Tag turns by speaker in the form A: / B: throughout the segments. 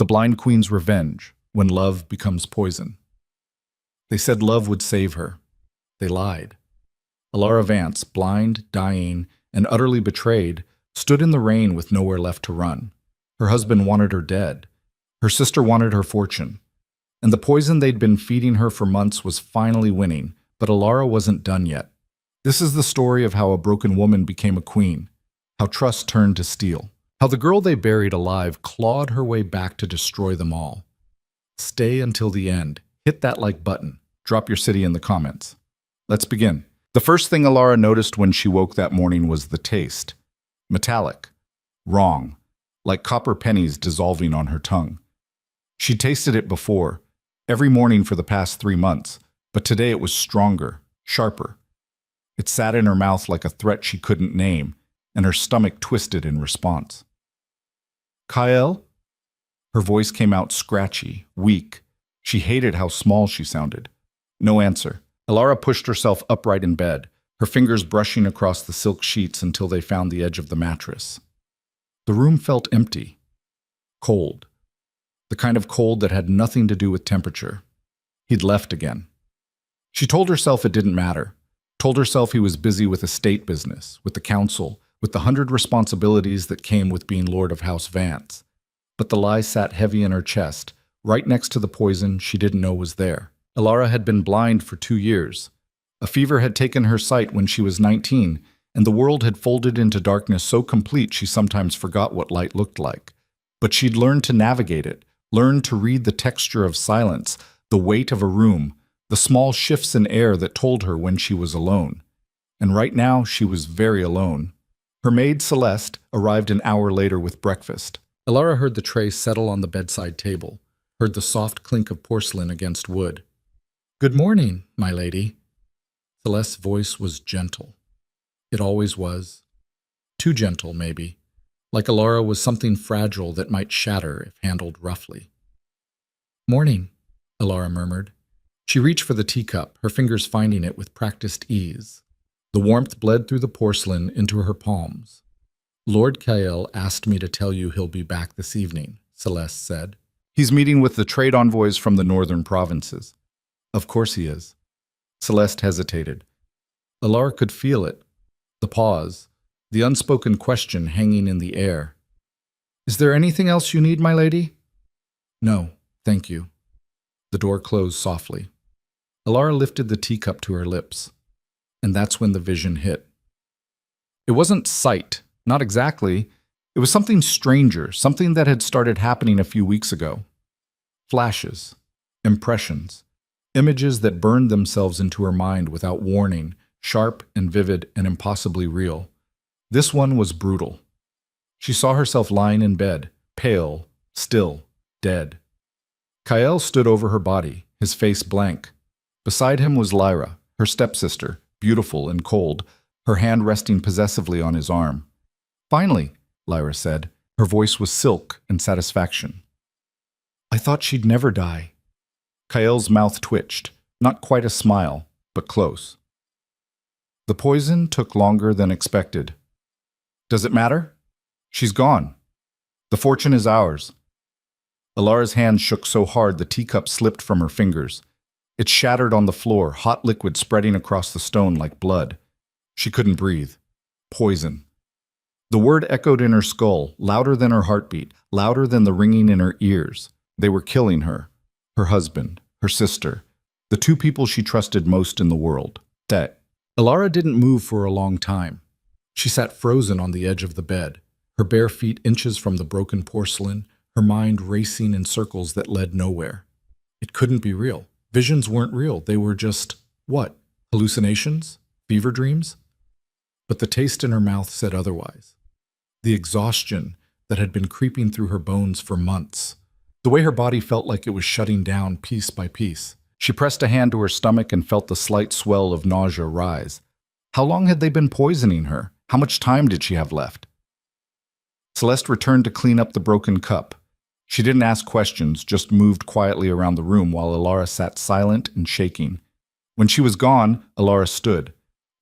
A: The Blind Queen's Revenge, when love becomes poison. They said love would save her. They lied. Alara Vance, blind, dying, and utterly betrayed, stood in the rain with nowhere left to run. Her husband wanted her dead. Her sister wanted her fortune. And the poison they'd been feeding her for months was finally winning, but Alara wasn't done yet. This is the story of how a broken woman became a queen, how trust turned to steel, how the girl they buried alive clawed her way back to destroy them all. Stay until the end. Hit that like button. Drop your city in the comments. Let's begin. The first thing Alara noticed when she woke that morning was the taste. Metallic. Wrong. Like copper pennies dissolving on her tongue. She'd tasted it before, every morning for the past 3 months, but today it was stronger, sharper. It sat in her mouth like a threat she couldn't name, and her stomach twisted in response. Kael? Her voice came out scratchy, weak. She hated how small she sounded. No answer. Alara pushed herself upright in bed, her fingers brushing across the silk sheets until they found the edge of the mattress. The room felt empty. Cold. The kind of cold that had nothing to do with temperature. He'd left again. She told herself it didn't matter. Told herself he was busy with estate business, with the council, with the 100 responsibilities that came with being Lord of House Vance. But the lie sat heavy in her chest, right next to the poison she didn't know was there. Alara had been blind for 2 years. A fever had taken her sight when she was 19, and the world had folded into darkness so complete she sometimes forgot what light looked like. But she'd learned to navigate it, learned to read the texture of silence, the weight of a room, the small shifts in air that told her when she was alone. And right now she was very alone. Her maid, Celeste, arrived an hour later with breakfast. Alara heard the tray settle on the bedside table, heard the soft clink of porcelain against wood. "Good morning, my lady." Celeste's voice was gentle. It always was. Too gentle, maybe. Like Alara was something fragile that might shatter if handled roughly. "Morning," Alara murmured. She reached for the teacup, her fingers finding it with practiced ease. The warmth bled through the porcelain into her palms. "Lord Kael asked me to tell you he'll be back this evening," Celeste said. "He's meeting with the trade envoys from the northern provinces." "Of course he is." Celeste hesitated. Alara could feel it. The pause, the unspoken question hanging in the air. "Is there anything else you need, my lady?" "No, thank you." The door closed softly. Alara lifted the teacup to her lips. And that's when the vision hit. It wasn't sight, not exactly. It was something stranger, something that had started happening a few weeks ago. Flashes, impressions, images that burned themselves into her mind without warning, sharp and vivid and impossibly real. This one was brutal. She saw herself lying in bed, pale, still, dead. Kael stood over her body, his face blank. Beside him was Lyra, her stepsister, beautiful and cold, her hand resting possessively on his arm. "Finally," Lyra said. Her voice was silk and satisfaction. "I thought she'd never die." Kael's mouth twitched, not quite a smile, but close. "The poison took longer than expected. Does it matter? She's gone. The fortune is ours." Alara's hand shook so hard the teacup slipped from her fingers. It shattered on the floor, hot liquid spreading across the stone like blood. She couldn't breathe. Poison. The word echoed in her skull, louder than her heartbeat, louder than the ringing in her ears. They were killing her, her husband, her sister, the 2 people she trusted most in the world. Alara didn't move for a long time. She sat frozen on the edge of the bed, her bare feet inches from the broken porcelain, her mind racing in circles that led nowhere. It couldn't be real. Visions weren't real. They were just, what? Hallucinations? Fever dreams? But the taste in her mouth said otherwise. The exhaustion that had been creeping through her bones for months. The way her body felt like it was shutting down piece by piece. She pressed a hand to her stomach and felt the slight swell of nausea rise. How long had they been poisoning her? How much time did she have left? Celeste returned to clean up the broken cup. She didn't ask questions, just moved quietly around the room while Alara sat silent and shaking. When she was gone, Alara stood.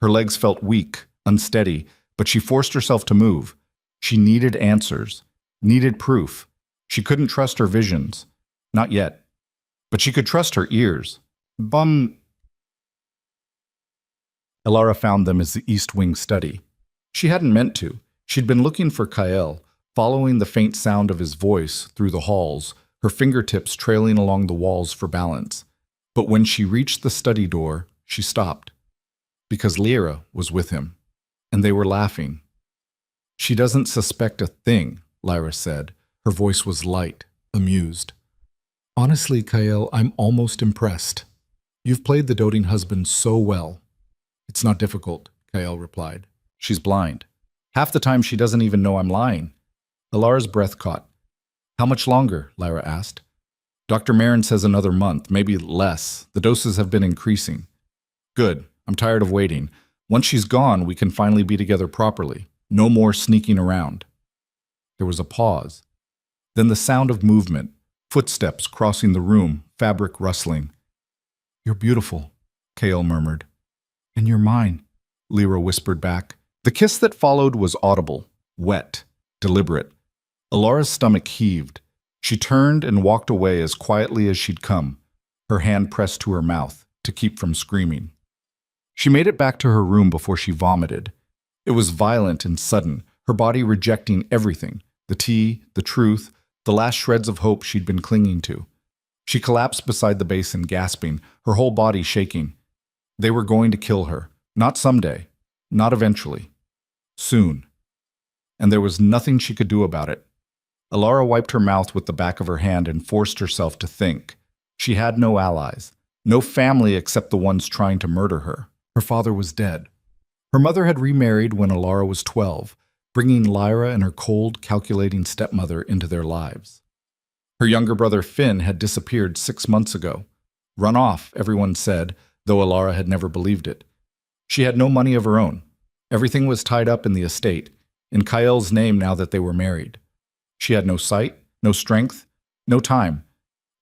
A: Her legs felt weak, unsteady, but she forced herself to move. She needed answers, needed proof. She couldn't trust her visions. Not yet. But she could trust her ears. Bum. Elara found them as the East Wing study. She hadn't meant to. She'd been looking for Kael, following the faint sound of his voice through the halls, her fingertips trailing along the walls for balance. But when she reached the study door, she stopped. Because Lyra was with him, and they were laughing. She doesn't suspect a thing, Lyra said. Her voice was light, amused. Honestly, Kael, I'm almost impressed. You've played the doting husband so well. It's not difficult, Kael replied. She's blind. Half the time she doesn't even know I'm lying. Alara's breath caught. How much longer? Lyra asked. Dr. Marin says another month, maybe less. The doses have been increasing. Good. I'm tired of waiting. Once she's gone, we can finally be together properly. No more sneaking around. There was a pause. Then the sound of movement, footsteps crossing the room, fabric rustling. You're beautiful, Kael murmured. And you're mine, Lyra whispered back. The kiss that followed was audible, wet, deliberate. Alara's stomach heaved. She turned and walked away as quietly as she'd come, her hand pressed to her mouth to keep from screaming. She made it back to her room before she vomited. It was violent and sudden, her body rejecting everything, the tea, the truth, the last shreds of hope she'd been clinging to. She collapsed beside the basin, gasping, her whole body shaking. They were going to kill her. Not someday. Not eventually. Soon. And there was nothing she could do about it. Elara wiped her mouth with the back of her hand and forced herself to think. She had no allies. No family except the ones trying to murder her. Her father was dead. Her mother had remarried when Elara was 12, bringing Lyra and her cold, calculating stepmother into their lives. Her younger brother Finn had disappeared 6 months ago. Run off, everyone said, though Elara had never believed it. She had no money of her own. Everything was tied up in the estate, in Kael's name now that they were married. She had no sight, no strength, no time.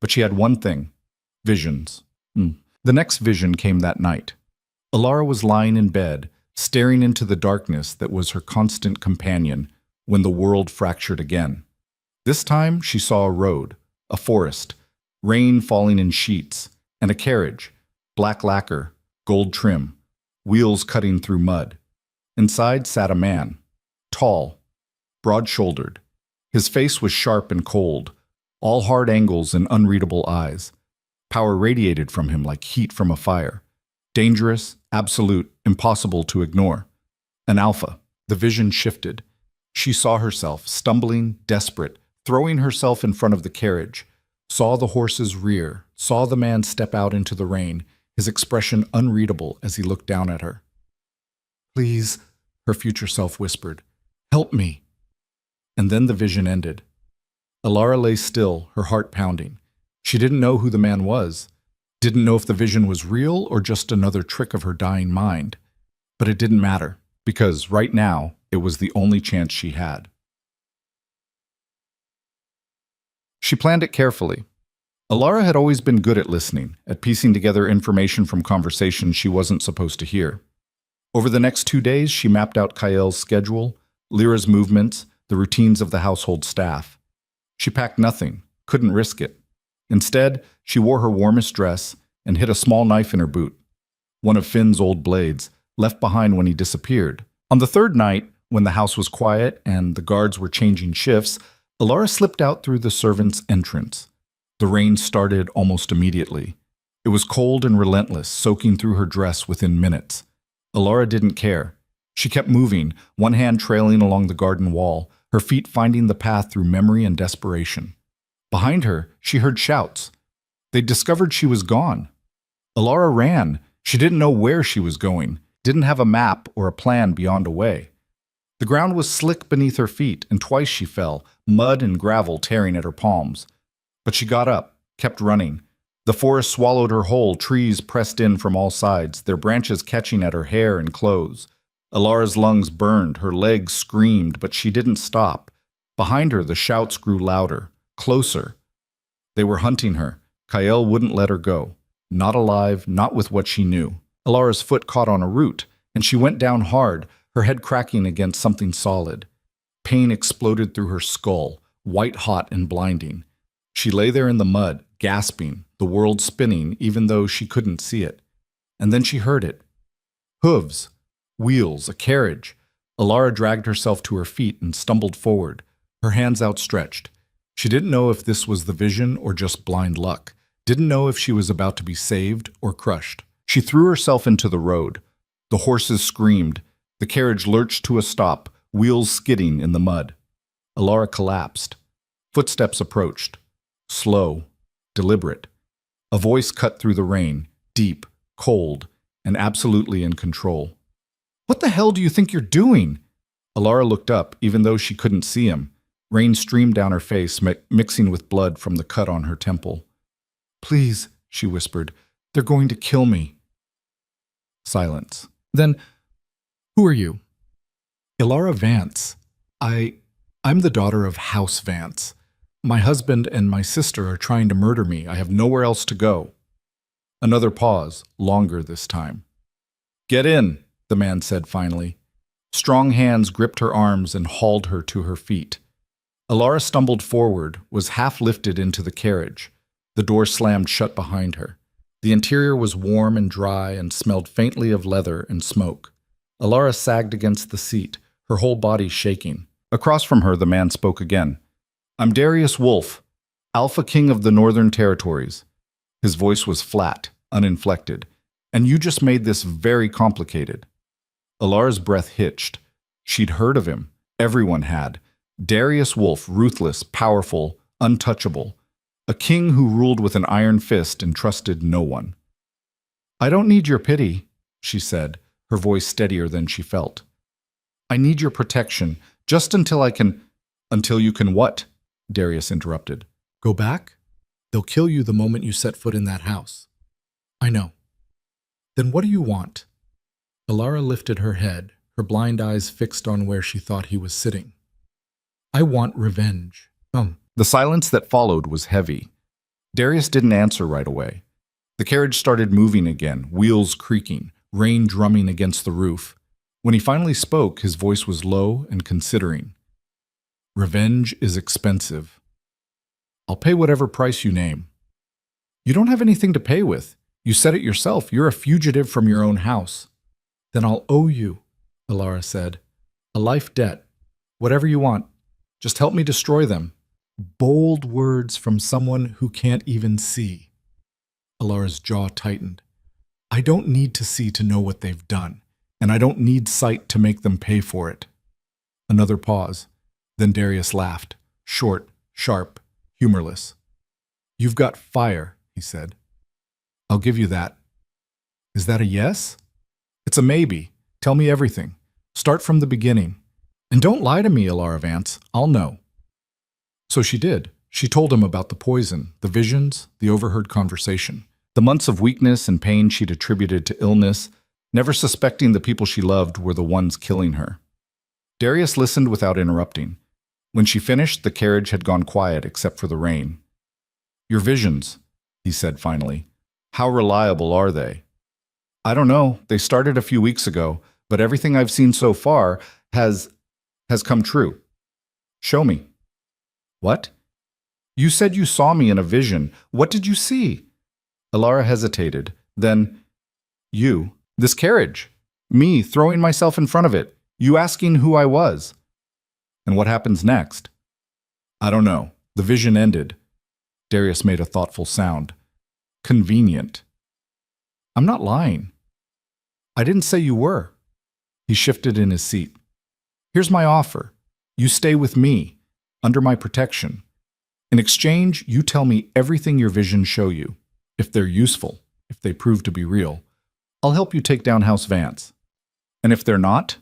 A: But she had one thing: visions. The next vision came that night. Elara was lying in bed, staring into the darkness that was her constant companion when the world fractured again. This time she saw a road, a forest, rain falling in sheets, and a carriage, black lacquer, gold trim, wheels cutting through mud. Inside sat a man, tall, broad-shouldered. His face was sharp and cold, all hard angles and unreadable eyes. Power radiated from him like heat from a fire. Dangerous, absolute, impossible to ignore. An alpha. The vision shifted. She saw herself, stumbling, desperate, throwing herself in front of the carriage, saw the horses rear, saw the man step out into the rain, his expression unreadable as he looked down at her. Please, her future self whispered, help me. And then the vision ended. Elara lay still, her heart pounding. She didn't know who the man was, didn't know if the vision was real or just another trick of her dying mind. But it didn't matter, because right now it was the only chance she had. She planned it carefully. Elara had always been good at listening, at piecing together information from conversations she wasn't supposed to hear. Over the next 2 days, she mapped out Kael's schedule, Lyra's movements, the routines of the household staff. She packed nothing, couldn't risk it. Instead, she wore her warmest dress and hid a small knife in her boot, one of Finn's old blades, left behind when he disappeared. On the third night, when the house was quiet and the guards were changing shifts, Elara slipped out through the servants' entrance. The rain started almost immediately. It was cold and relentless, soaking through her dress within minutes. Elara didn't care. She kept moving, one hand trailing along the garden wall, her feet finding the path through memory and desperation. Behind her, she heard shouts. They'd discovered she was gone. Elara ran. She didn't know where she was going, didn't have a map or a plan beyond a way. The ground was slick beneath her feet, and twice she fell, mud and gravel tearing at her palms. But she got up, kept running. The forest swallowed her whole, trees pressed in from all sides, their branches catching at her hair and clothes. Elara's lungs burned, her legs screamed, but she didn't stop. Behind her, the shouts grew louder, closer. They were hunting her. Kael wouldn't let her go. Not alive, not with what she knew. Elara's foot caught on a root, and she went down hard, her head cracking against something solid. Pain exploded through her skull, white-hot and blinding. She lay there in the mud, gasping, the world spinning even though she couldn't see it. And then she heard it. Hooves, wheels, a carriage. Alara dragged herself to her feet and stumbled forward, her hands outstretched. She didn't know if this was the vision or just blind luck, didn't know if she was about to be saved or crushed. She threw herself into the road. The horses screamed. The carriage lurched to a stop, wheels skidding in the mud. Alara collapsed. Footsteps approached. Slow, deliberate. A voice cut through the rain, deep, cold, and absolutely in control. "What the hell do you think you're doing?" Alara looked up, even though she couldn't see him. Rain streamed down her face, mixing with blood from the cut on her temple. "Please," she whispered, "they're going to kill me." Silence. "Then, who are you?" "Alara Vance. I'm the daughter of House Vance. My husband and my sister are trying to murder me. I have nowhere else to go." Another pause, longer this time. "Get in," the man said finally. Strong hands gripped her arms and hauled her to her feet. Alara stumbled forward, was half lifted into the carriage. The door slammed shut behind her. The interior was warm and dry and smelled faintly of leather and smoke. Alara sagged against the seat, her whole body shaking. Across from her, the man spoke again. "I'm Darius Wolfe, Alpha King of the Northern Territories." His voice was flat, uninflected. "And you just made this very complicated." Alara's breath hitched. She'd heard of him. Everyone had. Darius Wolfe, ruthless, powerful, untouchable. A king who ruled with an iron fist and trusted no one. "I don't need your pity," she said, her voice steadier than she felt. "I need your protection, just until I can—" "Until you can what?" Darius interrupted. "Go back? They'll kill you the moment you set foot in that house." "I know." "Then what do you want?" Alara lifted her head, her blind eyes fixed on where she thought he was sitting. "I want revenge." The silence that followed was heavy. Darius didn't answer right away. The carriage started moving again, wheels creaking, rain drumming against the roof. When he finally spoke, his voice was low and considering. "Revenge is expensive. I'll pay whatever price you name." "You don't have anything to pay with. You said it yourself. You're a fugitive from your own house." "Then I'll owe you," Alara said. "A life debt. Whatever you want. Just help me destroy them." Bold words from someone who can't even see. Alara's jaw tightened. "I don't need to see to know what they've done, and I don't need sight to make them pay for it." Another pause. Then Darius laughed, short, sharp, humorless. "You've got fire," he said. "I'll give you that." "Is that a yes?" "It's a maybe. Tell me everything. Start from the beginning. And don't lie to me, Alara Vance. I'll know." So she did. She told him about the poison, the visions, the overheard conversation, the months of weakness and pain she'd attributed to illness, never suspecting the people she loved were the ones killing her. Darius listened without interrupting. When she finished, the carriage had gone quiet except for the rain. "Your visions," he said finally. "How reliable are they?" "I don't know. They started a few weeks ago, but everything I've seen so far has come true." "Show me." "What?" "You said you saw me in a vision. What did you see?" Alara hesitated. Then, "You. This carriage. Me throwing myself in front of it. You asking who I was." "And what happens next?" "I don't know. The vision ended." Darius made a thoughtful sound. "Convenient." "I'm not lying." "I didn't say you were." He shifted in his seat. "Here's my offer. You stay with me, under my protection. In exchange, you tell me everything your visions show you. If they're useful, if they prove to be real, I'll help you take down House Vance. And if they're not,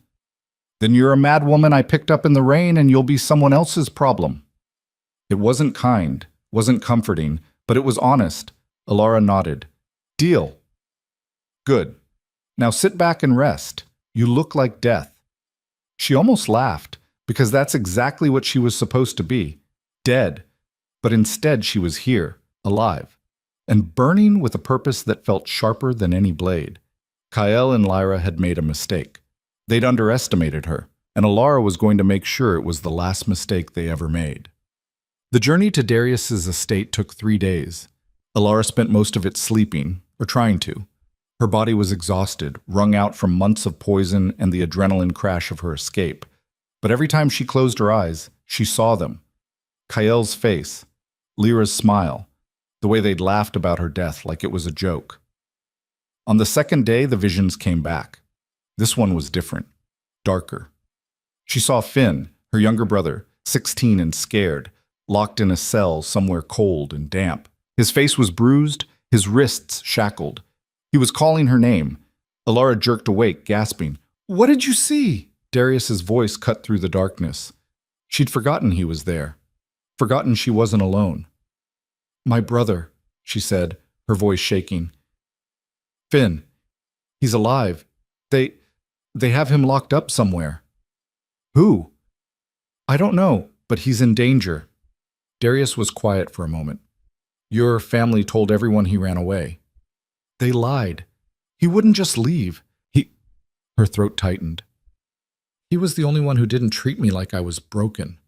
A: then you're a mad woman I picked up in the rain and you'll be someone else's problem." It wasn't kind, wasn't comforting, but it was honest. Alara nodded. "Deal." "Good. Now sit back and rest. You look like death." She almost laughed, because that's exactly what she was supposed to be, dead. But instead she was here, alive, and burning with a purpose that felt sharper than any blade. Kyle and Lyra had made a mistake. They'd underestimated her, and Alara was going to make sure it was the last mistake they ever made. The journey to Darius's estate took 3 days. Alara spent most of it sleeping, or trying to. Her body was exhausted, wrung out from months of poison and the adrenaline crash of her escape. But every time she closed her eyes, she saw them. Kael's face, Lyra's smile, the way they'd laughed about her death like it was a joke. On the second day, the visions came back. This one was different, darker. She saw Finn, her younger brother, 16 and scared, locked in a cell somewhere cold and damp. His face was bruised, his wrists shackled. He was calling her name. Alara jerked awake, gasping. "What did you see?" Darius's voice cut through the darkness. She'd forgotten he was there. Forgotten she wasn't alone. "My brother," she said, her voice shaking. "Finn, he's alive. They have him locked up somewhere." "Who?" "I don't know, but he's in danger." Darius was quiet for a moment. "Your family told everyone he ran away." "They lied. He wouldn't just leave. Her throat tightened. "He was the only one who didn't treat me like I was broken."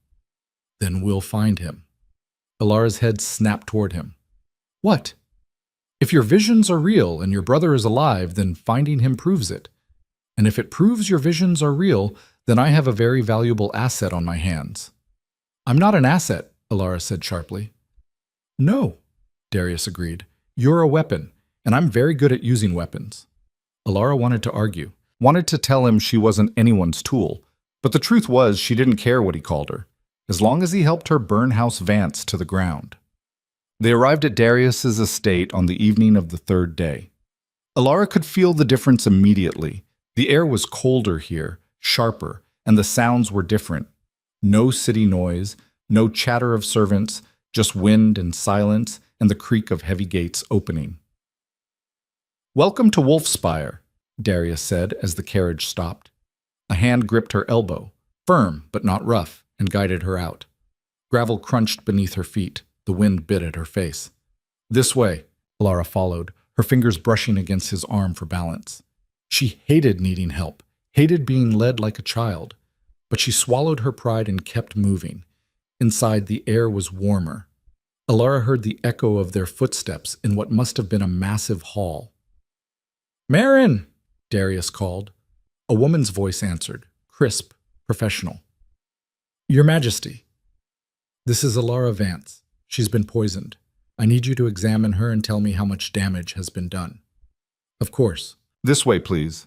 A: "Then we'll find him." Alara's head snapped toward him. "What?" "If your visions are real and your brother is alive, then finding him proves it. And if it proves your visions are real, then I have a very valuable asset on my hands." "I'm not an asset," Alara said sharply. "No," Darius agreed. "You're a weapon, and I'm very good at using weapons." Alara wanted to argue, wanted to tell him she wasn't anyone's tool, but the truth was she didn't care what he called her, as long as he helped her burn House Vance to the ground. They arrived at Darius's estate on the evening of the third day. Alara could feel the difference immediately. The air was colder here, sharper, and the sounds were different. No city noise, no chatter of servants, just wind and silence and the creak of heavy gates opening. "Welcome to Wolfspire," Darius said as the carriage stopped. A hand gripped her elbow, firm but not rough, and guided her out. Gravel crunched beneath her feet. The wind bit at her face. "This way," Alara followed, her fingers brushing against his arm for balance. She hated needing help, hated being led like a child, but she swallowed her pride and kept moving. Inside, the air was warmer. Alara heard the echo of their footsteps in what must have been a massive hall. "Marin!" Darius called. A woman's voice answered, crisp, professional. "Your Majesty." "This is Alara Vance. She's been poisoned. I need you to examine her and tell me how much damage has been done." "Of course." "This way, please."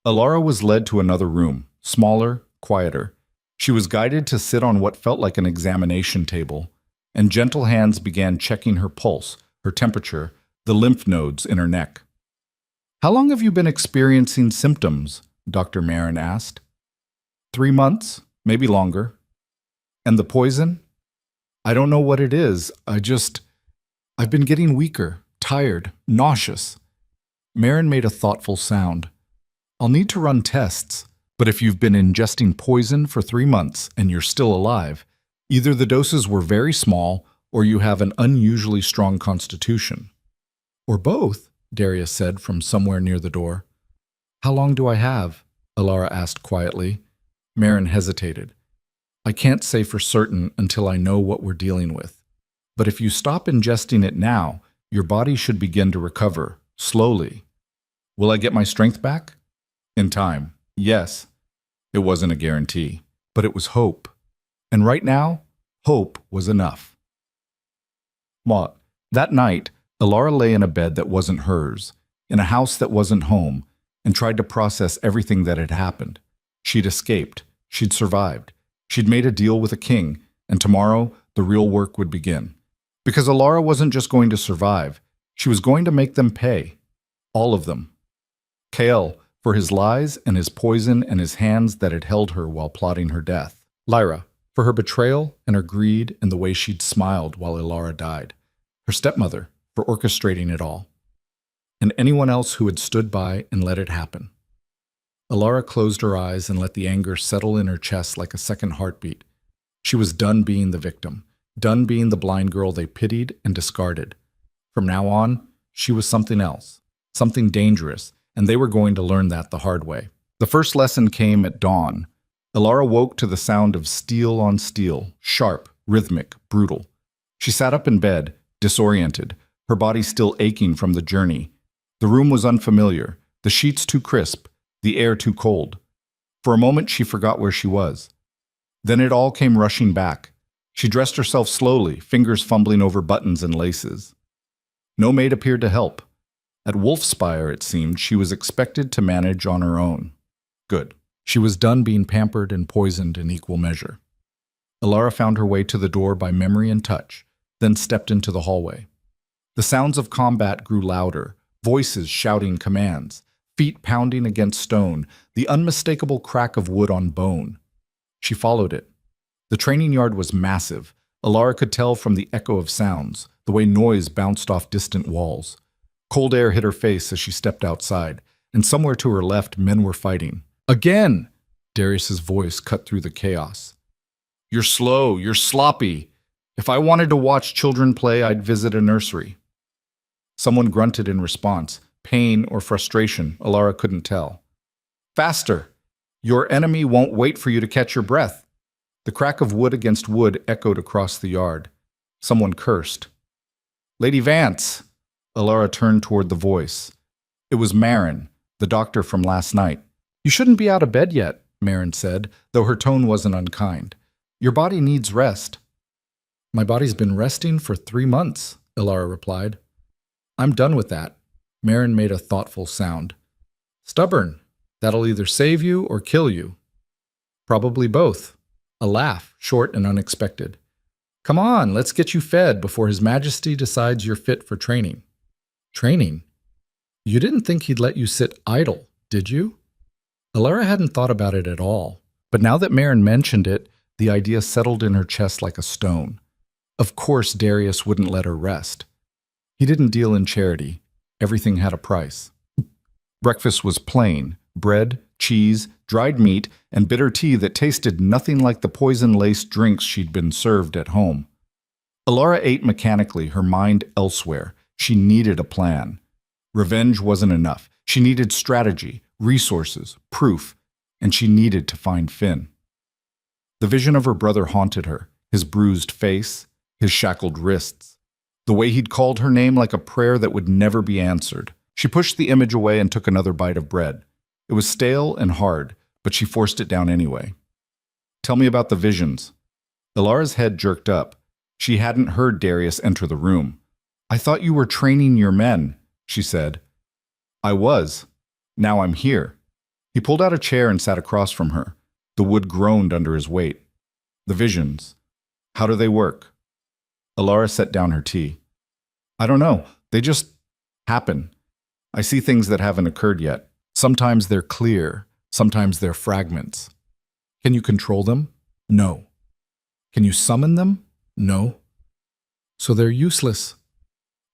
A: Alara was led to another room, smaller, quieter. She was guided to sit on what felt like an examination table, and gentle hands began checking her pulse, her temperature, the lymph nodes in her neck. "How long have you been experiencing symptoms?" Dr. Marin asked. 3 months, maybe longer." "And the poison?" "I don't know what it is. I've been getting weaker, tired, nauseous." Marin made a thoughtful sound. "I'll need to run tests, but if you've been ingesting poison for 3 months and you're still alive, either the doses were very small or you have an unusually strong constitution." "Or both," Darius said from somewhere near the door. "How long do I have?" Alara asked quietly. Marin hesitated. "I can't say for certain until I know what we're dealing with. But if you stop ingesting it now, your body should begin to recover, slowly." "Will I get my strength back?" "In time, yes." It wasn't a guarantee, but it was hope. And right now, hope was enough. That night, Alara lay in a bed that wasn't hers, in a house that wasn't home, and tried to process everything that had happened. She'd escaped. She'd survived. She'd made a deal with a king, and tomorrow the real work would begin. Because Alara wasn't just going to survive, she was going to make them pay. All of them. Kael, for his lies and his poison and his hands that had held her while plotting her death. Lyra, for her betrayal and her greed and the way she'd smiled while Alara died. Her stepmother, for orchestrating it all. And anyone else who had stood by and let it happen. Alara closed her eyes and let the anger settle in her chest like a second heartbeat. She was done being the victim, done being the blind girl they pitied and discarded. From now on, she was something else, something dangerous, and they were going to learn that the hard way. The first lesson came at dawn. Alara woke to the sound of steel on steel, sharp, rhythmic, brutal. She sat up in bed, disoriented, her body still aching from the journey. The room was unfamiliar, the sheets too crisp, the air too cold. For a moment she forgot where she was. Then it all came rushing back. She dressed herself slowly, fingers fumbling over buttons and laces. No maid appeared to help. At Wolfspire, it seemed, she was expected to manage on her own. Good. She was done being pampered and poisoned in equal measure. Alara found her way to the door by memory and touch, then stepped into the hallway. The sounds of combat grew louder, voices shouting commands, feet pounding against stone, the unmistakable crack of wood on bone. She followed it. The training yard was massive. Alara could tell from the echo of sounds, the way noise bounced off distant walls. Cold air hit her face as she stepped outside, and somewhere to her left men were fighting. Again! Darius's voice cut through the chaos. You're slow, you're sloppy. If I wanted to watch children play, I'd visit a nursery. Someone grunted in response, pain or frustration, Alara couldn't tell. Faster! Your enemy won't wait for you to catch your breath. The crack of wood against wood echoed across the yard. Someone cursed. Lady Vance! Alara turned toward the voice. It was Marin, the doctor from last night. You shouldn't be out of bed yet, Marin said, though her tone wasn't unkind. Your body needs rest. My body's been resting for 3 months, Alara replied. I'm done with that. Marin made a thoughtful sound. Stubborn. That'll either save you or kill you. Probably both. A laugh, short and unexpected. Come on, let's get you fed before His Majesty decides you're fit for training. Training? You didn't think he'd let you sit idle, did you? Alara hadn't thought about it at all, but now that Marin mentioned it, the idea settled in her chest like a stone. Of course Darius wouldn't let her rest. He didn't deal in charity. Everything had a price. Breakfast was plain: bread, cheese, dried meat, and bitter tea that tasted nothing like the poison-laced drinks she'd been served at home. Alara ate mechanically, her mind elsewhere. She needed a plan. Revenge wasn't enough. She needed strategy, resources, proof, and she needed to find Finn. The vision of her brother haunted her, his bruised face, his shackled wrists, the way he'd called her name like a prayer that would never be answered. She pushed the image away and took another bite of bread. It was stale and hard, but she forced it down anyway. Tell me about the visions. Alara's head jerked up. She hadn't heard Darius enter the room. I thought you were training your men, she said. I was. Now I'm here. He pulled out a chair and sat across from her. The wood groaned under his weight. The visions. How do they work? Alara set down her tea. I don't know. They just happen. I see things that haven't occurred yet. Sometimes they're clear. Sometimes they're fragments. Can you control them? No. Can you summon them? No. So they're useless.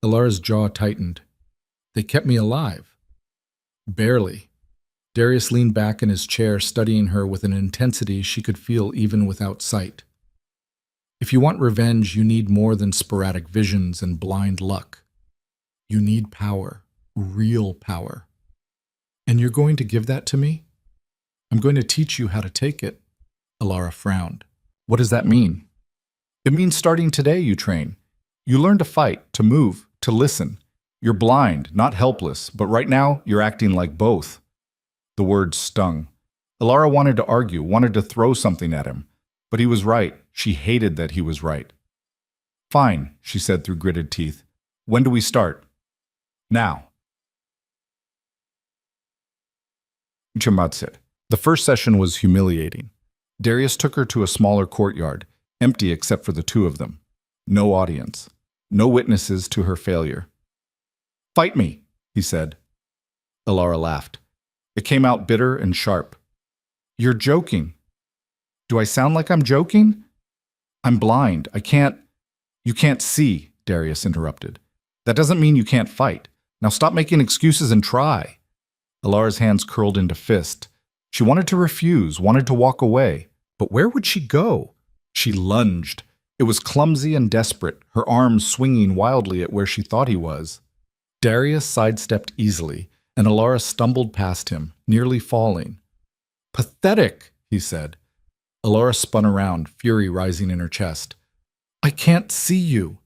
A: Alara's jaw tightened. They kept me alive. Barely. Darius leaned back in his chair, studying her with an intensity she could feel even without sight. If you want revenge, you need more than sporadic visions and blind luck. You need power, real power. And you're going to give that to me? I'm going to teach you how to take it. Alara frowned. What does that mean? It means starting today you train. You learn to fight, to move, to listen. You're blind, not helpless, but right now you're acting like both. The words stung. Alara wanted to argue, wanted to throw something at him. But he was right. She hated that he was right. Fine, she said through gritted teeth. When do we start? Now. Chamatzit. The first session was humiliating. Darius took her to a smaller courtyard, empty except for the two of them. No audience. No witnesses to her failure. Fight me, he said. Alara laughed. It came out bitter and sharp. You're joking. Do I sound like I'm joking? I'm blind. You can't see, Darius interrupted. That doesn't mean you can't fight. Now stop making excuses and try. Alara's hands curled into fist. She wanted to refuse, wanted to walk away. But where would she go? She lunged. It was clumsy and desperate, her arms swinging wildly at where she thought he was. Darius sidestepped easily, and Alara stumbled past him, nearly falling. Pathetic, he said. Alara spun around, fury rising in her chest. I can't see you.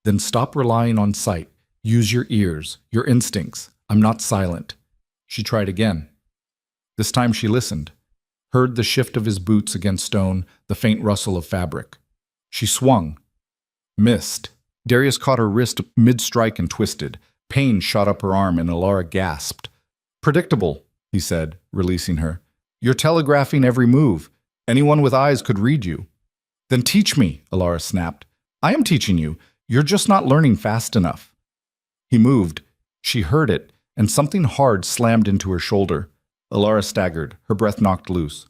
A: Then stop relying on sight. Use your ears, your instincts. I'm not silent. She tried again. This time she listened, heard the shift of his boots against stone, the faint rustle of fabric. She swung. Missed. Darius caught her wrist mid-strike and twisted. Pain shot up her arm and Alara gasped. Predictable, he said, releasing her. You're telegraphing every move. Anyone with eyes could read you. Then teach me, Alara snapped. I am teaching you. You're just not learning fast enough. He moved. She heard it, and something hard slammed into her shoulder. Alara staggered, her breath knocked loose.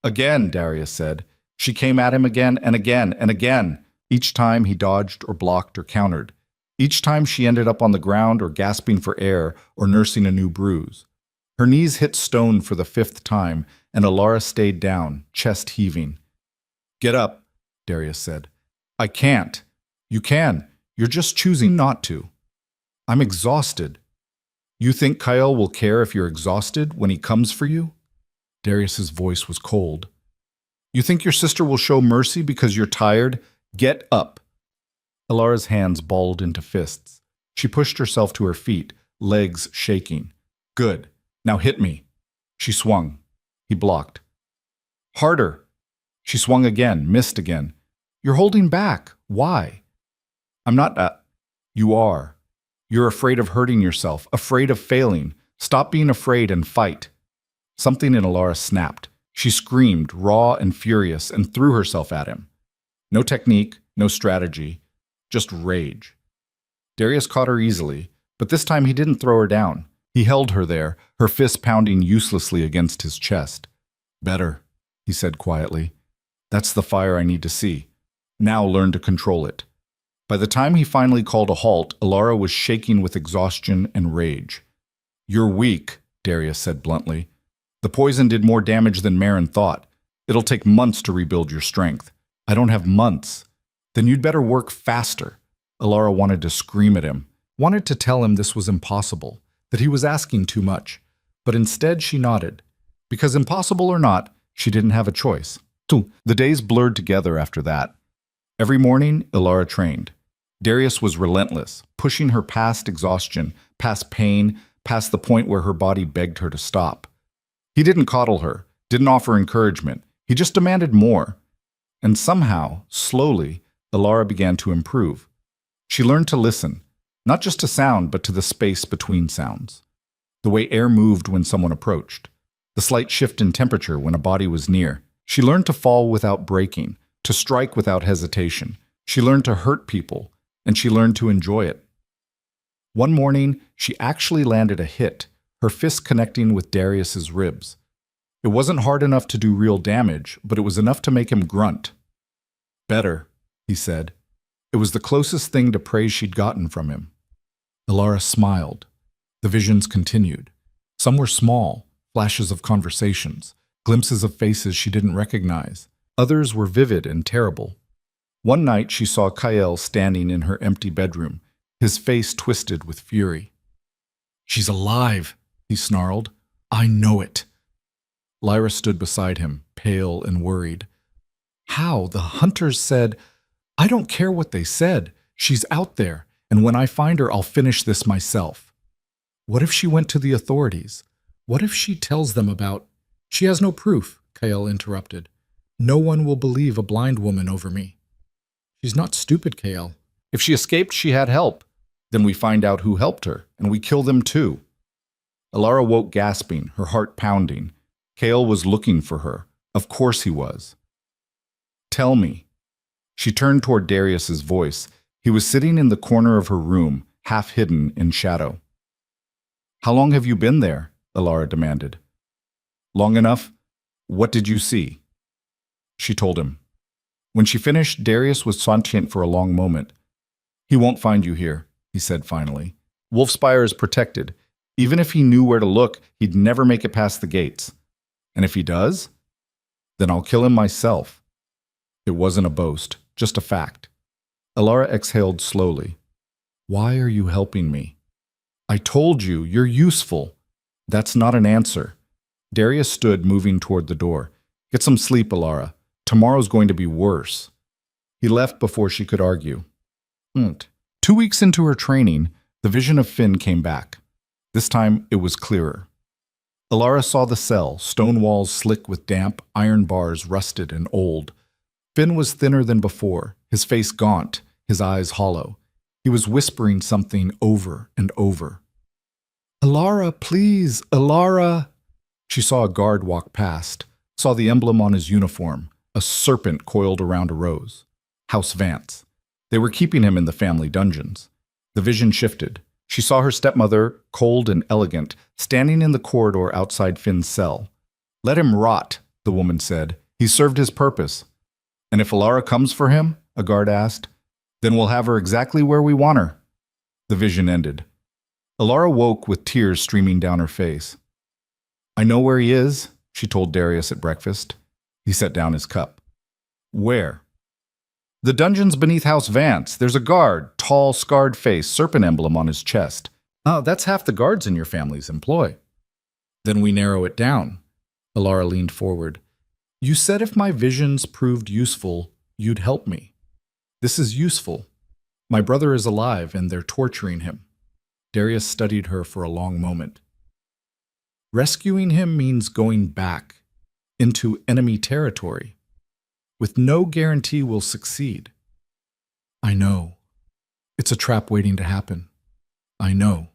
A: Again, Darius said. She came at him again and again and again. Each time he dodged or blocked or countered. Each time she ended up on the ground or gasping for air or nursing a new bruise. Her knees hit stone for the 5th time, and Alara stayed down, chest heaving. Get up, Darius said. I can't. You can. You're just choosing not to. I'm exhausted. You think Kyle will care if you're exhausted when he comes for you? Darius's voice was cold. You think your sister will show mercy because you're tired? Get up. Alara's hands balled into fists. She pushed herself to her feet, legs shaking. Good. Now hit me. She swung. He blocked. Harder. She swung again, missed again. You're holding back. Why? I'm not. You are. You're afraid of hurting yourself, afraid of failing. Stop being afraid and fight. Something in Alara snapped. She screamed, raw and furious, and threw herself at him. No technique, no strategy, just rage. Darius caught her easily, but this time he didn't throw her down. He held her there, her fist pounding uselessly against his chest. Better, he said quietly. That's the fire I need to see. Now learn to control it. By the time he finally called a halt, Alara was shaking with exhaustion and rage. You're weak, Darius said bluntly. The poison did more damage than Marin thought. It'll take months to rebuild your strength. I don't have months. Then you'd better work faster. Alara wanted to scream at him, wanted to tell him this was impossible, that he was asking too much. But instead she nodded. Because impossible or not, she didn't have a choice. The days blurred together after that. Every morning, Alara trained. Darius was relentless, pushing her past exhaustion, past pain, past the point where her body begged her to stop. He didn't coddle her, didn't offer encouragement. He just demanded more. And somehow, slowly, Alara began to improve. She learned to listen, not just to sound, but to the space between sounds. The way air moved when someone approached. The slight shift in temperature when a body was near. She learned to fall without breaking, to strike without hesitation. She learned to hurt people, and she learned to enjoy it. One morning, she actually landed a hit, her fist connecting with Darius's ribs. It wasn't hard enough to do real damage, but it was enough to make him grunt. Better, he said. It was the closest thing to praise she'd gotten from him. Alara smiled. The visions continued. Some were small, flashes of conversations, glimpses of faces she didn't recognize. Others were vivid and terrible. One night she saw Kyle standing in her empty bedroom, his face twisted with fury. She's alive, he snarled. I know it. Lyra stood beside him, pale and worried. How? The hunters said, I don't care what they said. She's out there, and when I find her, I'll finish this myself. What if she went to the authorities? What if she tells them about... She has no proof, Kyle interrupted. No one will believe a blind woman over me. She's not stupid, Kale. If she escaped, she had help. Then we find out who helped her, and we kill them too. Alara woke gasping, her heart pounding. Kale was looking for her. Of course he was. Tell me. She turned toward Darius's voice. He was sitting in the corner of her room, half hidden in shadow. How long have you been there? Alara demanded. Long enough. What did you see? She told him. When she finished, Darius was sentient for a long moment. He won't find you here, he said finally. Wolfspire is protected. Even if he knew where to look, he'd never make it past the gates. And if he does, then I'll kill him myself. It wasn't a boast, just a fact. Alara exhaled slowly. Why are you helping me? I told you, you're useful. That's not an answer. Darius stood, moving toward the door. Get some sleep, Alara. Tomorrow's going to be worse. He left before she could argue. 2 weeks into her training, the vision of Finn came back. This time, it was clearer. Alara saw the cell, stone walls slick with damp, iron bars rusted and old. Finn was thinner than before, his face gaunt, his eyes hollow. He was whispering something over and over. "Alara, please, Alara!" She saw a guard walk past, saw the emblem on his uniform, a serpent coiled around a rose. House Vance. They were keeping him in the family dungeons. The vision shifted. She saw her stepmother, cold and elegant, standing in the corridor outside Finn's cell. "Let him rot," the woman said. "He served his purpose." "And if Alara comes for him," a guard asked, "then we'll have her exactly where we want her." The vision ended. Alara woke with tears streaming down her face. "I know where he is," she told Darius at breakfast. He set down his cup. "Where?" "The dungeon's beneath House Vance. There's a guard, tall, scarred face, serpent emblem on his chest." "Oh, that's half the guards in your family's employ." "Then we narrow it down." Alara leaned forward. "You said if my visions proved useful, you'd help me. This is useful. My brother is alive, and they're torturing him." Darius studied her for a long moment. "Rescuing him means going back into enemy territory, with no guarantee we'll succeed." "I know. It's a trap waiting to happen. I know.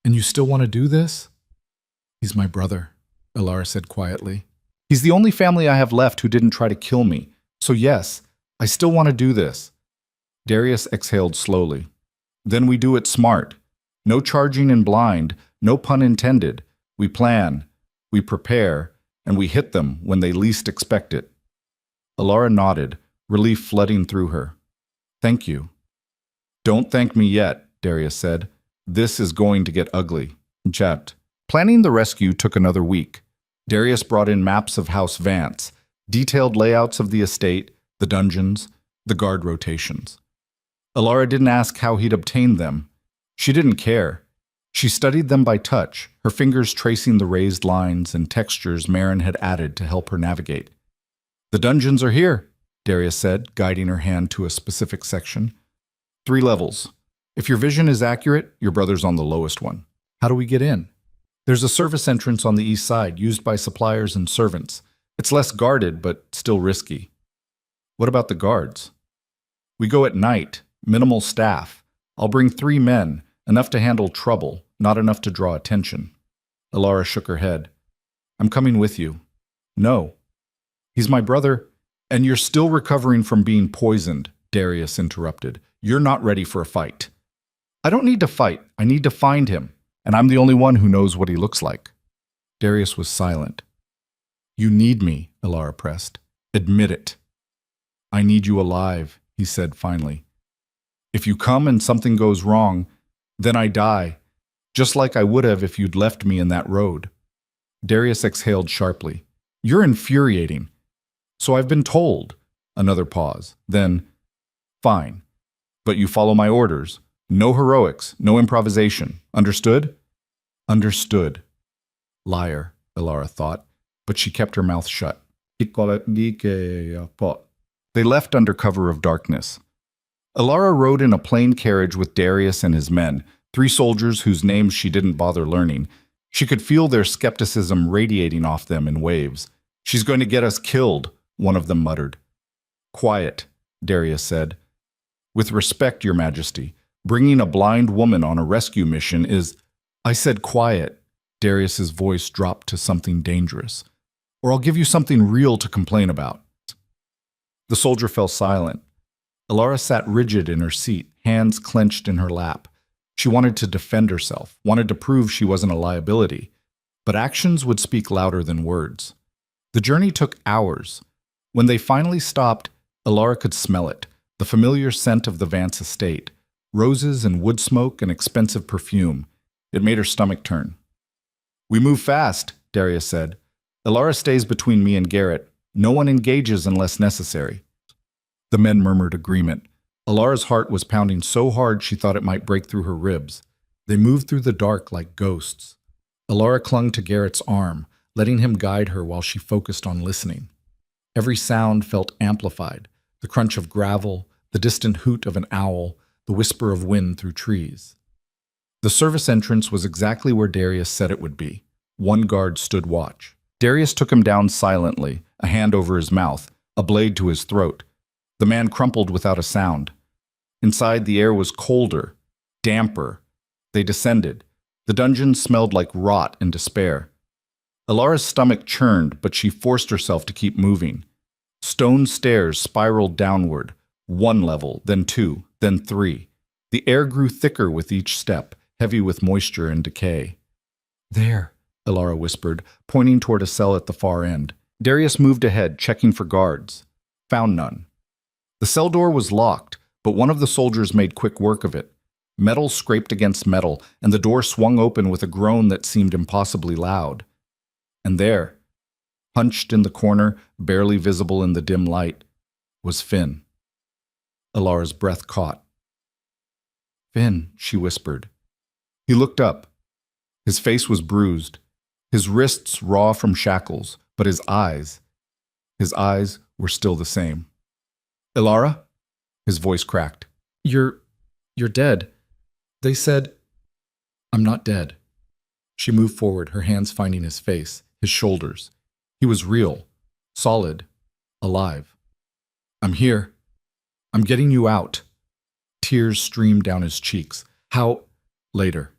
A: And you still want to do this?" "He's my brother," Alara said quietly. "He's the only family I have left who didn't try to kill me. So yes, I still want to do this." Darius exhaled slowly. "Then we do it smart. No charging in blind, no pun intended. We plan, we prepare, and we hit them when they least expect it." Alara nodded, relief flooding through her. "Thank you." "Don't thank me yet," Darius said. "This is going to get ugly." Chat. Planning the rescue took another week. Darius brought in maps of House Vance, detailed layouts of the estate, the dungeons, the guard rotations. Alara didn't ask how he'd obtained them. She didn't care. She studied them by touch, her fingers tracing the raised lines and textures Marin had added to help her navigate. "The dungeons are here," Darius said, guiding her hand to a specific section. 3 levels. If your vision is accurate, your brother's on the lowest one. "How do we get in?" "There's a service entrance on the east side, used by suppliers and servants. It's less guarded, but still risky." "What about the guards?" "We go at night, minimal staff. I'll bring 3 men, enough to handle trouble, not enough to draw attention." Alara shook her head. "I'm coming with you." "No." "He's my brother." "And you're still recovering from being poisoned," Darius interrupted. "You're not ready for a fight." "I don't need to fight. I need to find him. And I'm the only one who knows what he looks like." Darius was silent. "You need me," Alara pressed. "Admit it." "I need you alive," he said finally. "If you come and something goes wrong, then I die, just like I would have if you'd left me in that road." Darius exhaled sharply. "You're infuriating." "So I've been told." Another pause. Then, "Fine. But you follow my orders. No heroics, no improvisation. Understood?" "Understood." Liar, Alara thought, but she kept her mouth shut. They left under cover of darkness. Alara rode in a plain carriage with Darius and his men, 3 soldiers whose names she didn't bother learning. She could feel their skepticism radiating off them in waves. "She's going to get us killed," one of them muttered. "Quiet," Darius said. "With respect, Your Majesty, bringing a blind woman on a rescue mission is—" "I said quiet." Darius's voice dropped to something dangerous. "Or I'll give you something real to complain about." The soldier fell silent. Alara sat rigid in her seat, hands clenched in her lap. She wanted to defend herself, wanted to prove she wasn't a liability. But actions would speak louder than words. The journey took hours. When they finally stopped, Alara could smell it, the familiar scent of the Vance estate. Roses and wood smoke and expensive perfume. It made her stomach turn. "We move fast," Darius said. "Alara stays between me and Garrett. No one engages unless necessary." The men murmured agreement. Alara's heart was pounding so hard she thought it might break through her ribs. They moved through the dark like ghosts. Alara clung to Garrett's arm, letting him guide her while she focused on listening. Every sound felt amplified. The The crunch of gravel, the distant hoot of an owl, the whisper of wind through trees. The service entrance was exactly where Darius said it would be. One guard stood watch. Darius took him down silently, a hand over his mouth, a blade to his throat. The man crumpled without a sound. Inside, the air was colder, damper. They descended. The dungeon smelled like rot and despair. Alara's stomach churned, but she forced herself to keep moving. Stone stairs spiraled downward, 1 level, then 2, then 3. The air grew thicker with each step, heavy with moisture and decay. "There," Alara whispered, pointing toward a cell at the far end. Darius moved ahead, checking for guards. Found none. The cell door was locked, but one of the soldiers made quick work of it. Metal scraped against metal, and the door swung open with a groan that seemed impossibly loud. And there, hunched in the corner, barely visible in the dim light, was Finn. Alara's breath caught. "Finn," she whispered. He looked up. His face was bruised, his wrists raw from shackles, but his eyes were still the same. "Alara?" His voice cracked. You're dead. They said..." "I'm not dead." She moved forward, her hands finding his face, his shoulders. He was real, solid, alive. "I'm here. I'm getting you out." Tears streamed down his cheeks. "How?" "Later."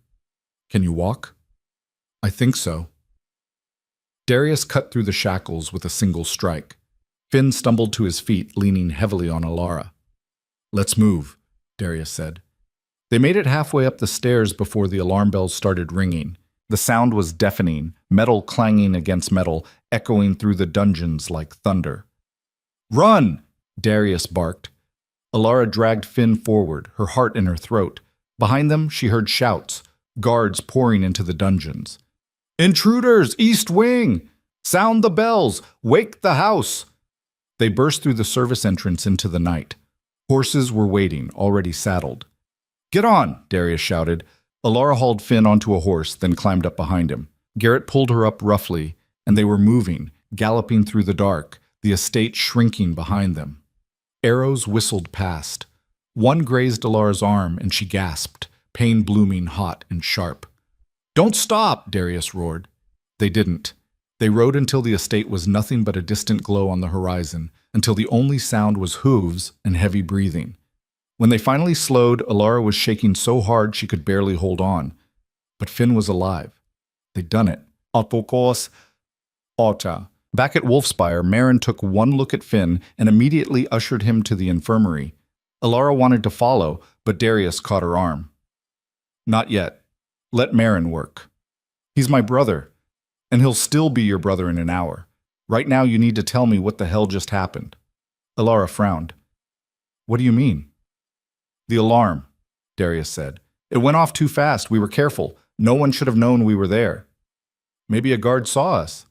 A: "Can you walk?" "I think so." Darius cut through the shackles with a single strike. Finn stumbled to his feet, leaning heavily on Alara. "Let's move," Darius said. They made it halfway up the stairs before the alarm bells started ringing. The sound was deafening, metal clanging against metal, echoing through the dungeons like thunder. "Run!" Darius barked. Alara dragged Finn forward, her heart in her throat. Behind them, she heard shouts, guards pouring into the dungeons. "Intruders! East Wing! Sound the bells! Wake the house!" They burst through the service entrance into the night. Horses were waiting, already saddled. "Get on!" Darius shouted. Alara hauled Finn onto a horse, then climbed up behind him. Garrett pulled her up roughly, and they were moving, galloping through the dark, the estate shrinking behind them. Arrows whistled past. One grazed Alara's arm, and she gasped, pain blooming hot and sharp. "Don't stop!" Darius roared. They didn't. They rode until the estate was nothing but a distant glow on the horizon, until the only sound was hooves and heavy breathing. When they finally slowed, Alara was shaking so hard she could barely hold on. But Finn was alive. They'd done it. Autokos, Ota. Back at Wolfspire, Marin took one look at Finn and immediately ushered him to the infirmary. Alara wanted to follow, but Darius caught her arm. "Not yet. Let Marin work. He's my brother, and he'll still be your brother in an hour. Right now you need to tell me what the hell just happened." Alara frowned. "What do you mean?" "The alarm," Darius said. "It went off too fast. We were careful. No one should have known we were there." "Maybe a guard saw us."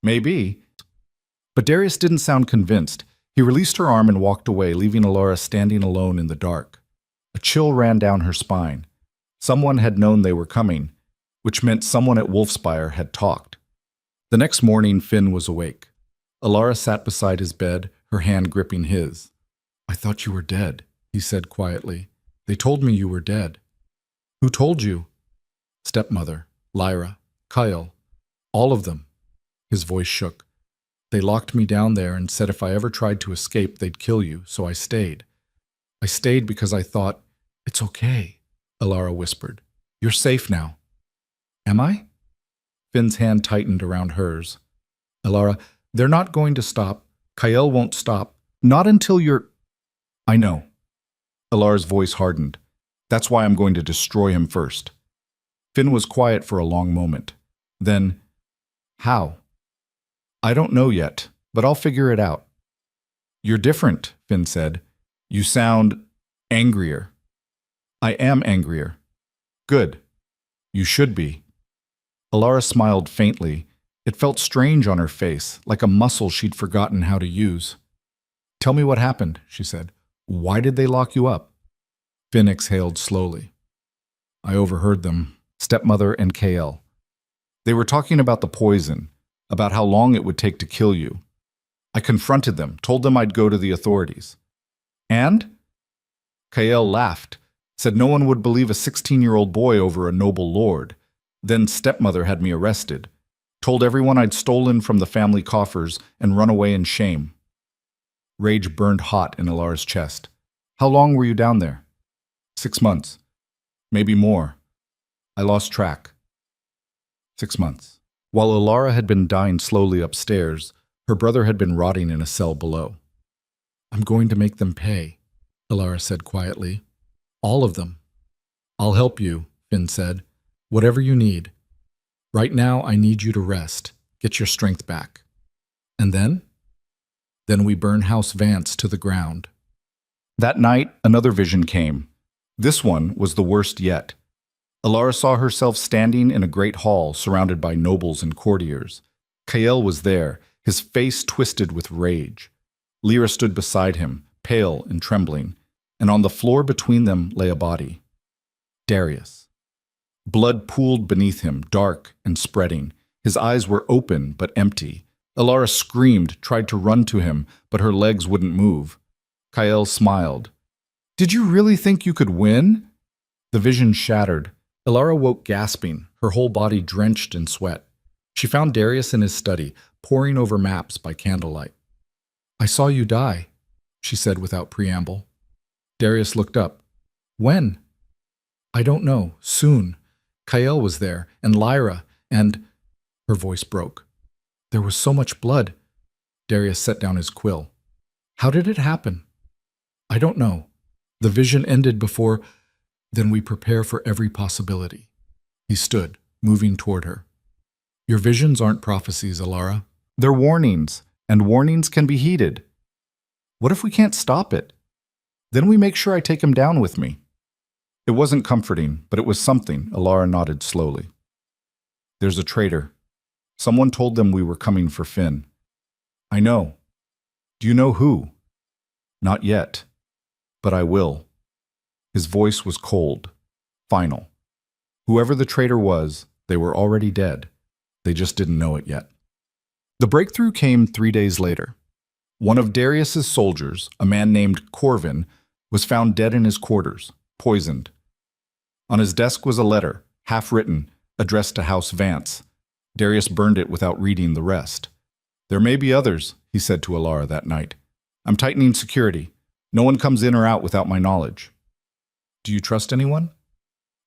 A: "Maybe." But Darius didn't sound convinced. He released her arm and walked away, leaving Alara standing alone in the dark. A chill ran down her spine. Someone had known they were coming, which meant someone at Wolfspire had talked. The next morning, Finn was awake. Alara sat beside his bed, her hand gripping his. "I thought you were dead," he said quietly. "They told me you were dead." "Who told you?" "Stepmother, Lyra, Kyle, all of them." His voice shook. "They locked me down there and said if I ever tried to escape, they'd kill you, so I stayed. I stayed because I thought, it's okay," Alara whispered. "You're safe now." "Am I?" Finn's hand tightened around hers. "Alara, they're not going to stop. Kyle won't stop. Not until you're..." "I know." Alara's voice hardened. "That's why I'm going to destroy him first." Finn was quiet for a long moment. Then, "How?" "I don't know yet, but I'll figure it out." "You're different," Finn said. "You sound angrier." "I am angrier." "Good. You should be." Alara smiled faintly. It felt strange on her face, like a muscle she'd forgotten how to use. "Tell me what happened," she said. "Why did they lock you up?" Finn exhaled slowly. "I overheard them, stepmother and KL. They were talking about the poison, about how long it would take to kill you. I confronted them, told them I'd go to the authorities. And? Kael laughed, said no one would believe a 16-year-old boy over a noble lord. Then stepmother had me arrested, told everyone I'd stolen from the family coffers and run away in shame. Rage burned hot in Alara's chest. How long were you down there? 6 months. Maybe more. I lost track. 6 months. While Alara had been dying slowly upstairs, her brother had been rotting in a cell below. I'm going to make them pay, Alara said quietly. All of them. I'll help you, Finn said. Whatever you need. Right now, I need you to rest. Get your strength back. And then? Then we burn House Vance to the ground. That night, another vision came. This one was the worst yet. Alara saw herself standing in a great hall surrounded by nobles and courtiers. Kael was there, his face twisted with rage. Lyra stood beside him, pale and trembling, and on the floor between them lay a body. Darius. Blood pooled beneath him, dark and spreading. His eyes were open but empty. Alara screamed, tried to run to him, but her legs wouldn't move. Kael smiled. Did you really think you could win? The vision shattered. Alara woke gasping, her whole body drenched in sweat. She found Darius in his study, poring over maps by candlelight. I saw you die, she said without preamble. Darius looked up. When? I don't know. Soon. Kael was there, and Lyra, and... Her voice broke. There was so much blood. Darius set down his quill. How did it happen? I don't know. The vision ended before... Then we prepare for every possibility. He stood, moving toward her. Your visions aren't prophecies, Alara. They're warnings, and warnings can be heeded. What if we can't stop it? Then we make sure I take him down with me. It wasn't comforting, but it was something. Alara nodded slowly. There's a traitor. Someone told them we were coming for Finn. I know. Do you know who? Not yet, but I will. His voice was cold, final. Whoever the traitor was, they were already dead. They just didn't know it yet. The breakthrough came 3 days later. One of Darius's soldiers, a man named Corvin, was found dead in his quarters, poisoned. On his desk was a letter, half-written, addressed to House Vance. Darius burned it without reading the rest. There may be others, he said to Alara that night. I'm tightening security. No one comes in or out without my knowledge. Do you trust anyone?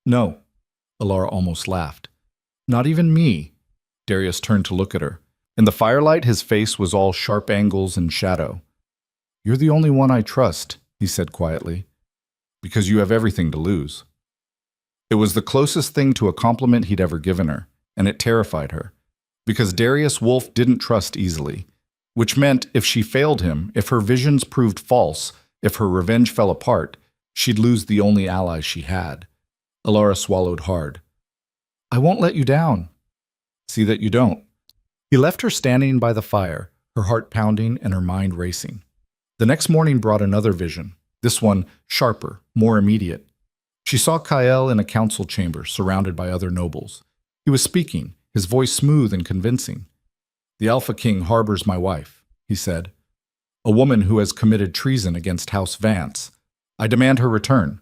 A: No. Alara almost laughed. Not even me. Darius turned to look at her. In the firelight, his face was all sharp angles and shadow. You're the only one I trust, he said quietly, because you have everything to lose. It was the closest thing to a compliment he'd ever given her, and it terrified her, because Darius Wolf didn't trust easily, which meant if she failed him, if her visions proved false, if her revenge fell apart, she'd lose the only ally she had. Alara swallowed hard. I won't let you down. See that you don't. He left her standing by the fire, her heart pounding and her mind racing. The next morning brought another vision, this one sharper, more immediate. She saw Kael in a council chamber surrounded by other nobles. He was speaking, his voice smooth and convincing. The Alpha King harbors my wife, he said. A woman who has committed treason against House Vance. I demand her return.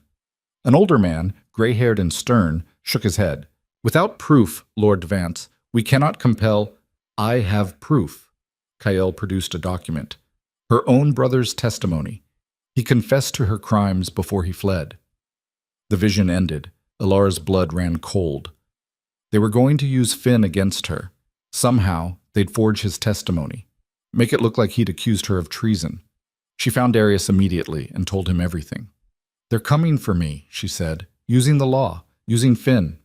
A: An older man, gray-haired and stern, shook his head. Without proof, Lord Vance, we cannot compel... I have proof. Kael produced a document. Her own brother's testimony. He confessed to her crimes before he fled. The vision ended. Alara's blood ran cold. They were going to use Finn against her. Somehow, they'd forge his testimony. Make it look like he'd accused her of treason. She found Darius immediately and told him everything. They're coming for me, she said, using the law, using Finn.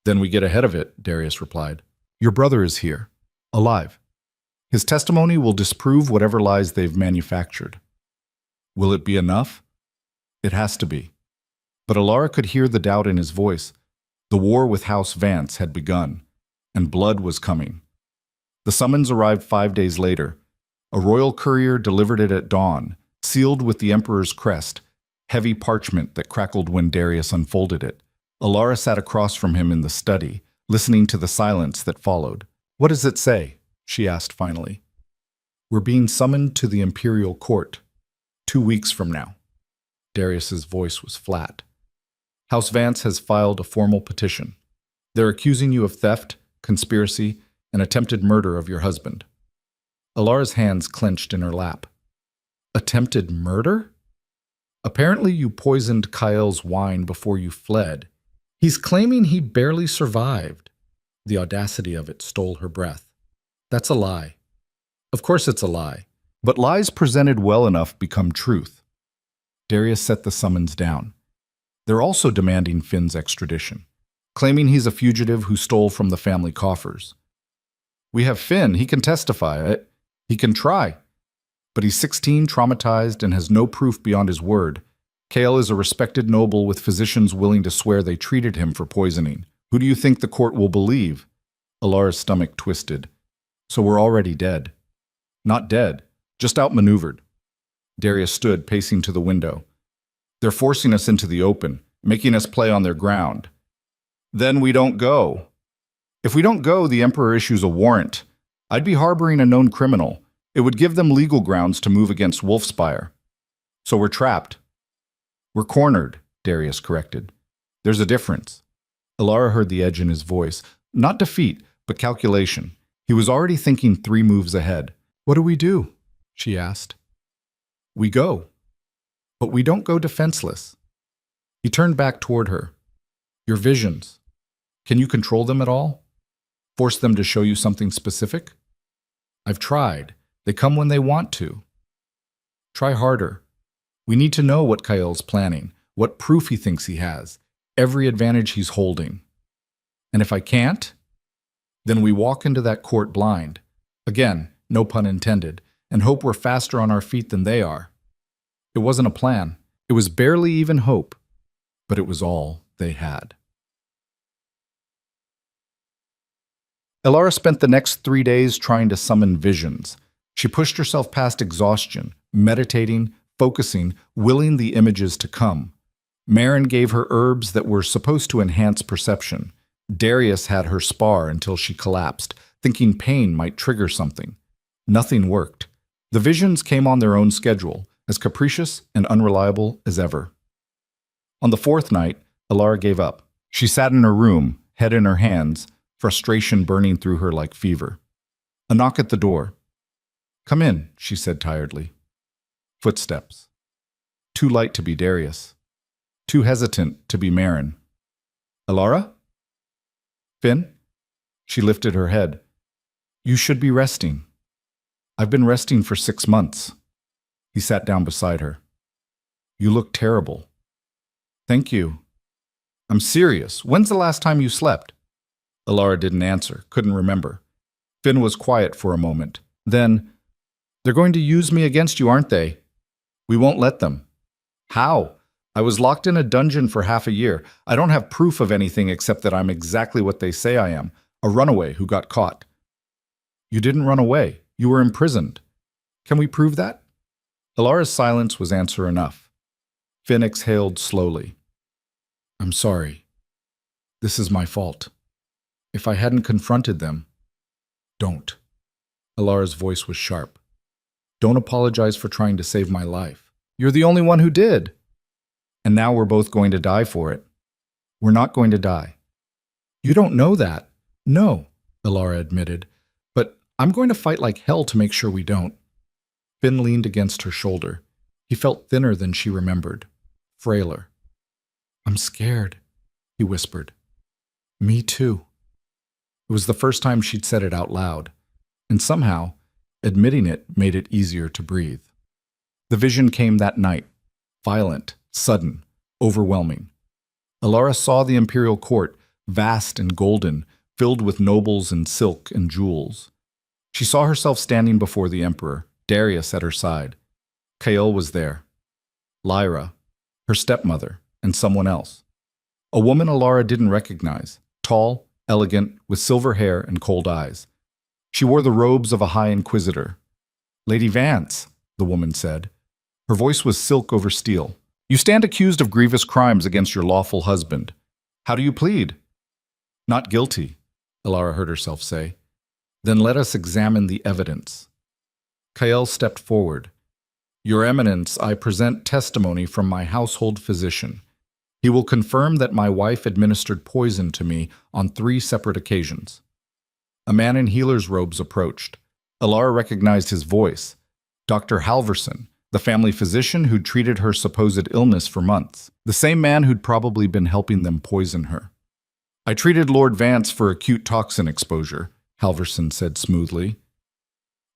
A: Then we get ahead of it, Darius replied. Your brother is here, alive. His testimony will disprove whatever lies they've manufactured. Will it be enough? It has to be. But Alara could hear the doubt in his voice. The war with House Vance had begun, and blood was coming. The summons arrived 5 days later. A royal courier delivered it at dawn, sealed with the emperor's crest, heavy parchment that crackled when Darius unfolded it. Alara sat across from him in the study, listening to the silence that followed. What does it say? She asked finally. We're being summoned to the imperial court. 2 weeks from now. Darius's voice was flat. House Vance has filed a formal petition. They're accusing you of theft, conspiracy, and attempted murder of your husband. Alara's hands clenched in her lap. Attempted murder? Apparently you poisoned Kyle's wine before you fled. He's claiming he barely survived. The audacity of it stole her breath. That's a lie. Of course it's a lie. But lies presented well enough become truth. Darius set the summons down. They're also demanding Finn's extradition, claiming he's a fugitive who stole from the family coffers. We have Finn. He can testify. He can try. But he's 16, traumatized, and has no proof beyond his word. Kale is a respected noble with physicians willing to swear they treated him for poisoning. Who do you think the court will believe? Alara's stomach twisted. So we're already dead. Not dead, just outmaneuvered. Darius stood, pacing to the window. They're forcing us into the open, making us play on their ground. Then we don't go. If we don't go, the Emperor issues a warrant. I'd be harboring a known criminal. It would give them legal grounds to move against Wolfspire. So we're trapped. We're cornered, Darius corrected. There's a difference. Alara heard the edge in his voice. Not defeat, but calculation. He was already thinking 3 moves ahead. What do we do? She asked. We go. But we don't go defenseless. He turned back toward her. Your visions. Can you control them at all? Force them to show you something specific? I've tried. They come when they want to. Try harder. We need to know what Kyle's planning, what proof he thinks he has, every advantage he's holding. And if I can't, then we walk into that court blind. Again, no pun intended, and hope we're faster on our feet than they are. It wasn't a plan. It was barely even hope, but it was all they had. Alara spent the next 3 days trying to summon visions. She pushed herself past exhaustion, meditating, focusing, willing the images to come. Marin gave her herbs that were supposed to enhance perception. Darius had her spar until she collapsed, thinking pain might trigger something. Nothing worked. The visions came on their own schedule, as capricious and unreliable as ever. On the 4th night, Alara gave up. She sat in her room, head in her hands, frustration burning through her like fever. A knock at the door. Come in, she said tiredly. Footsteps. Too light to be Darius. Too hesitant to be Marin. Alara? Finn? She lifted her head. You should be resting. I've been resting for 6 months. He sat down beside her. You look terrible. Thank you. I'm serious. When's the last time you slept? Alara didn't answer, couldn't remember. Finn was quiet for a moment. Then, they're going to use me against you, aren't they? We won't let them. How? I was locked in a dungeon for half a year. I don't have proof of anything except that I'm exactly what they say I am, a runaway who got caught. You didn't run away. You were imprisoned. Can we prove that? Alara's silence was answer enough. Finn exhaled slowly. I'm sorry. This is my fault. If I hadn't confronted them, don't. Alara's voice was sharp. Don't apologize for trying to save my life. You're the only one who did. And now we're both going to die for it. We're not going to die. You don't know that. No, Alara admitted. But I'm going to fight like hell to make sure we don't. Finn leaned against her shoulder. He felt thinner than she remembered. Frailer. I'm scared, he whispered. Me too. It was the first time she'd said it out loud, and somehow, admitting it made it easier to breathe. The vision came that night, violent, sudden, overwhelming. Alara saw the imperial court, vast and golden, filled with nobles in silk and jewels. She saw herself standing before the emperor, Darius at her side. Kael was there. Lyra, her stepmother, and someone else. A woman Alara didn't recognize, tall, elegant, with silver hair and cold eyes. She wore the robes of a high inquisitor. Lady Vance, the woman said. Her voice was silk over steel. You stand accused of grievous crimes against your lawful husband. How do you plead? Not guilty, Alara heard herself say. Then let us examine the evidence. Kael stepped forward. Your Eminence, I present testimony from my household physician. He will confirm that my wife administered poison to me on 3 separate occasions. A man in healer's robes approached. Alara recognized his voice. Dr. Halverson, the family physician who'd treated her supposed illness for months. The same man who'd probably been helping them poison her. I treated Lord Vance for acute toxin exposure, Halverson said smoothly.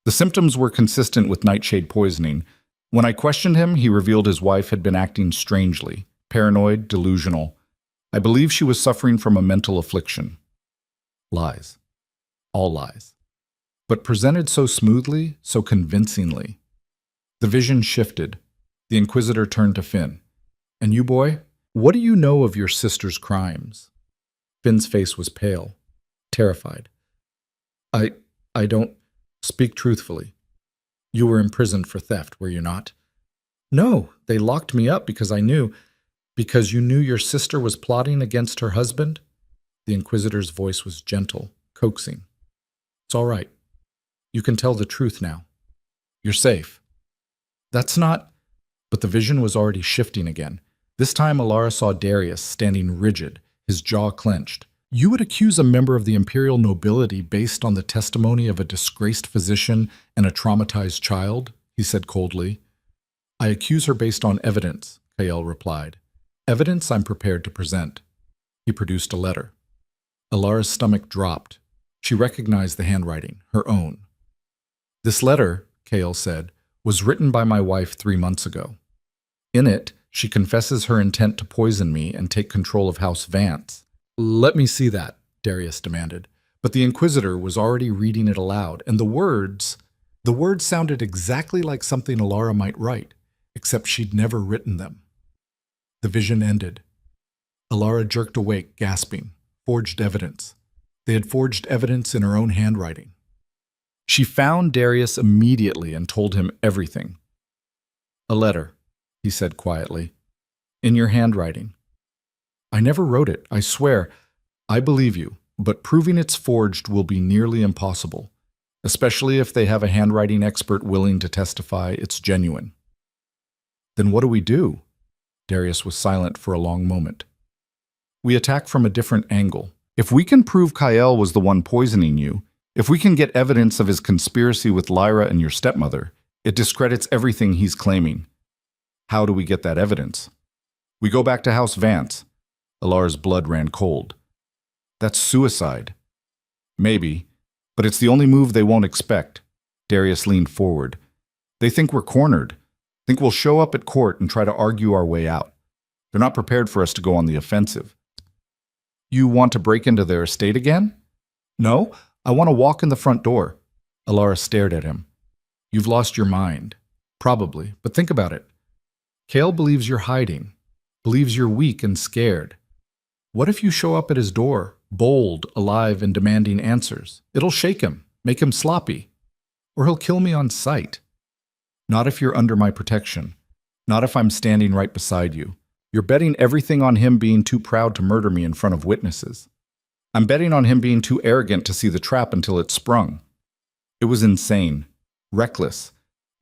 A: The symptoms were consistent with nightshade poisoning. When I questioned him, he revealed his wife had been acting strangely, paranoid, delusional. I believe she was suffering from a mental affliction. Lies. All lies. But presented so smoothly, so convincingly. The vision shifted. The Inquisitor turned to Finn. And you, boy, what do you know of your sister's crimes? Finn's face was pale, terrified. I don't speak truthfully. You were imprisoned for theft, were you not? No, they locked me up because because you knew your sister was plotting against her husband? The Inquisitor's voice was gentle, coaxing. It's all right. You can tell the truth now. You're safe. That's not... But the vision was already shifting again. This time Alara saw Darius standing rigid, his jaw clenched. You would accuse a member of the imperial nobility based on the testimony of a disgraced physician and a traumatized child? He said coldly. I accuse her based on evidence, Kael replied. Evidence I'm prepared to present. He produced a letter. Alara's stomach dropped. She recognized the handwriting, her own. This letter, Kael said, was written by my wife 3 months ago. In it, she confesses her intent to poison me and take control of House Vance. Let me see that, Darius demanded. But the Inquisitor was already reading it aloud, and the words sounded exactly like something Alara might write, except she'd never written them. The vision ended. Alara jerked awake, gasping. Forged evidence. They had forged evidence in her own handwriting. She found Darius immediately and told him everything. A letter, he said quietly. In your handwriting. I never wrote it, I swear. I believe you, but proving it's forged will be nearly impossible, especially if they have a handwriting expert willing to testify it's genuine. Then what do we do? Darius was silent for a long moment. We attack from a different angle. If we can prove Kael was the one poisoning you, if we can get evidence of his conspiracy with Lyra and your stepmother, it discredits everything he's claiming. How do we get that evidence? We go back to House Vance. Alara's blood ran cold. That's suicide. Maybe, but it's the only move they won't expect. Darius leaned forward. They think we're cornered. Think we'll show up at court and try to argue our way out. They're not prepared for us to go on the offensive. You want to break into their estate again? No, I want to walk in the front door. Alara stared at him. You've lost your mind. Probably, but think about it. Kael believes you're hiding, believes you're weak and scared. What if you show up at his door, bold, alive, and demanding answers? It'll shake him, make him sloppy. Or he'll kill me on sight. Not if you're under my protection. Not if I'm standing right beside you. You're betting everything on him being too proud to murder me in front of witnesses. I'm betting on him being too arrogant to see the trap until it's sprung. It was insane, reckless,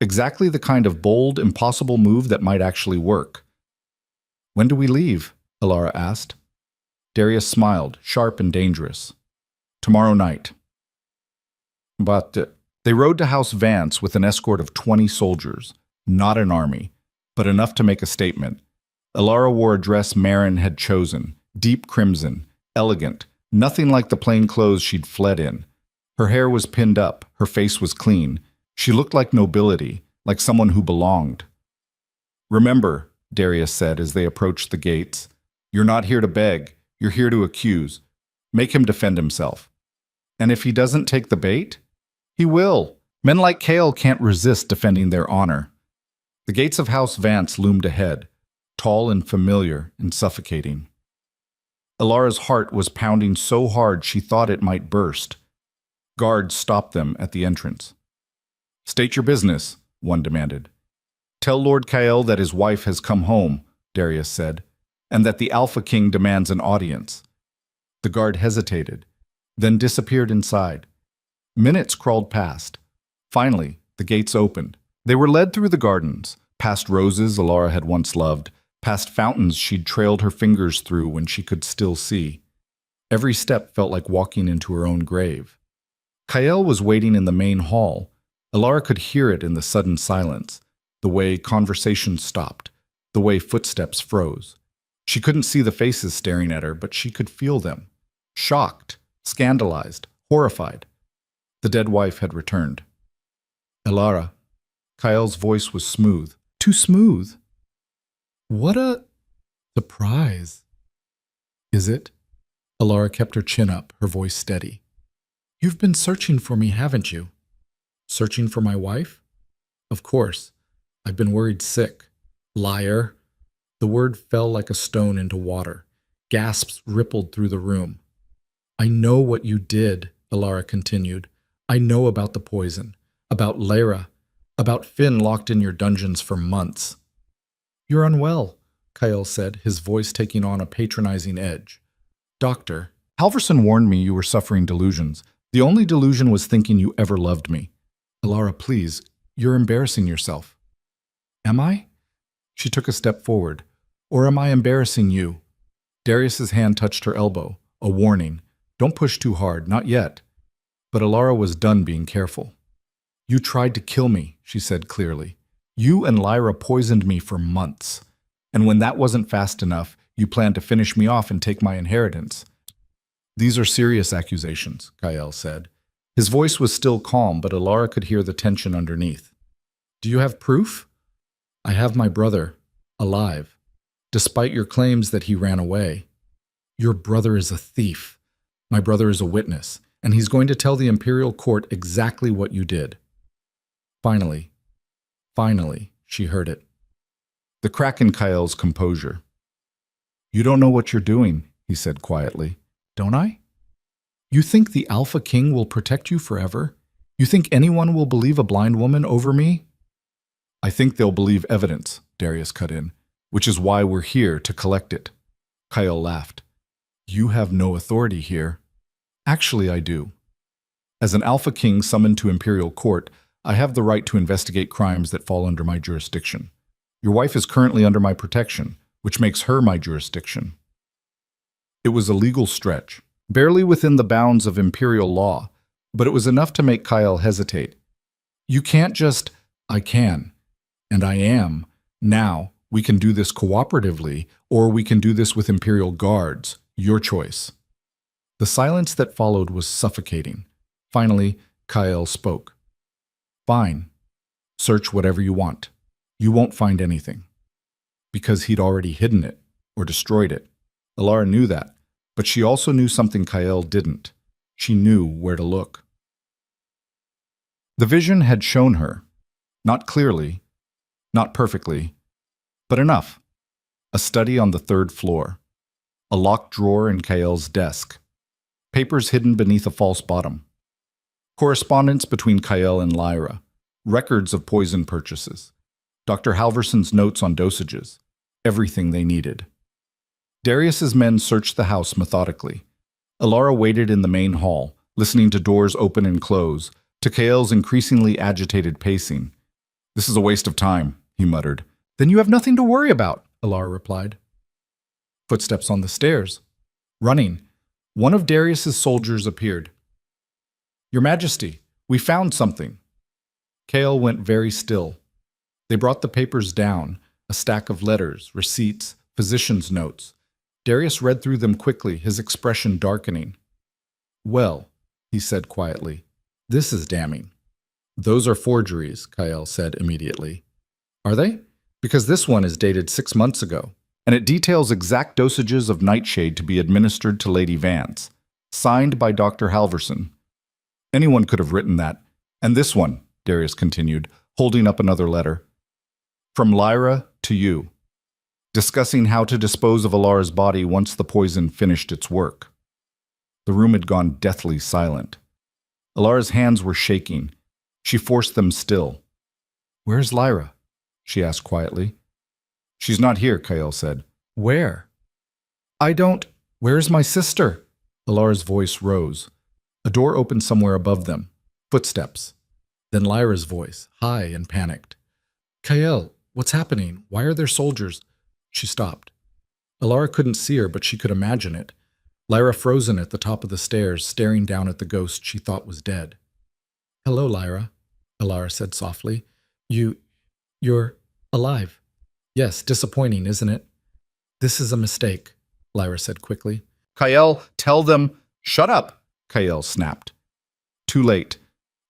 A: exactly the kind of bold, impossible move that might actually work. When do we leave? Alara asked. Darius smiled, sharp and dangerous. Tomorrow night. But they rode to House Vance with an escort of 20 soldiers, not an army, but enough to make a statement. Alara wore a dress Marin had chosen, deep crimson, elegant, nothing like the plain clothes she'd fled in. Her hair was pinned up, her face was clean. She looked like nobility, like someone who belonged. Remember, Darius said as they approached the gates, you're not here to beg. You're here to accuse. Make him defend himself. And if he doesn't take the bait, he will. Men like Kael can't resist defending their honor. The gates of House Vance loomed ahead, tall and familiar and suffocating. Alara's heart was pounding so hard she thought it might burst. Guards stopped them at the entrance. State your business, one demanded. Tell Lord Kael that his wife has come home, Darius said, and that the Alpha King demands an audience. The guard hesitated, then disappeared inside. Minutes crawled past. Finally, the gates opened. They were led through the gardens, past roses Alara had once loved, past fountains she'd trailed her fingers through when she could still see. Every step felt like walking into her own grave. Kael was waiting in the main hall. Alara could hear it in the sudden silence, the way conversation stopped, the way footsteps froze. She couldn't see the faces staring at her, but she could feel them. Shocked, scandalized, horrified. The dead wife had returned. Alara. Kael's voice was smooth. Too smooth. What a surprise. Is it? Alara kept her chin up, her voice steady. You've been searching for me, haven't you? Searching for my wife? Of course. I've been worried sick. Liar. The word fell like a stone into water. Gasps rippled through the room. I know what you did, Alara continued. I know about the poison, about Lyra, about Finn locked in your dungeons for months. You're unwell, Kael said, his voice taking on a patronizing edge. Doctor, Halverson warned me you were suffering delusions. The only delusion was thinking you ever loved me. Alara, please, you're embarrassing yourself. Am I? She took a step forward. Or am I embarrassing you? Darius's hand touched her elbow, a warning. Don't push too hard, not yet. But Alara was done being careful. You tried to kill me, she said clearly. You and Lyra poisoned me for months. And when that wasn't fast enough, you planned to finish me off and take my inheritance. These are serious accusations, Kael said. His voice was still calm, but Alara could hear the tension underneath. Do you have proof? I have my brother, alive, despite your claims that he ran away. Your brother is a thief. My brother is a witness, and he's going to tell the Imperial Court exactly what you did. Finally, she heard it. The crack in Kael's composure. You don't know what you're doing, he said quietly. Don't I? You think the Alpha King will protect you forever? You think anyone will believe a blind woman over me? I think they'll believe evidence, Darius cut in, which is why we're here to collect it. Kael laughed. You have no authority here. Actually, I do. As an Alpha King summoned to Imperial Court, I have the right to investigate crimes that fall under my jurisdiction. Your wife is currently under my protection, which makes her my jurisdiction. It was a legal stretch, barely within the bounds of Imperial law, but it was enough to make Kael hesitate. You can't just, I can, and I am. Now, we can do this cooperatively, or we can do this with Imperial guards. Your choice. The silence that followed was suffocating. Finally, Kael spoke. Fine. Search whatever you want. You won't find anything. Because he'd already hidden it, or destroyed it. Alara knew that, but she also knew something Kael didn't. She knew where to look. The vision had shown her, not clearly, not perfectly, but enough. A study on the 3rd floor. A locked drawer in Kael's desk. Papers hidden beneath a false bottom. Correspondence between Kael and Lyra. Records of poison purchases. Dr. Halverson's notes on dosages. Everything they needed. Darius's men searched the house methodically. Alara waited in the main hall, listening to doors open and close, to Kael's increasingly agitated pacing. This is a waste of time, he muttered. Then you have nothing to worry about, Alara replied. Footsteps on the stairs. Running. One of Darius's soldiers appeared. Your Majesty, we found something. Kael went very still. They brought the papers down, a stack of letters, receipts, physician's notes. Darius read through them quickly, his expression darkening. Well, he said quietly, this is damning. Those are forgeries, Kael said immediately. Are they? Because this one is dated 6 months ago, and it details exact dosages of nightshade to be administered to Lady Vance, signed by Dr. Halverson. Anyone could have written that. And this one, Darius continued, holding up another letter. From Lyra to you, discussing how to dispose of Alara's body once the poison finished its work. The room had gone deathly silent. Alara's hands were shaking. She forced them still. Where's Lyra? She asked quietly. She's not here, Kael said. Where? I don't. Where's my sister? Alara's voice rose. A door opened somewhere above them. Footsteps. Then Lyra's voice, high and panicked. Kael, what's happening? Why are there soldiers? She stopped. Alara couldn't see her, but she could imagine it. Lyra frozen at the top of the stairs, staring down at the ghost she thought was dead. Hello, Lyra, Alara said softly. You're alive. Yes, disappointing, isn't it? This is a mistake, Lyra said quickly.
B: Kael, tell them, shut up,
A: Kael snapped.
B: Too late.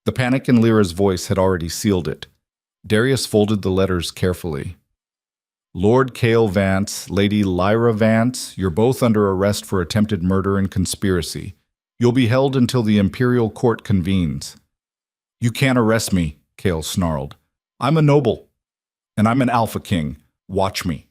B: The panic in Lyra's voice had already sealed it. Darius folded the letters carefully. Lord Kael Vance, Lady Lyra Vance, you're both under arrest for attempted murder and conspiracy. You'll be held until the Imperial Court convenes. You can't arrest me, Kael snarled. I'm a noble, and I'm an Alpha King. Watch me.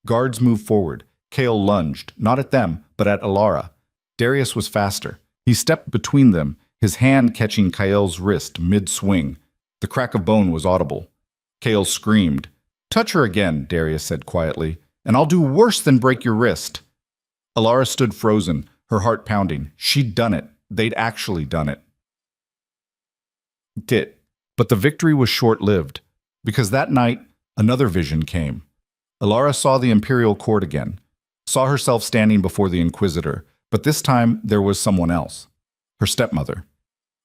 B: Guards moved forward. Kael lunged, not at them, but at Alara. Darius was faster. He stepped between them, his hand catching Kael's wrist mid-swing. The crack of bone was audible. Kael screamed. Touch her again, Darius said quietly, and I'll do worse than break your wrist. Alara stood frozen, her heart pounding. She'd done it. They'd actually done it. But the victory was short-lived, because that night, another vision came. Alara saw the Imperial Court again, saw herself standing before the Inquisitor, but this time there was someone else, her stepmother.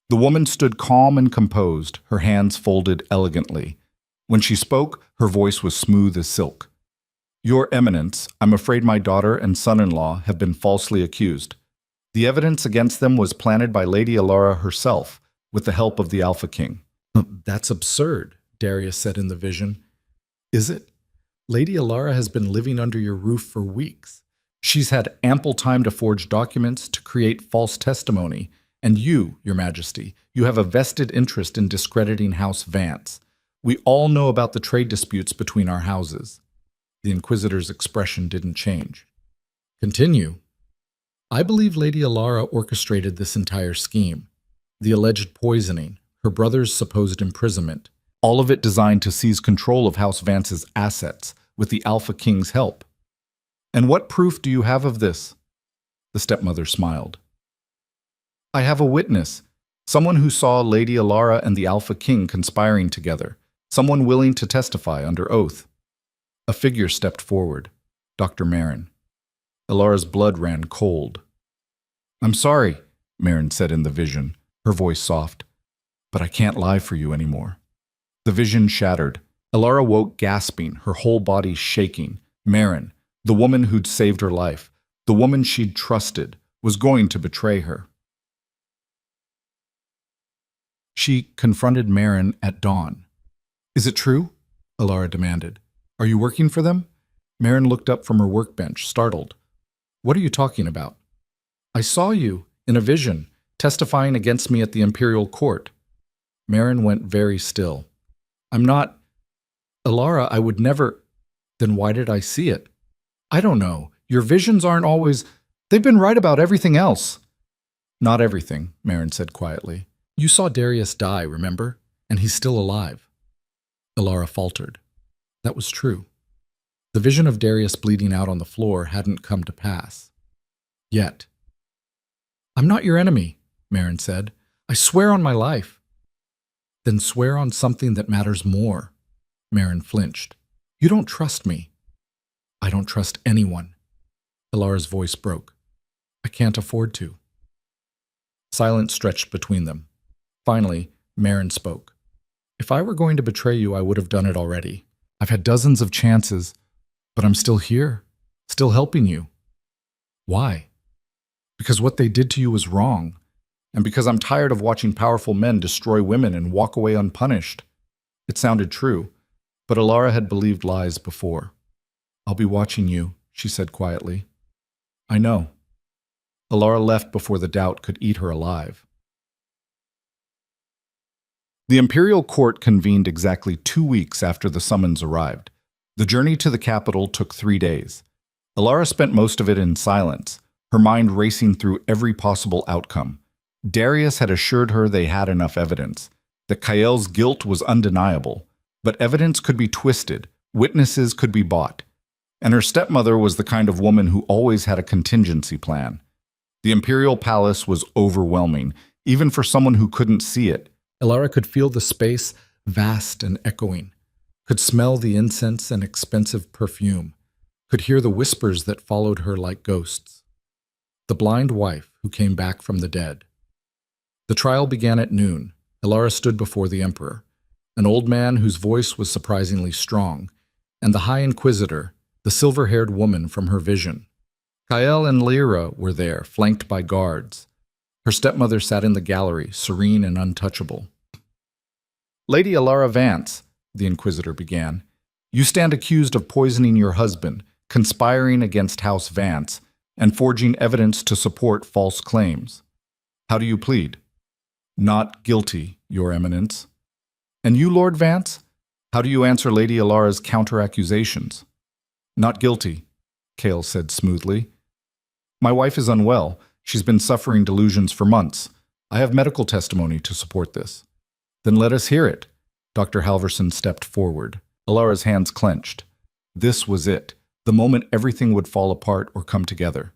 B: The woman stood calm and composed, her hands folded elegantly. When she spoke, her voice was smooth as silk. Your Eminence, I'm afraid my daughter and son-in-law have been falsely accused. The evidence against them was planted by Lady Alara herself, with the help of the Alpha King.
A: That's absurd, Darius said in the vision. Is it? Lady Alara has been living under your roof for weeks. She's had ample time to forge documents, to create false testimony. And you, Your Majesty, you have a vested interest in discrediting House Vance. We all know about the trade disputes between our houses. The Inquisitor's expression didn't change. Continue. I believe Lady Alara orchestrated this entire scheme. The alleged poisoning, her brother's supposed imprisonment, all of it designed to seize control of House Vance's assets with the Alpha King's help. And what proof do you have of this? The stepmother smiled. I have a witness, someone who saw Lady Alara and the Alpha King conspiring together, someone willing to testify under oath. A figure stepped forward, Dr. Marin. Alara's blood ran cold. I'm sorry, Marin said in the vision, her voice soft, but I can't lie for you anymore. The vision shattered. Alara woke gasping, her whole body shaking. Marin, the woman who'd saved her life, the woman she'd trusted, was going to betray her. She confronted Marin at dawn. Is it true? Alara demanded. Are you working for them? Marin looked up from her workbench, startled. What are you talking about? I saw you, in a vision, testifying against me at the Imperial Court. Marin went very still. I'm not... Alara, I would never... Then why did I see it? I don't know. Your visions aren't always... They've been right about everything else. Not everything, Marin said quietly. You saw Darius die, remember? And he's still alive. Alara faltered. That was true. The vision of Darius bleeding out on the floor hadn't come to pass. Yet. I'm not your enemy, Marin said. I swear on my life. Then swear on something that matters more. Marin flinched. You don't trust me. I don't trust anyone. Alara's voice broke. I can't afford to. Silence stretched between them. Finally, Marin spoke. If I were going to betray you, I would have done it already. I've had dozens of chances, but I'm still here, still helping you. Why? Because what they did to you was wrong, and because I'm tired of watching powerful men destroy women and walk away unpunished. It sounded true, but Alara had believed lies before. I'll be watching you, she said quietly. I know. Alara left before the doubt could eat her alive. The Imperial Court convened exactly 2 weeks after the summons arrived. The journey to the capital took 3 days. Alara spent most of it in silence, her mind racing through every possible outcome. Darius had assured her they had enough evidence, that Kael's guilt was undeniable, but evidence could be twisted, witnesses could be bought. And her stepmother was the kind of woman who always had a contingency plan. The Imperial Palace was overwhelming, even for someone who couldn't see it. Elara could feel the space vast and echoing, could smell the incense and expensive perfume, could hear the whispers that followed her like ghosts. The blind wife who came back from the dead. The trial began at noon. Elara stood before the emperor, an old man whose voice was surprisingly strong, and the High Inquisitor, the silver-haired woman from her vision. Kael and Lyra were there, flanked by guards. Her stepmother sat in the gallery, serene and untouchable. "Lady Elara Vance," the Inquisitor began, "you stand accused of poisoning your husband, conspiring against House Vance, and forging evidence to support false claims. How do you plead?" "Not guilty, Your Eminence." "And you, Lord Vance? How do you answer Lady Elara's counter-accusations?" "Not guilty," Kael said smoothly. "My wife is unwell. She's been suffering delusions for months. I have medical testimony to support this." "Then let us hear it." Dr. Halverson stepped forward. Elara's hands clenched. This was it, the moment everything would fall apart or come together.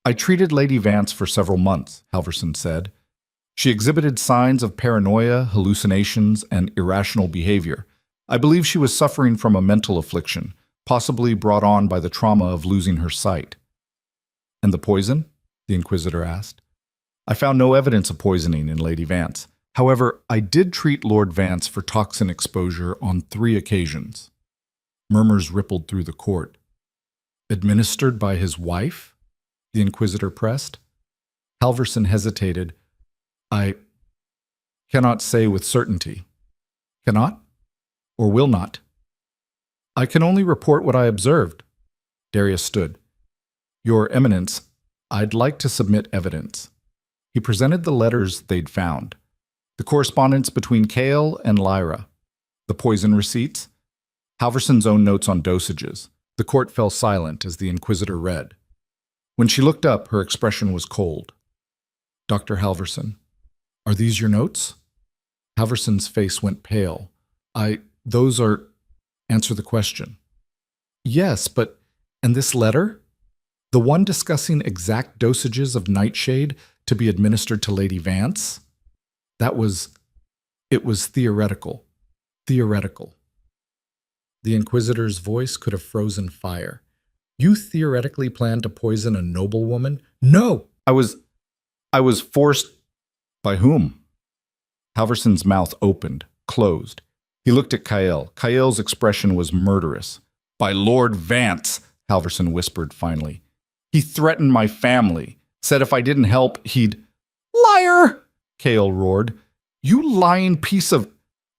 A: "I treated Lady Vance for several months," Halverson said. "She exhibited signs of paranoia, hallucinations, and irrational behavior. I believe she was suffering from a mental affliction, possibly brought on by the trauma of losing her sight." "And the poison?" the Inquisitor asked. "I found no evidence of poisoning in Lady Vance. However, I did treat Lord Vance for toxin exposure on 3 occasions." Murmurs rippled through the court. "Administered by his wife?" the Inquisitor pressed. Halverson hesitated. "I cannot say with certainty." "Cannot? Or will not?" "I can only report what I observed." Darius stood. "Your Eminence, I'd like to submit evidence." He presented the letters they'd found, the correspondence between Kael and Lyra, the poison receipts, Halverson's own notes on dosages. The court fell silent as the Inquisitor read. When she looked up, her expression was cold. "Dr. Halverson, are these your notes?" Halverson's face went pale. Those are... Answer the question." "Yes, but... And this letter? The one discussing exact dosages of nightshade to be administered to Lady Vance? It was theoretical. Theoretical." The Inquisitor's voice could have frozen fire. "You theoretically planned to poison a noblewoman?" "No!" I was forced." "By whom?" Halverson's mouth opened, closed. He looked at Kael. Kael's expression was murderous. "By Lord Vance," Halverson whispered finally. "He threatened my family, said if I didn't help, he'd—" "Liar!" Kael roared. "You lying piece of—"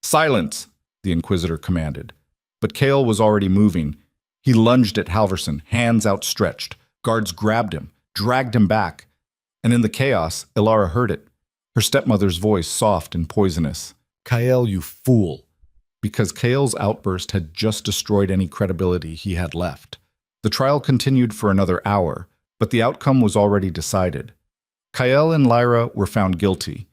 A: "Silence," the Inquisitor commanded. But Kael was already moving. He lunged at Halverson, hands outstretched. Guards grabbed him, dragged him back. And in the chaos, Elara heard it. Her stepmother's voice, soft and poisonous. "Kael, you fool." Because Kael's outburst had just destroyed any credibility he had left. The trial continued for another hour, but the outcome was already decided. Kael and Lyra were found guilty,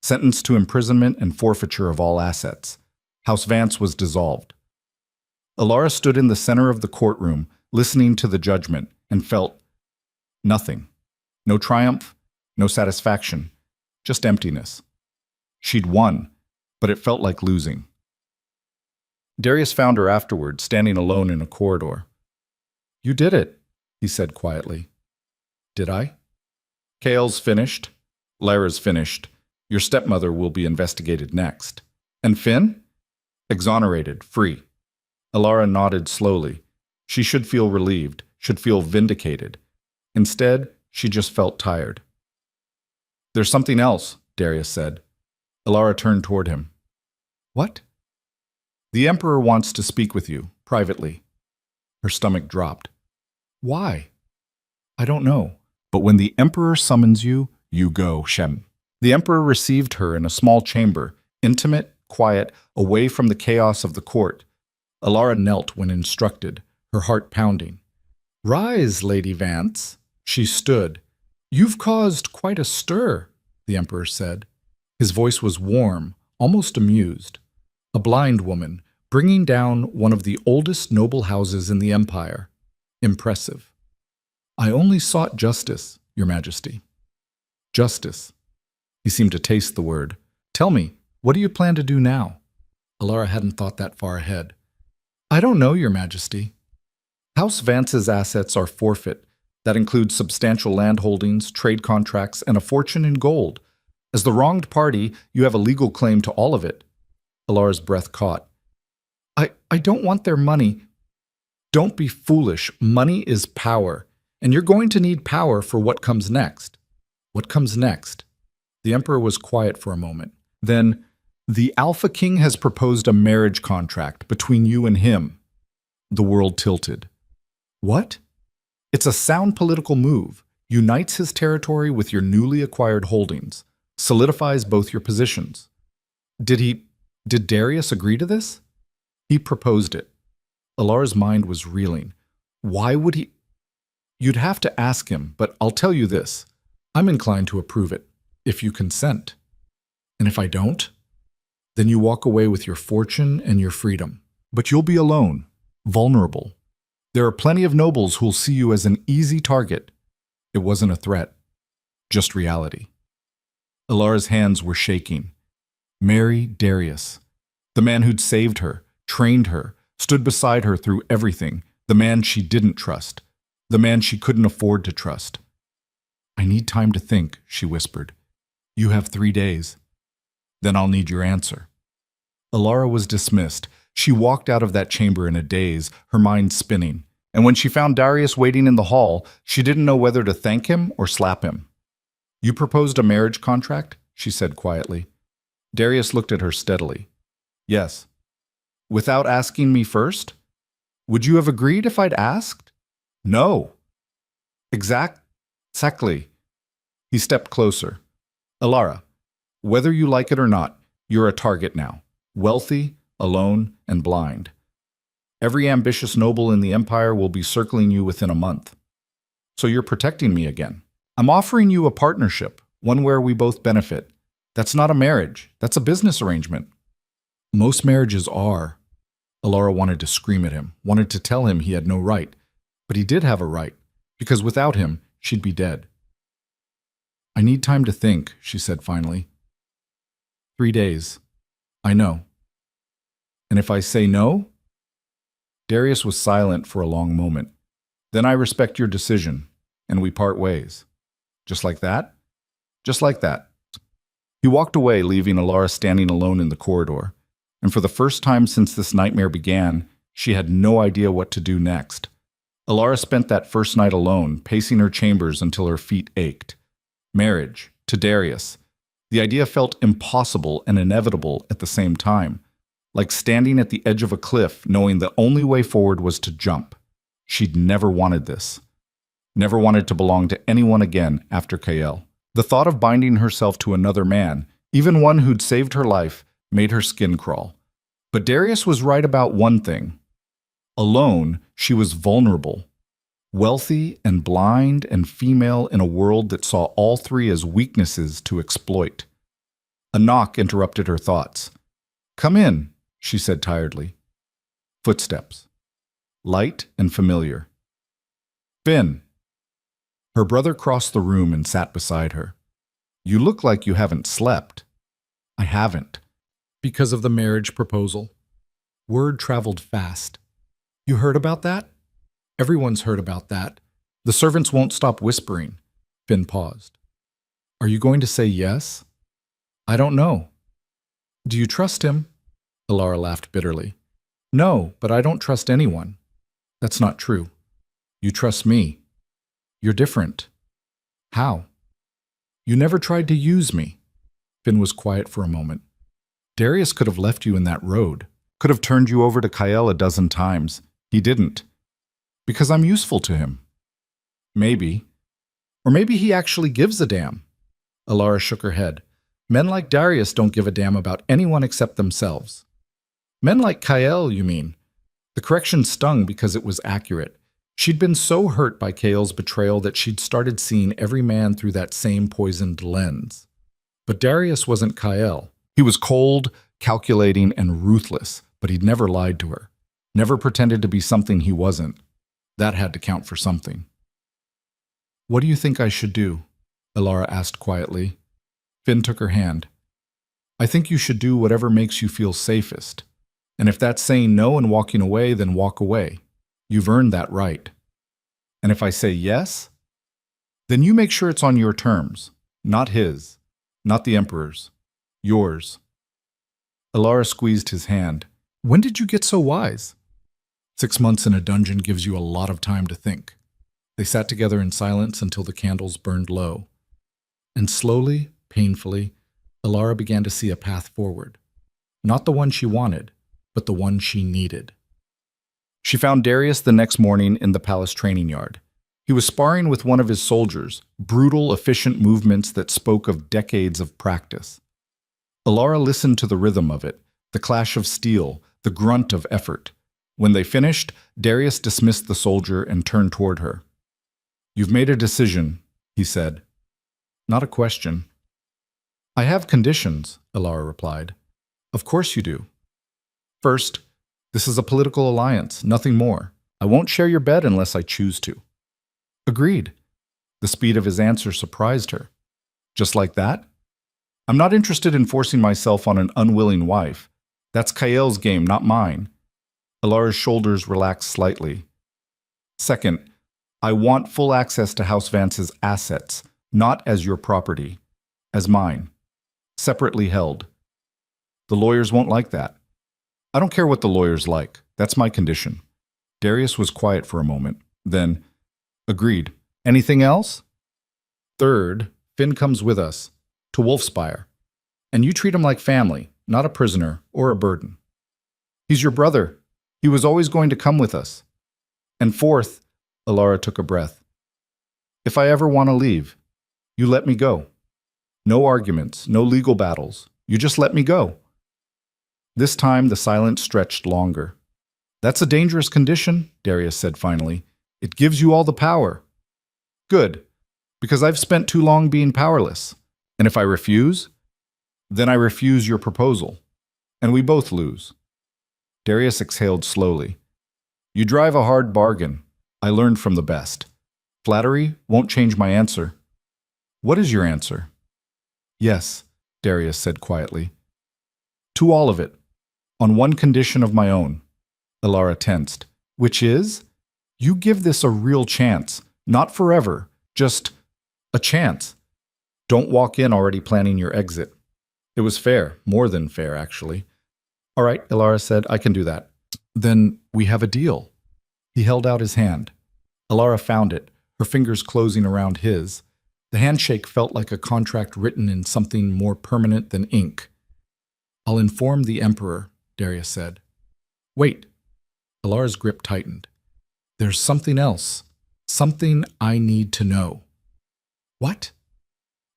A: sentenced to imprisonment and forfeiture of all assets. House Vance was dissolved. Elara stood in the center of the courtroom, listening to the judgment, and felt nothing. No triumph, no satisfaction, just emptiness. She'd won, but it felt like losing. Darius found her afterward, standing alone in a corridor. "You did it," he said quietly. "Did I?" "Kael's finished. Lyra's finished. Your stepmother will be investigated next. And Finn?" "Exonerated, free." Elara nodded slowly. She should feel relieved, should feel vindicated. Instead, she just felt tired. "There's something else," Darius said. Elara turned toward him. "What?" "The Emperor wants to speak with you, privately." Her stomach dropped. "Why?" "I don't know. But when the Emperor summons you, you go, Shem." The Emperor received her in a small chamber, intimate, quiet, away from the chaos of the court. Elara knelt when instructed, her heart pounding. "Rise, Lady Vance." She stood. "You've caused quite a stir," the Emperor said. His voice was warm, almost amused. "A blind woman, bringing down one of the oldest noble houses in the Empire. Impressive." "I only sought justice, Your Majesty." "Justice." He seemed to taste the word. "Tell me, What do you plan to do now? Alara hadn't thought that far ahead. I don't know, Your Majesty. House Vance's assets are forfeit. That includes substantial land holdings, trade contracts, and a fortune in gold. As the wronged party, you have a legal claim to all of it. Alara's breath caught. I don't want their money. Don't be foolish. Money is power, and you're going to need power for what comes next. What comes next? The Emperor was quiet for a moment. Then, the Alpha King has proposed a marriage contract between you and him. The world tilted. What? It's a sound political move. Unites his territory with your newly acquired holdings. Solidifies both your positions. Did Darius agree to this? He proposed it. Alara's mind was reeling. Why would he? You'd have to ask him, but I'll tell you this. I'm inclined to approve it, if you consent. And if I don't? Then you walk away with your fortune and your freedom. But you'll be alone, vulnerable. There are plenty of nobles who'll see you as an easy target. It wasn't a threat, just reality. Alara's hands were shaking. Marry Darius, the man who'd saved her, trained her, stood beside her through everything, the man she didn't trust, the man she couldn't afford to trust. I need time to think, she whispered. You have 3 days. Then I'll need your answer. Alara was dismissed. She walked out of that chamber in a daze, her mind spinning. And when she found Darius waiting in the hall, she didn't know whether to thank him or slap him. You proposed a marriage contract? She said quietly. Darius looked at her steadily. Yes. Without asking me first? Would you have agreed if I'd asked? No. Exactly. He stepped closer. Alara, whether you like it or not, you're a target now. Wealthy, alone, and blind. Every ambitious noble in the empire will be circling you within a month. So you're protecting me again. I'm offering you a partnership, one where we both benefit. That's not a marriage. That's a business arrangement. Most marriages are. Alara wanted to scream at him, wanted to tell him he had no right. But he did have a right, because without him, she'd be dead. I need time to think, she said finally. 3 days. I know. And if I say no? Darius was silent for a long moment. Then I respect your decision, and we part ways. Just like that? Just like that. He walked away, leaving Alara standing alone in the corridor. And for the first time since this nightmare began, she had no idea what to do next. Alara spent that first night alone, pacing her chambers until her feet ached. Marriage, to Darius. The idea felt impossible and inevitable at the same time, like standing at the edge of a cliff knowing the only way forward was to jump. She'd never wanted this. Never wanted to belong to anyone again after Kael. The thought of binding herself to another man, even one who'd saved her life, made her skin crawl. But Darius was right about one thing. Alone, she was vulnerable. Wealthy and blind and female in a world that saw all three as weaknesses to exploit. A knock interrupted her thoughts. Come in, she said tiredly. Footsteps. Light and familiar. Finn. Her brother crossed the room and sat beside her. You look like you haven't slept. I haven't. Because of the marriage proposal. Word traveled fast. You heard about that? Everyone's heard about that. The servants won't stop whispering. Finn paused. Are you going to say yes? I don't know. Do you trust him? Alara laughed bitterly. No, but I don't trust anyone. That's not true. You trust me. You're different. How? You never tried to use me. Finn was quiet for a moment. Darius could have left you in that road, could have turned you over to Kael a dozen times. He didn't. Because I'm useful to him. Maybe. Or maybe he actually gives a damn. Alara shook her head. Men like Darius don't give a damn about anyone except themselves. Men like Kael, you mean? The correction stung because it was accurate. She'd been so hurt by Kael's betrayal that she'd started seeing every man through that same poisoned lens. But Darius wasn't Kael. He was cold, calculating, and ruthless, but he'd never lied to her. Never pretended to be something he wasn't. That had to count for something. What do you think I should do? Alara asked quietly. Finn took her hand. I think you should do whatever makes you feel safest. And if that's saying no and walking away, then walk away. You've earned that right. And if I say yes, then you make sure it's on your terms, not his, not the Emperor's, yours. Alara squeezed his hand. When did you get so wise? 6 months in a dungeon gives you a lot of time to think. They sat together in silence until the candles burned low. And slowly, painfully, Alara began to see a path forward. Not the one she wanted, but the one she needed. She found Darius the next morning in the palace training yard. He was sparring with one of his soldiers, brutal, efficient movements that spoke of decades of practice. Alara listened to the rhythm of it, the clash of steel, the grunt of effort. When they finished, Darius dismissed the soldier and turned toward her. You've made a decision, he said. Not a question. I have conditions, Alara replied. Of course you do. First, this is a political alliance, nothing more. I won't share your bed unless I choose to. Agreed. The speed of his answer surprised her. Just like that? I'm not interested in forcing myself on an unwilling wife. That's Kael's game, not mine. Alara's shoulders relaxed slightly. Second, I want full access to House Vance's assets, not as your property, as mine, separately held. The lawyers won't like that. I don't care what the lawyers like. That's my condition. Darius was quiet for a moment. Then, agreed. Anything else? Third, Finn comes with us, to Wolfspire. And you treat him like family, not a prisoner or a burden. He's your brother. He was always going to come with us. And fourth, Alara took a breath. If I ever want to leave, you let me go. No arguments, no legal battles. You just let me go. This time the silence stretched longer. That's a dangerous condition, Darius said finally. It gives you all the power. Good, because I've spent too long being powerless. And if I refuse, then I refuse your proposal. And we both lose. Darius exhaled slowly. You drive a hard bargain. I learned from the best. Flattery won't change my answer. What is your answer? Yes, Darius said quietly. To all of it, on one condition of my own. Alara tensed. Which is? You give this a real chance. Not forever, just a chance. Don't walk in already planning your exit. It was fair, more than fair, actually. All right, Alara said, I can do that. Then we have a deal. He held out his hand. Alara found it, her fingers closing around his. The handshake felt like a contract written in something more permanent than ink. I'll inform the Emperor, Darius said. Wait. Alara's grip tightened. There's something else. Something I need to know. What?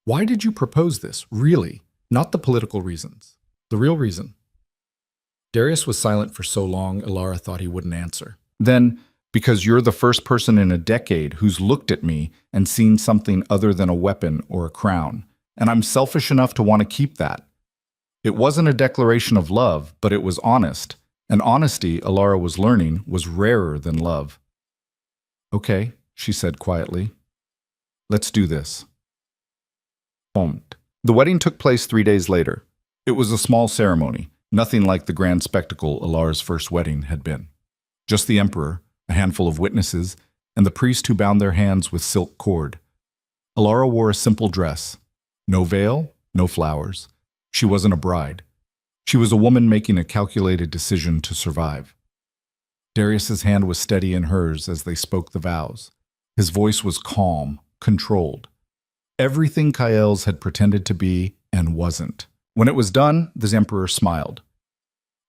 A: Why did you propose this, really? Not the political reasons. The real reason. Darius was silent for so long, Alara thought he wouldn't answer. Then, because you're the first person in a decade who's looked at me and seen something other than a weapon or a crown, and I'm selfish enough to want to keep that. It wasn't a declaration of love, but it was honest, and honesty, Alara was learning, was rarer than love. Okay, she said quietly. Let's do this. The wedding took place 3 days later. It was a small ceremony, nothing like the grand spectacle Alara's first wedding had been. Just the Emperor, a handful of witnesses, and the priest who bound their hands with silk cord. Alara wore a simple dress. No veil, no flowers. She wasn't a bride. She was a woman making a calculated decision to survive. Darius's hand was steady in hers as they spoke the vows. His voice was calm, controlled. Everything Kael's had pretended to be and wasn't. When it was done, the Emperor smiled.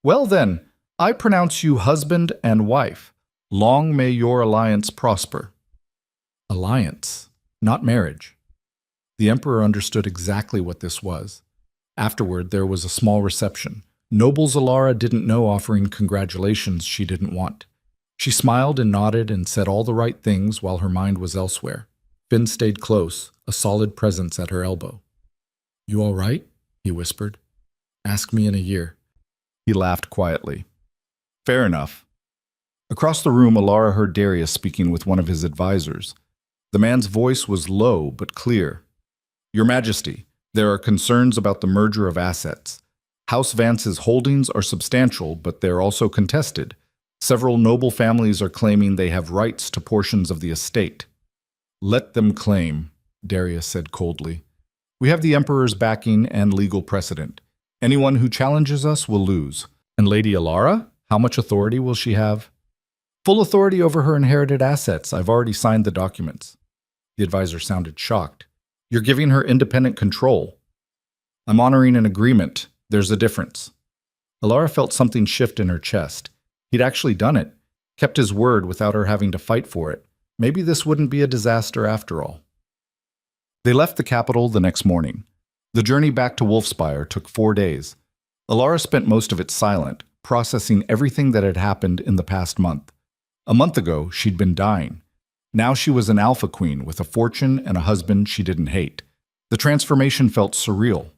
A: Well then, I pronounce you husband and wife. Long may your alliance prosper. Alliance, not marriage. The Emperor understood exactly what this was. Afterward, there was a small reception. Nobles Alara didn't know offering congratulations she didn't want. She smiled and nodded and said all the right things while her mind was elsewhere. Finn stayed close, a solid presence at her elbow. You all right? He whispered. Ask me in a year. He laughed quietly. Fair enough. Across the room, Alara heard Darius speaking with one of his advisors. The man's voice was low but clear. Your Majesty, there are concerns about the merger of assets.
B: House Vance's holdings are substantial, but they're also contested. Several noble families are claiming they have rights to portions of the estate. Let them claim, Darius said coldly. We have the Emperor's backing and legal precedent. Anyone who challenges us will lose. And Lady Alara? How much authority will she have? Full authority over her inherited assets. I've already signed the documents. The advisor sounded shocked. You're giving her independent control. I'm honoring an agreement. There's a difference. Alara felt something shift in her chest. He'd actually done it, kept his word without her having to fight for it. Maybe this wouldn't be a disaster after all. They left the capital the next morning. The journey back to Wolfspire took 4 days. Alara spent most of it silent, processing everything that had happened in the past month. A month ago, she'd been dying. Now she was an alpha queen with a fortune and a husband she didn't hate. The transformation felt surreal.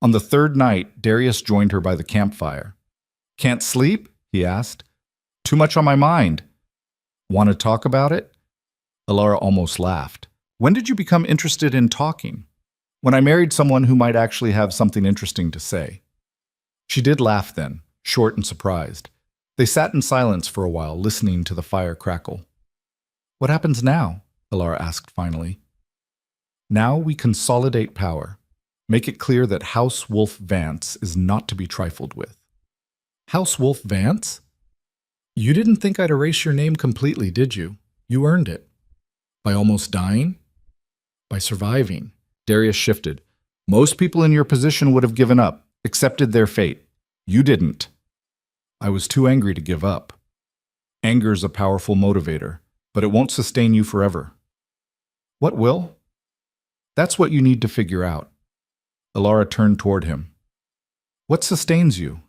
B: On the third night, Darius joined her by the campfire. Can't sleep? He asked. Too much on my mind. Want to talk about it? Alara almost laughed. When did you become interested in talking? When I married someone who might actually have something interesting to say. She did laugh then, short and surprised. They sat in silence for a while, listening to the fire crackle. What happens now? Alara asked finally. Now we consolidate power. Make it clear that House Wolf Vance is not to be trifled with. House Wolf Vance? You didn't think I'd erase your name completely, did you? You earned it. By almost dying? By surviving. Darius shifted. Most people in your position would have given up, accepted their fate. You didn't. I was too angry to give up. Anger's a powerful motivator, but it won't sustain you forever. What will? That's what you need to figure out. Alara turned toward him. What sustains you?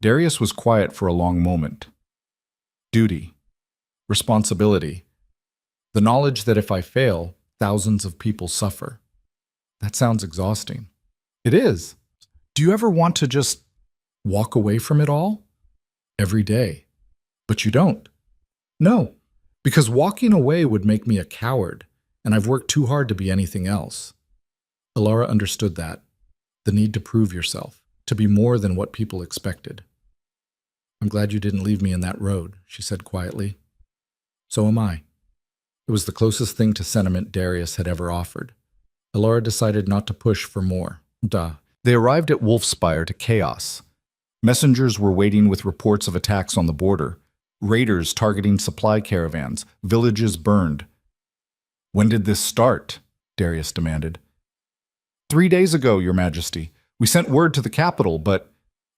B: Darius was quiet for a long moment. Duty. Responsibility. The knowledge that if I fail, thousands of people suffer. That sounds exhausting. It is. Do you ever want to just walk away from it all? Every day. But you don't. No, because walking away would make me a coward, and I've worked too hard to be anything else. Alara understood that. The need to prove yourself, to be more than what people expected. I'm glad you didn't leave me in that road, she said quietly. So am I. It was the closest thing to sentiment Darius had ever offered. Alara decided not to push for more. They arrived at Wolfspire to chaos. Messengers were waiting with reports of attacks on the border, raiders targeting supply caravans, villages burned. When did this start? Darius demanded. 3 days ago, Your Majesty. We sent word to the capital, but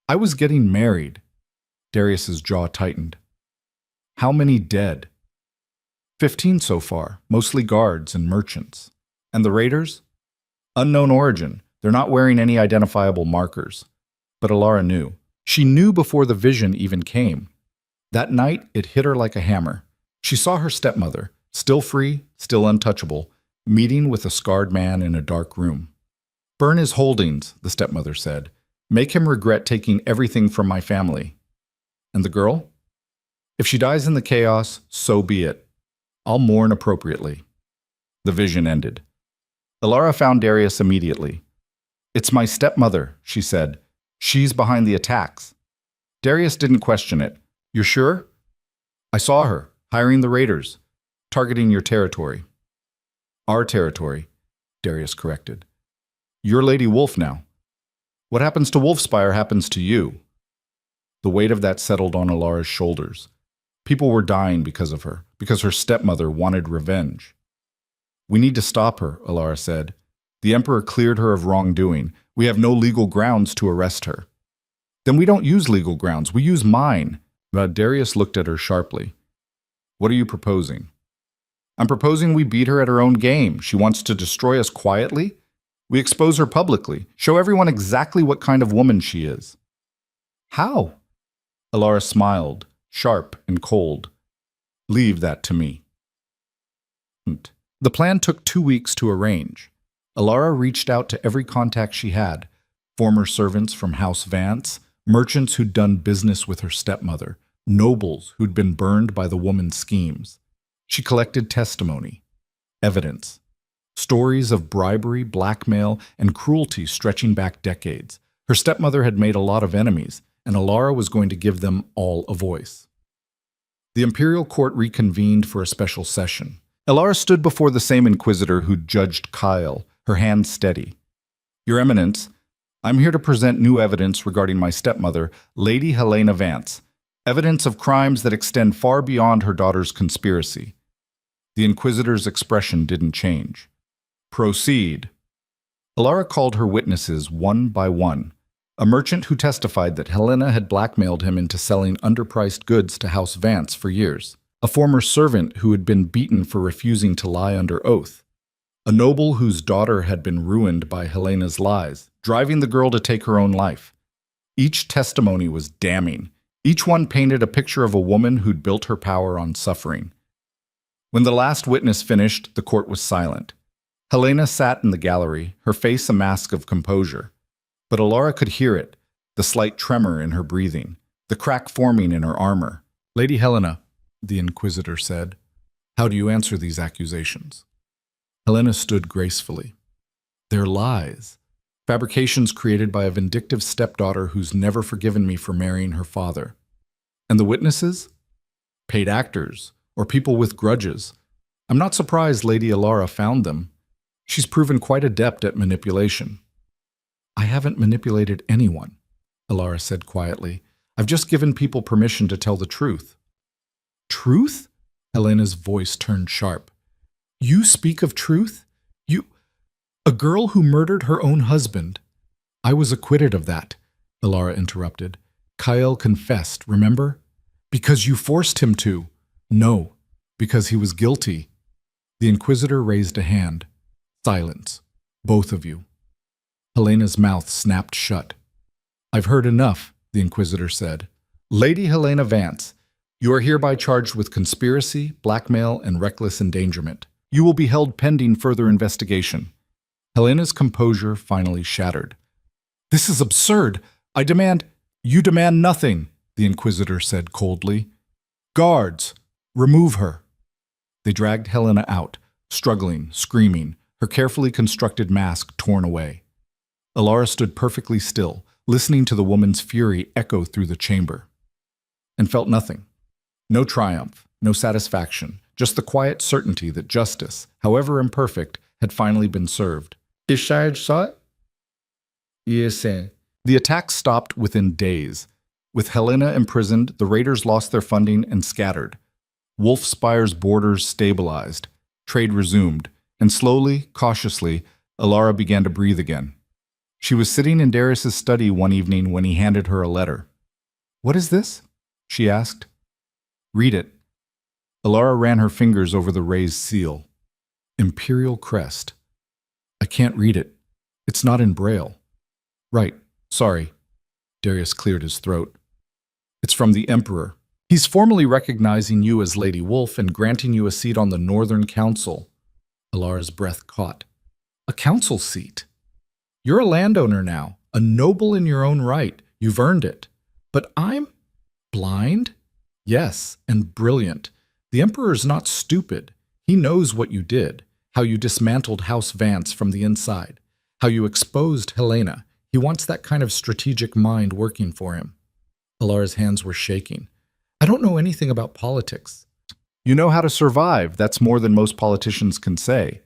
B: I was getting married. Darius's jaw tightened. How many dead? 15 so far, mostly guards and merchants. And the raiders? Unknown origin. They're not wearing any identifiable markers. But Alara knew. She knew before the vision even came. That night, it hit her like a hammer. She saw her stepmother, still free, still untouchable, meeting with a scarred man in a dark room. Burn his holdings, the stepmother said. Make him regret taking everything from my family. And the girl? If she dies in the chaos, so be it. I'll mourn appropriately. The vision ended. Alara found Darius immediately. It's my stepmother, she said. She's behind the attacks. Darius didn't question it. You're sure? I saw her, hiring the raiders, targeting your territory. Our territory, Darius corrected. You're Lady Wolf now. What happens to Wolfspire happens to you. The weight of that settled on Alara's shoulders. People were dying because of her, because her stepmother wanted revenge. We need to stop her, Alara said. The Emperor cleared her of wrongdoing. We have no legal grounds to arrest her. Then we don't use legal grounds. We use mine. Darius looked at her sharply. What are you proposing? I'm proposing we beat her at her own game. She wants to destroy us quietly. We expose her publicly, show everyone exactly what kind of woman she is. How? Alara smiled, sharp and cold. Leave that to me. The plan took 2 weeks to arrange. Alara reached out to every contact she had, former servants from House Vance, merchants who'd done business with her stepmother, nobles who'd been burned by the woman's schemes. She collected testimony, evidence, stories of bribery, blackmail, and cruelty stretching back decades.
A: Her stepmother had made a lot of enemies, and Alara was going to give them all a voice. The imperial court reconvened for a special session. Alara stood before the same inquisitor who'd judged Kyle, her hand steady. "Your Eminence, I'm here to present new evidence regarding my stepmother, Lady Helena Vance, evidence of crimes that extend far beyond her daughter's conspiracy." The inquisitor's expression didn't change. "Proceed." Alara called her witnesses one by one. A merchant who testified that Helena had blackmailed him into selling underpriced goods to House Vance for years. A former servant who had been beaten for refusing to lie under oath. A noble whose daughter had been ruined by Helena's lies, driving the girl to take her own life. Each testimony was damning. Each one painted a picture of a woman who'd built her power on suffering. When the last witness finished, the court was silent. Helena sat in the gallery, her face a mask of composure. But Alara could hear it, the slight tremor in her breathing, the crack forming in her armor. "Lady Helena," the inquisitor said, "how do you answer these accusations?" Helena stood gracefully. "They're lies. Fabrications created by a vindictive stepdaughter who's never forgiven me for marrying her father. And the witnesses? Paid actors, or people with grudges. I'm not surprised Lady Alara found them. She's proven quite adept at manipulation." "I haven't manipulated anyone," Alara said quietly. "I've just given people permission to tell the truth." "Truth?" Helena's voice turned sharp. "You speak of truth? A girl who murdered her own husband." "I was acquitted of that," Alara interrupted. "Kyle confessed, remember? Because you forced him to." "No, because he was guilty." The inquisitor raised a hand. "Silence, both of you." Helena's mouth snapped shut. "I've heard enough," the inquisitor said. "Lady Helena Vance, you are hereby charged with conspiracy, blackmail, and reckless endangerment. You will be held pending further investigation." Helena's composure finally shattered. "This is absurd. I demand—" "You demand nothing," the inquisitor said coldly. "Guards, remove her." They dragged Helena out, struggling, screaming, her carefully constructed mask torn away. Alara stood perfectly still, listening to the woman's fury echo through the chamber. And felt nothing. No triumph, no satisfaction, just the quiet certainty that justice, however imperfect, had finally been served. "Ishard saw it?" "Yes, sir." The attack stopped within days. With Helena imprisoned, the raiders lost their funding and scattered. Wolfspire's borders stabilized. Trade resumed. And slowly, cautiously, Alara began to breathe again. She was sitting in Darius's study one evening when he handed her a letter. "What is this?" she asked. "Read it." Alara ran her fingers over the raised seal. "Imperial crest." "I can't read it. It's not in Braille." "Right. Sorry." Darius cleared his throat. "It's from the Emperor. He's formally recognizing you as Lady Wolf and granting you a seat on the Northern Council." Alara's breath caught. "A council seat? You're a landowner now, a noble in your own right. You've earned it. But I'm blind? Yes, and brilliant. The Emperor's not stupid. He knows what you did, how you dismantled House Vance from the inside, how you exposed Helena. He wants that kind of strategic mind working for him." Alara's hands were shaking. "I don't know anything about politics." "You know how to survive. That's more than most politicians can say."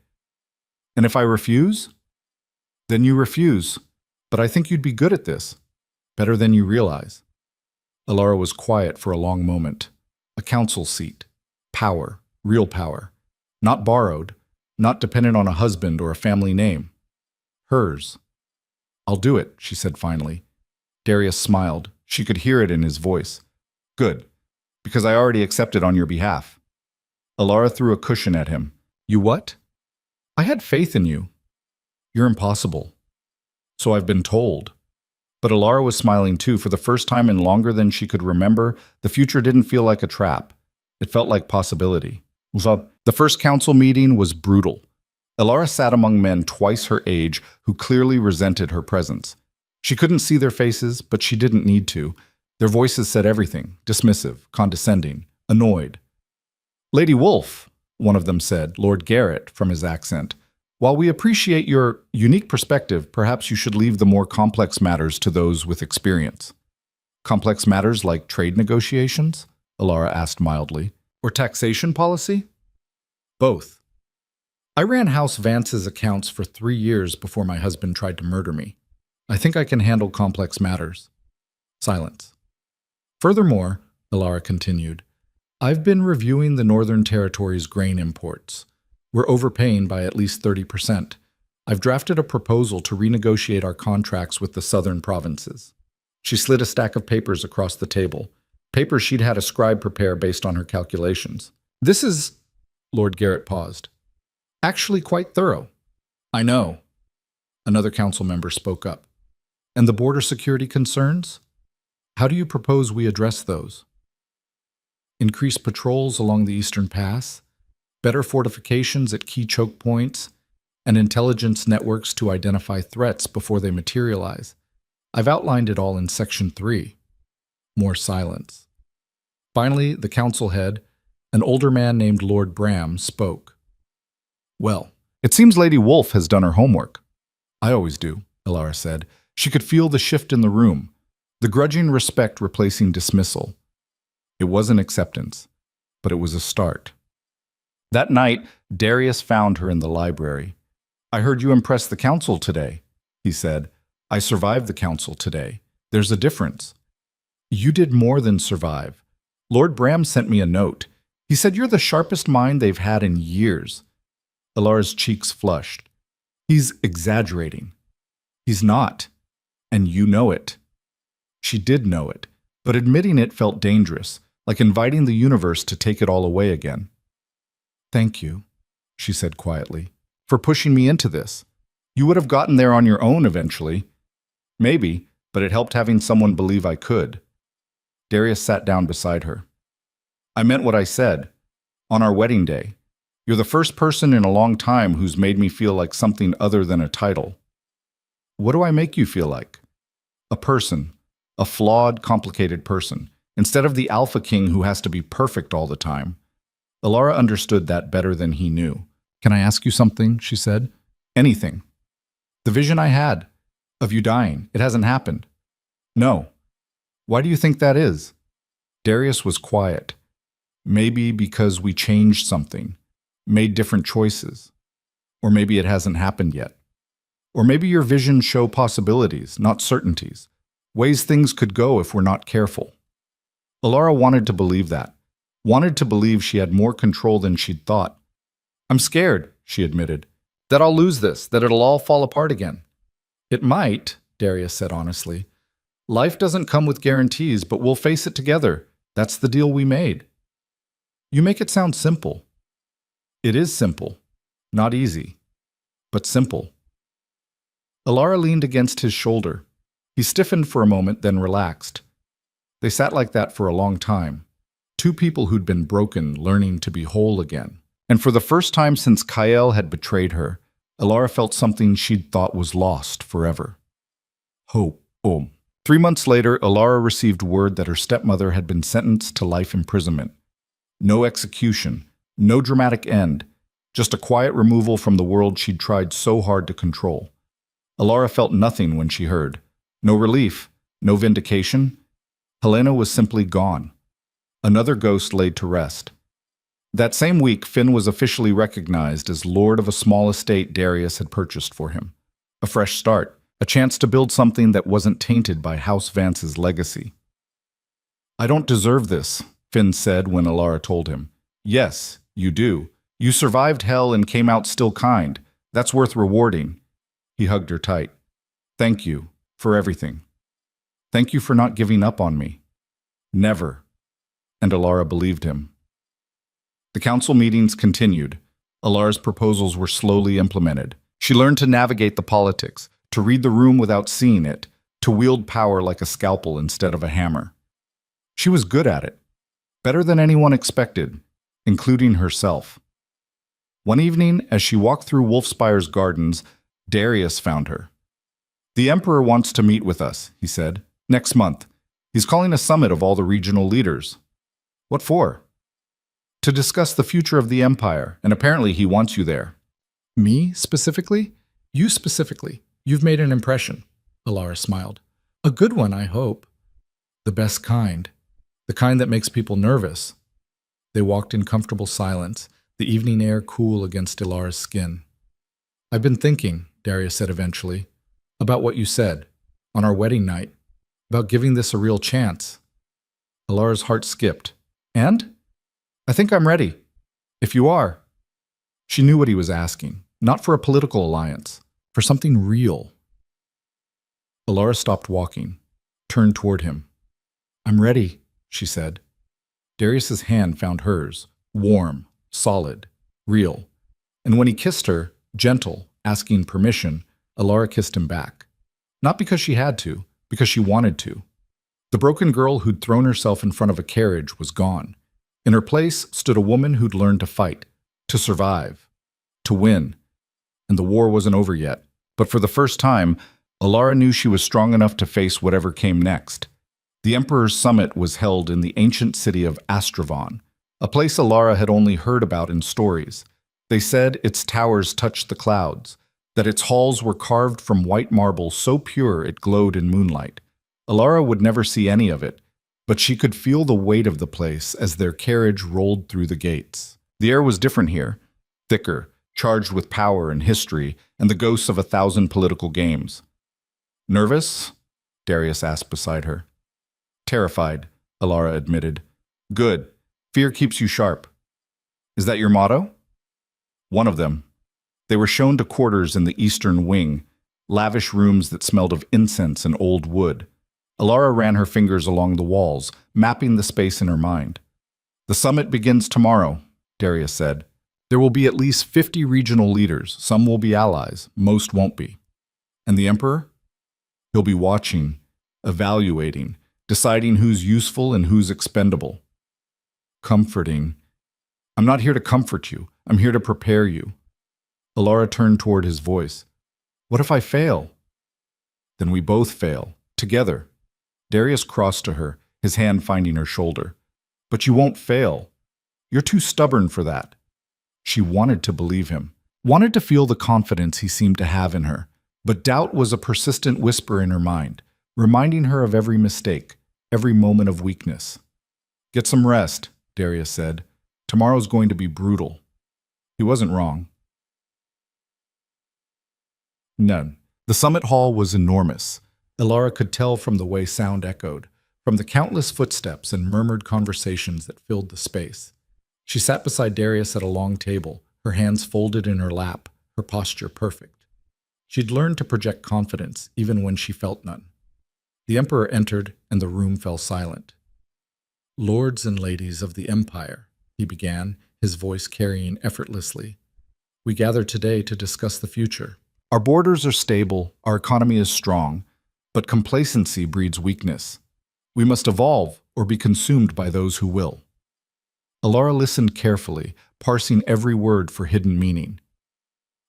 A: "And if I refuse?" "Then you refuse. But I think you'd be good at this. Better than you realize." Alara was quiet for a long moment. A council seat. Power. Real power. Not borrowed. Not dependent on a husband or a family name. Hers. "I'll do it," she said finally. Darius smiled. She could hear it in his voice. "Good. Because I already accepted on your behalf." Alara threw a cushion at him. "You what?" "I had faith in you." "You're impossible." "So I've been told." But Alara was smiling too. For the first time in longer than she could remember, the future didn't feel like a trap. It felt like possibility. The first council meeting was brutal. Alara sat among men twice her age who clearly resented her presence. She couldn't see their faces, but she didn't need to. Their voices said everything, dismissive, condescending, annoyed. "Lady Wolf," one of them said, Lord Garrett, from his accent.
B: While we appreciate your unique perspective, perhaps you should leave the more complex matters to those with experience. Complex matters like trade negotiations? Alara asked mildly. Or taxation policy? Both. I ran House Vance's accounts for 3 years before my husband tried to murder me. I think I can handle complex matters. Silence. Furthermore, Alara continued, I've been reviewing the Northern Territory's grain imports. We're overpaying by at least 30%. I've drafted a proposal to renegotiate our contracts with the southern provinces. She slid a stack of papers across the table, papers she'd had a scribe prepare based on her calculations. This is, Lord Garrett paused, actually quite thorough. I know. Another council member spoke up. And the border security concerns? How do you propose we address those? Increase patrols along the Eastern Pass, better fortifications at key choke points, and intelligence networks to identify threats before they materialize. I've outlined it all in Section 3. More silence. Finally, the council head, an older man named Lord Bram, spoke. Well, it seems Lady Wolf has done her homework. I always do, Alara said. She could feel the shift in the room, the grudging respect replacing dismissal. It wasn't acceptance, but it was a start. That night, Darius found her in the library. I heard you impressed the council today, he said. I survived the council today. There's a difference. You did more than survive. Lord Bram sent me a note. He said you're the sharpest mind they've had in years. Alara's cheeks flushed. He's exaggerating. He's not. And you know it. She did know it, but admitting it felt dangerous, like inviting the universe to take it all away again. Thank you, she said quietly, for pushing me into this. You would have gotten there on your own eventually. Maybe, but it helped having someone believe I could. Darius sat down beside her. I meant what I said. On our wedding day, you're the first person in a long time who's made me feel like something other than a title. What do I make you feel like? A person, a flawed, complicated person, instead of the alpha king who has to be perfect all the time. Alara understood that better than he knew. Can I ask you something? She said. Anything. The vision I had of you dying, it hasn't happened. No. Why do you think that is? Darius was quiet. Maybe because we changed something, made different choices. Or maybe it hasn't happened yet. Or maybe your visions show possibilities, not certainties, ways things could go if we're not careful. Alara wanted to believe that, wanted to believe she had more control than she'd thought. I'm scared, she admitted, that I'll lose this, that it'll all fall apart again. It might, Darius said honestly. Life doesn't come with guarantees, but we'll face it together. That's the deal we made. You make it sound simple. It is simple, not easy, but simple. Alara leaned against his shoulder. He stiffened for a moment, then relaxed. They sat like that for a long time. Two people who'd been broken, learning to be whole again. And for the first time since Kael had betrayed her, Alara felt something she'd thought was lost forever. Hope. 3 months later, Alara received word that her stepmother had been sentenced to life imprisonment. No execution, no dramatic end, just a quiet removal from the world she'd tried so hard to control. Alara felt nothing when she heard. No relief, no vindication. Helena was simply gone. Another ghost laid to rest. That same week, Finn was officially recognized as lord of a small estate Darius had purchased for him. A fresh start, a chance to build something that wasn't tainted by House Vance's legacy. I don't deserve this, Finn said when Alara told him. Yes, you do. You survived hell and came out still kind. That's worth rewarding. He hugged her tight. Thank you for everything. Thank you for not giving up on me. Never. And Alara believed him. The council meetings continued. Alara's proposals were slowly implemented. She learned to navigate the politics, to read the room without seeing it, to wield power like a scalpel instead of a hammer. She was good at it, better than anyone expected, including herself. One evening, as she walked through Wolfspire's gardens, Darius found her. The Emperor wants to meet with us, he said. Next month. He's calling a summit of all the regional leaders. What for? To discuss the future of the Empire, and apparently he wants you there.
A: Me, specifically? You specifically. You've made an impression, Alara smiled. A good one, I hope. The best kind. The kind that makes people nervous. They walked in comfortable silence, the evening air cool against Ilara's skin. I've been thinking, Darius said eventually, about what you said, on our wedding night, about giving this a real chance. Ilara's heart skipped. And? I think I'm ready. If you are. She knew what he was asking, not for a political alliance, for something real. Ilara stopped walking, turned toward him. I'm ready, she said. Darius's hand found hers, warm, solid, real. And when he kissed her, gentle, asking permission, Ilara kissed him back. Not because she had to, because she wanted to. The broken girl who'd thrown herself in front of a carriage was gone. In her place stood a woman who'd learned to fight, to survive, to win. And the war wasn't over yet. But for the first time, Ilara knew she was strong enough to face whatever came next. The Emperor's Summit was held in the ancient city of Astravon, a place Ilara had only heard about in stories. They said its towers touched the clouds, that its halls were carved from white marble so pure it glowed in moonlight. Ilara would never see any of it, but she could feel the weight of the place as their carriage rolled through the gates. The air was different here, thicker, charged with power and history and the ghosts of 1,000 political games. Nervous? Darius asked beside her. Terrified, Ilara admitted. Good. Fear keeps you sharp. Is that your motto? One of them. They were shown to quarters in the eastern wing, lavish rooms that smelled of incense and old wood. Ilara ran her fingers along the walls, mapping the space in her mind. The summit begins tomorrow, Darius said. There will be at least 50 regional leaders. Some will be allies, most won't be. And the Emperor? He'll be watching, evaluating, deciding who's useful and who's expendable. Comforting. I'm not here to comfort you. I'm here to prepare you. Ilara turned toward his voice. What if I fail? Then we both fail, together. Darius crossed to her, his hand finding her shoulder. But you won't fail. You're too stubborn for that. She wanted to believe him, wanted to feel the confidence he seemed to have in her, but doubt was a persistent whisper in her mind, reminding her of every mistake, every moment of weakness. Get some rest, Darius said. Tomorrow's going to be brutal. He wasn't wrong. None. The summit hall was enormous. Ilara could tell from the way sound echoed, from the countless footsteps and murmured conversations that filled the space. She sat beside Darius at a long table, her hands folded in her lap, her posture perfect. She'd learned to project confidence even when she felt none. The Emperor entered, and the room fell silent. Lords and ladies of the Empire, he began, his voice carrying effortlessly. We gather today to discuss the future. Our borders are stable, our economy is strong, but complacency breeds weakness. We must evolve or be consumed by those who will. Ilara listened carefully, parsing every word for hidden meaning.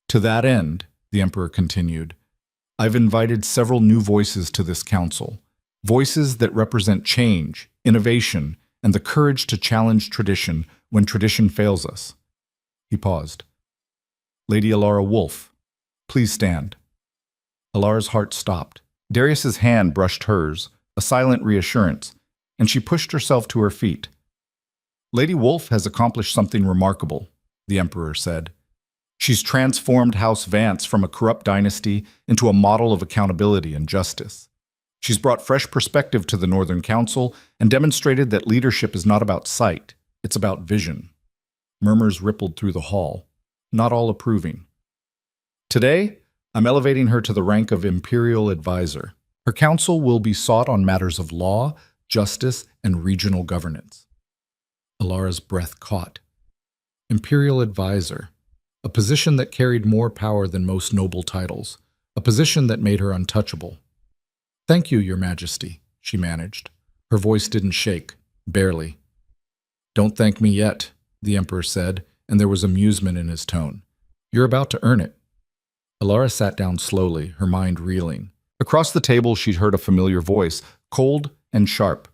A: To that end, the Emperor continued, I've invited several new voices to this council, voices that represent change, innovation, and the courage to challenge tradition when tradition fails us. He paused. Lady Ilara Wolf, please stand. Ilara's heart stopped. Darius's hand brushed hers, a silent reassurance, and she pushed herself to her feet. Lady Wolf has accomplished something remarkable, the Emperor said. She's transformed House Vance from a corrupt dynasty into a model of accountability and justice. She's brought fresh perspective to the Northern Council and demonstrated that leadership is not about sight, it's about vision. Murmurs rippled through the hall, not all approving. Today, I'm elevating her to the rank of Imperial Advisor. Her counsel will be sought on matters of law, justice, and regional governance. Ilara's breath caught. Imperial Advisor, a position that carried more power than most noble titles, a position that made her untouchable. Thank you, Your Majesty, she managed. Her voice didn't shake, barely. Don't thank me yet, the Emperor said, and there was amusement in his tone. You're about to earn it. Ilara sat down slowly, her mind reeling. Across the table she'd heard a familiar voice, cold and sharp.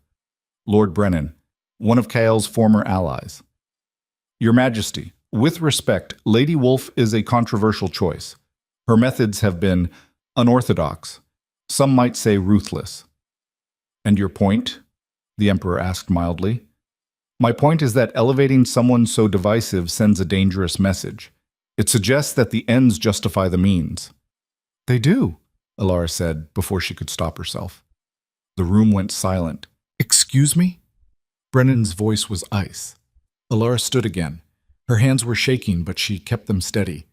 A: Lord Brennan, one of Kael's former allies. Your Majesty,
B: With respect, Lady Wolf is a controversial choice. Her methods have been unorthodox. Some might say ruthless. And your point? The Emperor asked mildly. My point is that elevating someone so divisive sends a dangerous message. It suggests that the ends justify the means. They do, Alara said before she could stop herself. The room went silent. Excuse me? Brennan's voice was ice. Alara stood again. Her hands were shaking, but she kept them steady.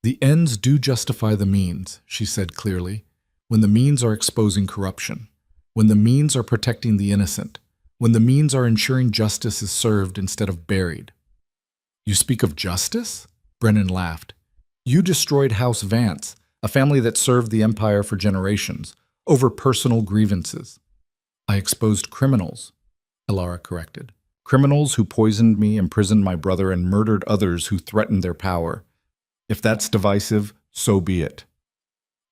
B: The ends do justify the means, she said clearly, when the means are exposing corruption, when the means are protecting the innocent, when the means are ensuring justice is served instead of buried. You speak of justice? Brennan laughed. You destroyed House Vance, a family that served the Empire for generations, over personal grievances. I exposed criminals, Alara corrected. Criminals who poisoned me, imprisoned my brother, and murdered others who threatened their power. If that's divisive, so be it.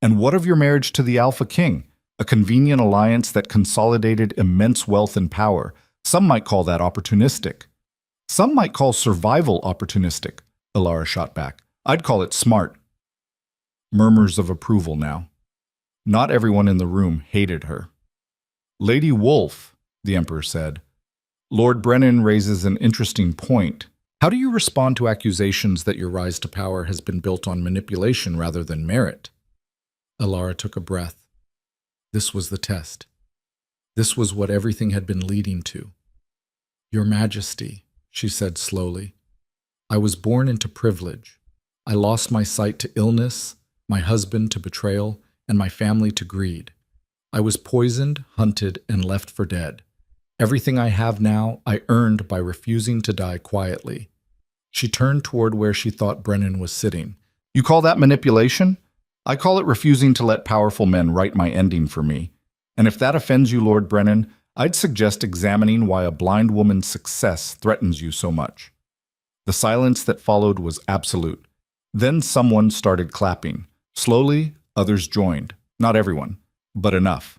B: And what of your marriage to the Alpha King, a convenient alliance that consolidated immense wealth and power? Some might call that opportunistic. Some might call survival opportunistic, Alara shot back. I'd call it smart. Murmurs of approval now. Not everyone in the room hated her. Lady Wolf, the Emperor said, Lord Brennan raises an interesting point. How do you respond to accusations that your rise to power has been built on manipulation rather than merit? Alara took a breath. This was the test. This was what everything had been leading to. Your Majesty, she said slowly, I was born into privilege. I lost my sight to illness, my husband to betrayal, and my family to greed. I was poisoned, hunted, and left for dead. Everything I have now, I earned by refusing to die quietly. She turned toward where she thought Brennan was sitting. You call that manipulation? I call it refusing to let powerful men write my ending for me. And if that offends you, Lord Brennan, I'd suggest examining why a blind woman's success threatens you so much. The silence that followed was absolute. Then someone started clapping. Slowly, others joined. Not everyone, but enough.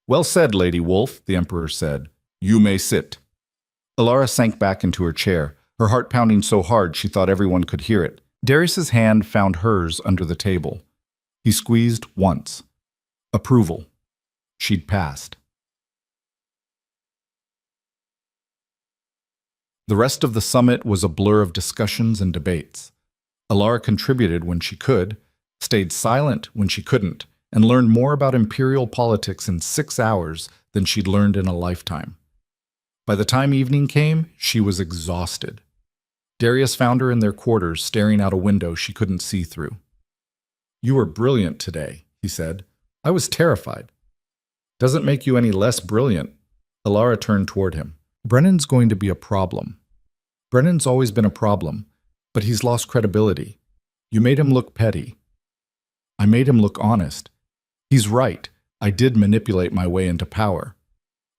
B: Well said, Lady Wolf, the Emperor said. You may sit. Alara sank back into her chair, her heart pounding so hard she thought everyone could hear it. Darius's hand found hers under the table. He squeezed once. Approval. She'd passed. The rest of the summit was a blur of discussions and debates. Alara contributed when she could, stayed silent when she couldn't, and learned more about imperial politics in 6 hours than she'd learned in a lifetime. By the time evening came, she was exhausted. Darius found her in their quarters, staring out a window she couldn't see through. You were brilliant today, he said. I was terrified. Doesn't make you any less brilliant. Alara turned toward him. Brennan's going to be a problem. Brennan's always been a problem, but he's lost credibility. You made him look petty. I made him look honest. He's right. I did manipulate my way into power.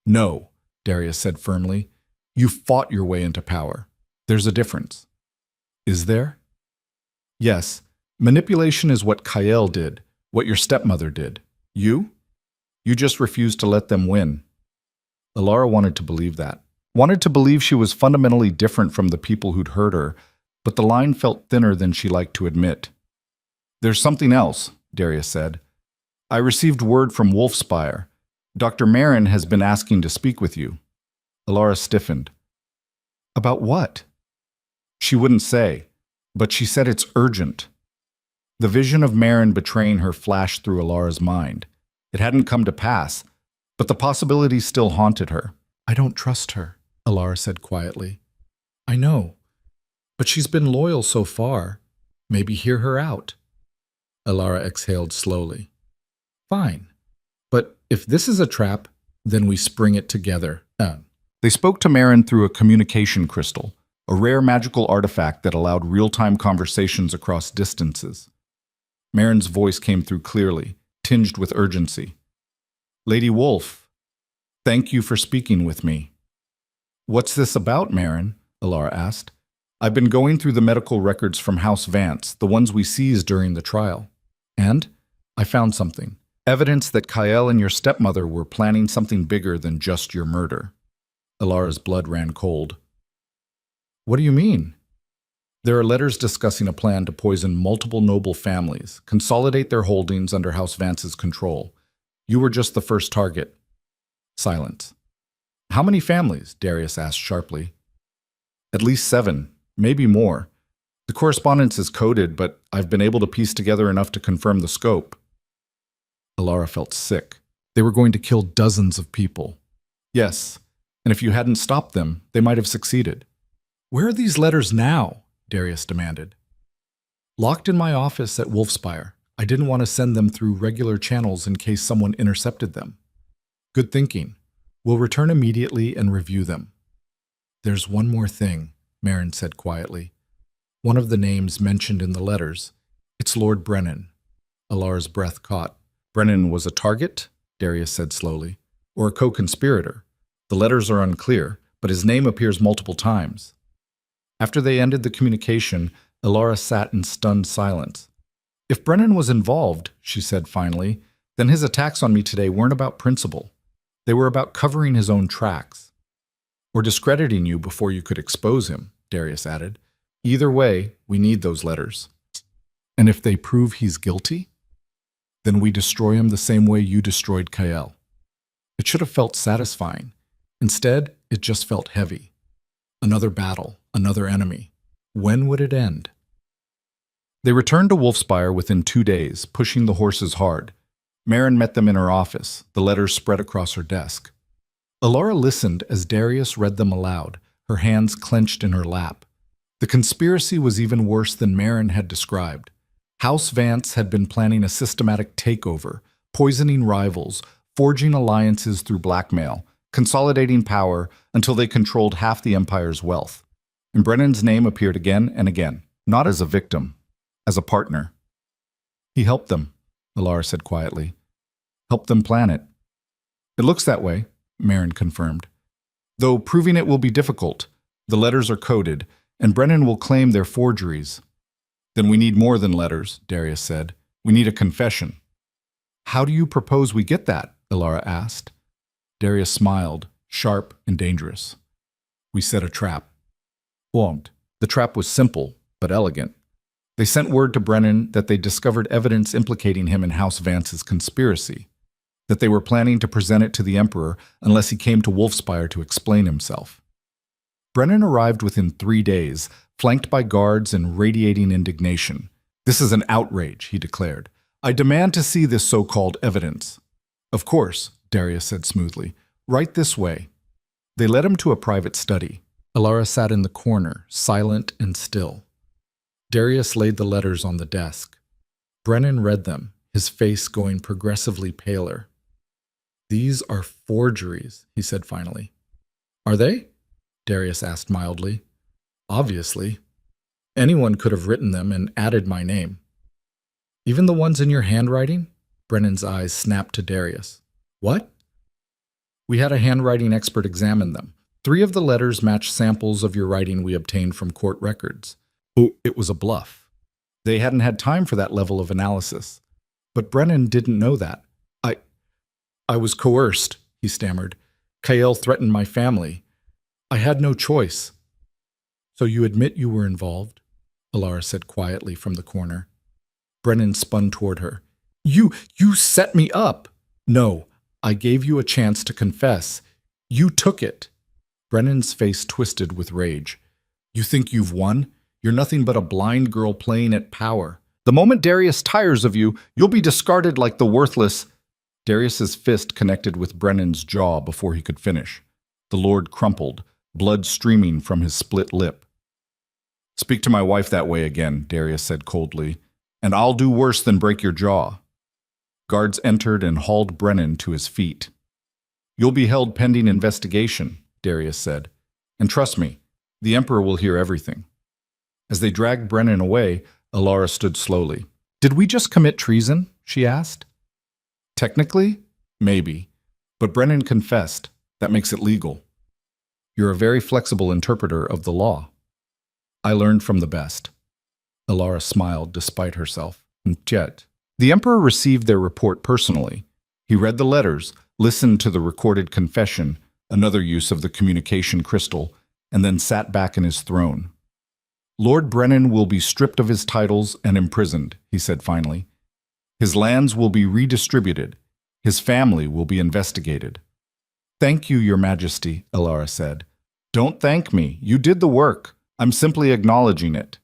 B: No, Darius said firmly. You fought your way into power. There's a difference. Is there? Yes. Manipulation is what Kael did, what your stepmother did. You? You just refused to let them win. Alara wanted to believe that. Wanted to believe she was fundamentally different from the people who'd hurt her, but the line felt thinner than she liked to admit. There's something else, Darius said. I received word from Wolfspire. Dr. Marin has been asking to speak with you. Alara stiffened. About what? She wouldn't say, but she said it's urgent. The vision of Marin betraying her flashed through Alara's mind. It hadn't come to pass, but the possibility still haunted her. I don't trust her, Alara said quietly. I know, but she's been loyal so far. Maybe hear her out. Alara exhaled slowly. Fine, but if this is a trap, then we spring it together. They spoke to Marin through a communication crystal, a rare magical artifact that allowed real-time conversations across distances. Marin's voice came through clearly, tinged with urgency. Lady Wolf, thank you for speaking with me. What's this about, Marin? Alara asked. I've been going through the medical records from House Vance, the ones we seized during the trial. And I found something. Evidence that Kael and your stepmother were planning something bigger than just your murder. Alara's blood ran cold. What do you mean?
A: There are letters discussing a plan to poison multiple noble families, consolidate their holdings under House Vance's control. You were just the first target. Silence. How many families? Darius asked sharply. At least 7, maybe more. The correspondence is coded, but I've been able to piece together enough to confirm the scope. Alara felt sick. They were going to kill dozens of people. Yes, and if you hadn't stopped them, they might have succeeded. Where are these letters now? Darius demanded. Locked in my office at Wolfspire. I didn't want to send them through regular channels in case someone intercepted them. Good thinking. We'll return immediately and review them. There's one more thing, Marin said quietly. One of the names mentioned in the letters. It's Lord Brennan. Alara's breath caught. Brennan was a target? Darius said slowly. Or a co-conspirator? The letters are unclear, but his name appears multiple times. After they ended the communication, Alara sat in stunned silence. If Brennan was involved, she said finally, then his attacks on me today weren't about principle. They were about covering his own tracks. Or discrediting you before you could expose him, Darius added. Either way, we need those letters. And if they prove he's guilty, then we destroy him the same way you destroyed Kael. It should have felt satisfying. Instead, it just felt heavy. Another battle, another enemy. When would it end? They returned to Wolfspire within 2 days, pushing the horses hard. Marin met them in her office, the letters spread across her desk. Alara listened as Darius read them aloud, her hands clenched in her lap. The conspiracy was even worse than Marin had described. House Vance had been planning a systematic takeover, poisoning rivals, forging alliances through blackmail, consolidating power until they controlled half the Empire's wealth. And Brennan's name appeared again and again, not as a victim, as a partner. He helped them, Alara said quietly. Helped them plan it. It looks that way, Marin confirmed. Though proving it will be difficult. The letters are coded, and Brennan will claim they're forgeries. Then we need more than letters, Darius said. We need a confession. How do you propose we get that? Alara asked. Darius smiled, sharp and dangerous. We set a trap. Won't. The trap was simple, but elegant. They sent word to Brennan that they discovered evidence implicating him in House Vance's conspiracy, that they were planning to present it to the Emperor unless he came to Wolfspire to explain himself. Brennan arrived within 3 days, flanked by guards and radiating indignation. This is an outrage, he declared. I demand to see this so-called evidence. Of course, Darius said smoothly. Right this way. They led him to a private study. Alara sat in the corner, silent and still. Darius laid the letters on the desk. Brennan read them, his face going progressively paler. These are forgeries, he said finally. Are they? Darius asked mildly. Obviously. Anyone could have written them and added my name. Even the ones in your handwriting? Brennan's eyes snapped to Darius. What? We had a handwriting expert examine them. 3 of the letters match samples of your writing we obtained from court records. Oh, it was a bluff. They hadn't had time for that level of analysis. But Brennan didn't know that. I was coerced, he stammered. Kael threatened my family. I had no choice. So you admit you were involved? Alara said quietly from the corner. Brennan spun toward her. You set me up. No, I gave you a chance to confess. You took it. Brennan's face twisted with rage. You think you've won? You're nothing but a blind girl playing at power. The moment Darius tires of you, you'll be discarded like the worthless... Darius's fist connected with Brennan's jaw before he could finish. The Lord crumpled, blood streaming from his split lip. Speak to my wife that way again, Darius said coldly, and I'll do worse than break your jaw. Guards entered and hauled Brennan to his feet. You'll be held pending investigation, Darius said. And trust me, the Emperor will hear everything. As they dragged Brennan away, Alara stood slowly. Did we just commit treason? She asked. Technically, maybe. But Brennan confessed. That makes it legal. You're a very flexible interpreter of the law. I learned from the best. Alara smiled despite herself. Yet, the Emperor received their report personally. He read the letters, listened to the recorded confession, another use of the communication crystal, and then sat back in his throne.
B: Lord Brennan will be stripped of his titles and imprisoned, he said finally. His lands will be redistributed. His family will be investigated. Thank you, Your Majesty, Elara said. Don't thank me. You did the work. I'm simply acknowledging it.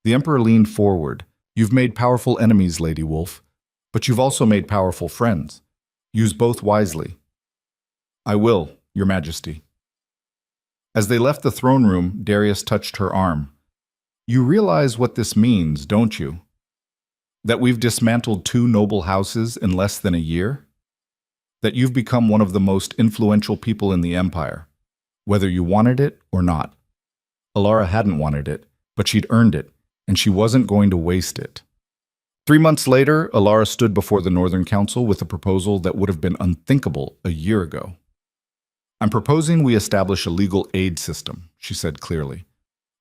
B: The Emperor leaned forward. You've made powerful enemies, Lady Wolf, but you've also made powerful friends. Use both wisely. I will, Your Majesty. As they left the throne room, Darius touched her arm. You realize what this means, don't you? That we've dismantled 2 noble houses in less than a year? That you've become one of the most influential people in the Empire, whether you wanted it or not. Elara hadn't wanted it, but she'd earned it, and she wasn't going to waste it. 3 months later, Elara stood before the Northern Council with a proposal that would have been unthinkable a year ago. I'm proposing we establish a legal aid system, she said clearly.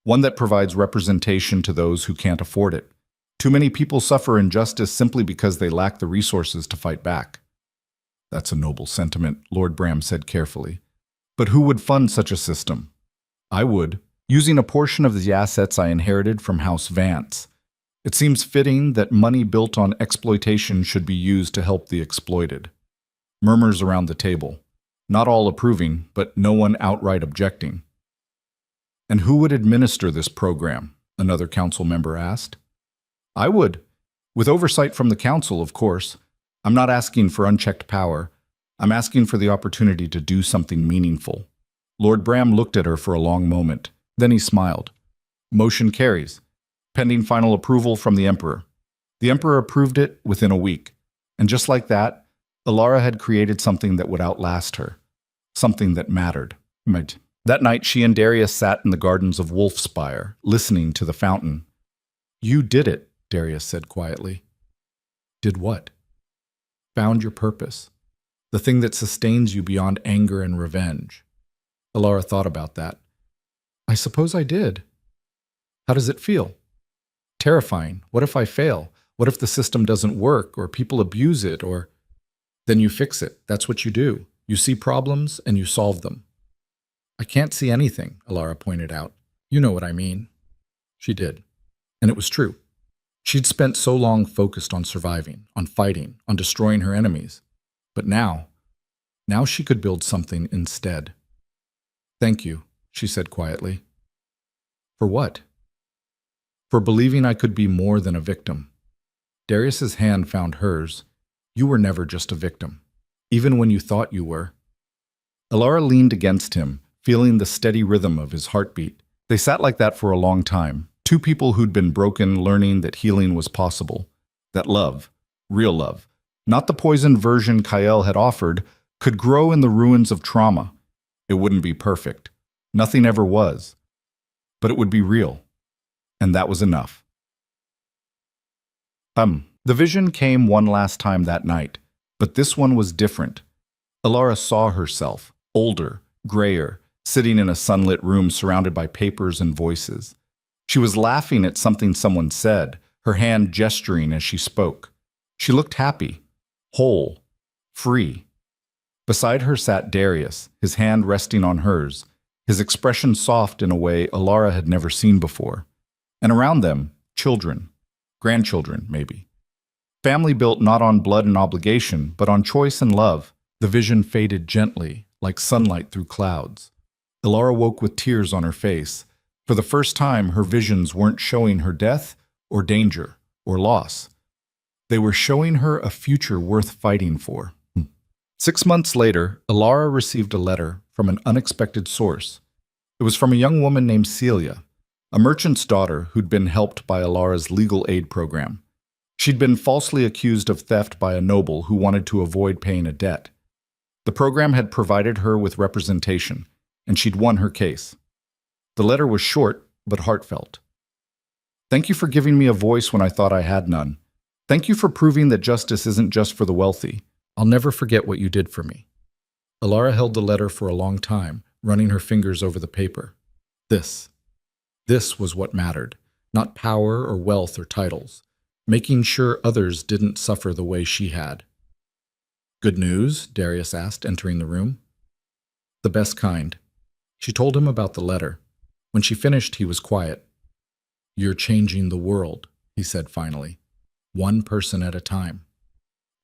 B: One that provides representation to those who can't afford it. Too many people suffer injustice simply because they lack the resources to fight back. That's a noble sentiment, Lord Bram said carefully. But who would fund such a system? I would, using a portion of the assets I inherited from House Vance. It seems fitting that money built on exploitation should be used to help the exploited. Murmurs around the table. Not all approving, but no one outright objecting. And who would administer this program? Another council member asked. I would. With oversight from the council, of course. I'm not asking for unchecked power. I'm asking for the opportunity to do something meaningful. Lord Bram looked at her for a long moment. Then he smiled. Motion carries. Pending final approval from the Emperor. The Emperor approved it within a week. And just like that, Elara had created something that would outlast her. Something that mattered. That night, she and Darius sat in the gardens of Wolfspire, listening to the fountain. You did it, Darius said quietly. Did what? Found your purpose. The thing that sustains you beyond anger and revenge. Elara thought about that. I suppose I did. How does it feel? Terrifying. What if I fail? What if the system doesn't work, or people abuse it, or... Then you fix it. That's what you do. You see problems and you solve them. I can't see anything, Elara pointed out. You know what I mean. She did. And it was true. She'd spent so long focused on surviving, on fighting, on destroying her enemies. But now she could build something instead. Thank you, she said quietly. For what? For believing I could be more than a victim. Darius's hand found hers. You were never just a victim, even when you thought you were. Elara leaned against him, feeling the steady rhythm of his heartbeat. They sat like that for a long time, 2 people who'd been broken learning that healing was possible, that love, real love, not the poisoned version Kael had offered, could grow in the ruins of trauma. It wouldn't be perfect. Nothing ever was. But it would be real. And that was enough. The vision came one last time that night, but this one was different. Elara saw herself, older, grayer, sitting in a sunlit room surrounded by papers and voices. She was laughing at something someone said, her hand gesturing as she spoke. She looked happy, whole, free. Beside her sat Darius, his hand resting on hers, his expression soft in a way Elara had never seen before. And around them, children, grandchildren, maybe. Family built not on blood and obligation, but on choice and love. The vision faded gently, like sunlight through clouds. Elara woke with tears on her face. For the first time, her visions weren't showing her death or danger or loss. They were showing her a future worth fighting for. 6 months later, Elara received a letter from an unexpected source. It was from a young woman named Celia, a merchant's daughter who'd been helped by Elara's legal aid program. She'd been falsely accused of theft by a noble who wanted to avoid paying a debt. The program had provided her with representation, and she'd won her case. The letter was short, but heartfelt. Thank you for giving me a voice when I thought I had none. Thank you for proving that justice isn't just for the wealthy. I'll never forget what you did for me. Elara held the letter for a long time, running her fingers over the paper. This was what mattered, not power or wealth or titles, making sure others didn't suffer the way she had. Good news? Darius asked, entering the room. The best kind. She told him about the letter. When she finished, he was quiet.
A: You're changing the world, he said finally, one person at a time.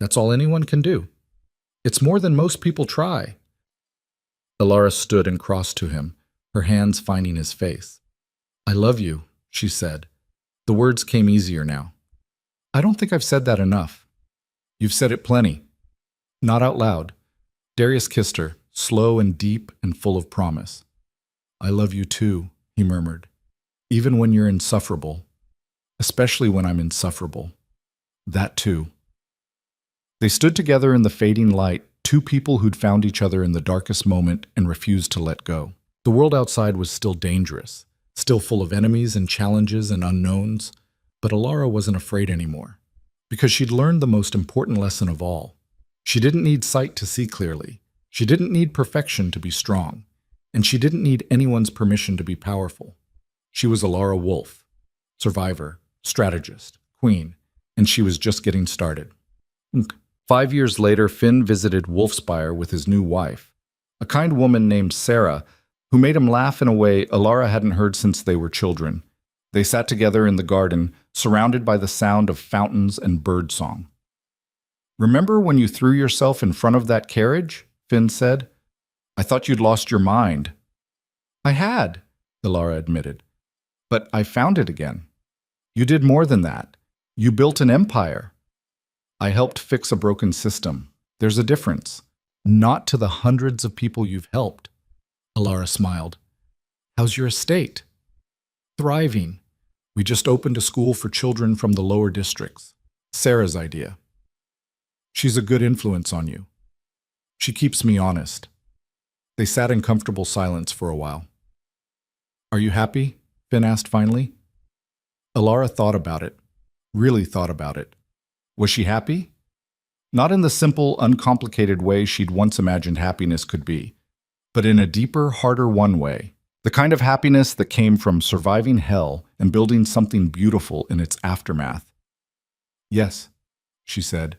A: That's all anyone can do. It's more than most people try. Alara stood and crossed to him, her hands finding his face. I love you, she said. The words came easier now. I don't think I've said that enough. You've said it plenty. Not out loud. Darius kissed her, slow and deep and full of promise. I love you too, he murmured. Even when you're insufferable. Especially when I'm insufferable. That too. They stood together in the fading light, two people who'd found each other in the darkest moment and refused to let go. The world outside was still dangerous, still full of enemies and challenges and unknowns, but Alara wasn't afraid anymore, because she'd learned the most important lesson of all. She didn't need sight to see clearly. She didn't need perfection to be strong, and she didn't need anyone's permission to be powerful. She was Alara Wolf, survivor, strategist, queen, and she was just getting started. 5 years later, Finn visited Wolfspire with his new wife, a kind woman named Sarah, who made him laugh in a way Alara hadn't heard since they were children. They sat together in the garden, surrounded by the sound of fountains and birdsong. Remember when you threw yourself in front of that carriage? Finn said. I thought you'd lost your mind. I had, Alara admitted. But I found it again. You did more than that. You built an empire. I helped fix a broken system. There's a difference. Not to the hundreds of people you've helped. Alara smiled. How's your estate? Thriving. We just opened a school for children from the lower districts. Sarah's idea. She's a good influence on you. She keeps me honest. They sat in comfortable silence for a while. Are you happy? Finn asked finally. Alara thought about it. Really thought about it. Was she happy? Not in the simple, uncomplicated way she'd once imagined happiness could be, but in a deeper, harder-won way. The kind of happiness that came from surviving hell and building something beautiful in its aftermath. Yes, she said.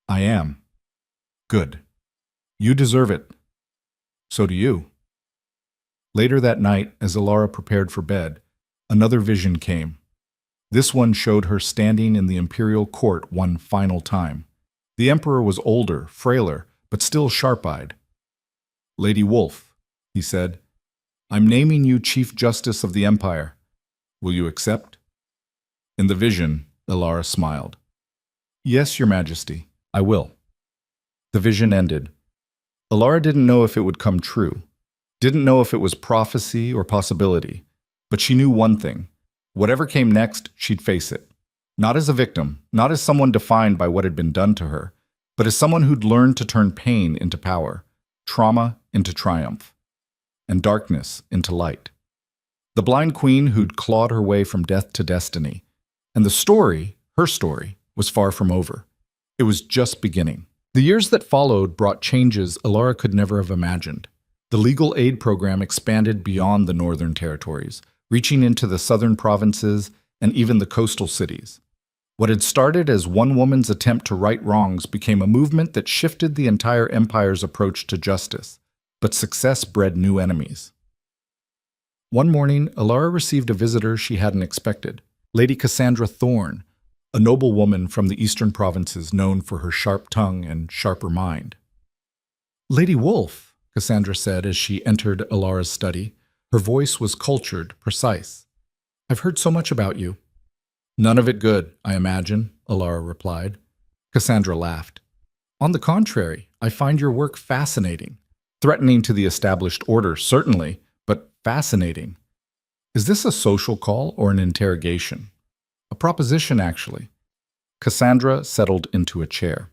A: I am. Good. You deserve it. So do you. Later that night, as Alara prepared for bed, another vision came. This one showed her standing in the imperial court one final time. The emperor was older, frailer, but still sharp-eyed. Lady Wolf, he said, I'm naming you Chief Justice of the Empire. Will you accept? In the vision, Alara smiled. Yes, Your Majesty, I will. The vision ended. Alara didn't know if it would come true, didn't know if it was prophecy or possibility, but she knew one thing. Whatever came next, she'd face it. Not as a victim, not as someone defined by what had been done to her, but as someone who'd learned to turn pain into power, trauma into triumph, and darkness into light. The blind queen who'd clawed her way from death to destiny. And the story, her story, was far from over. It was just beginning. The years that followed brought changes Alara could never have imagined. The legal aid program expanded beyond the northern territories, reaching into the southern provinces and even the coastal cities. What had started as one woman's attempt to right wrongs became a movement that shifted the entire empire's approach to justice, but success bred new enemies. One morning, Alara received a visitor she hadn't expected, Lady Cassandra Thorne, a noble woman from the eastern provinces known for her sharp tongue and sharper mind. Lady Wolf, Cassandra said as she entered Alara's study. Her voice was cultured, precise. I've heard so much about you. None of it good, I imagine, Alara replied. Cassandra laughed. On the contrary, I find your work fascinating. Threatening to the established order, certainly, but fascinating. Is this a social call or an interrogation? A proposition, actually. Cassandra settled into a chair.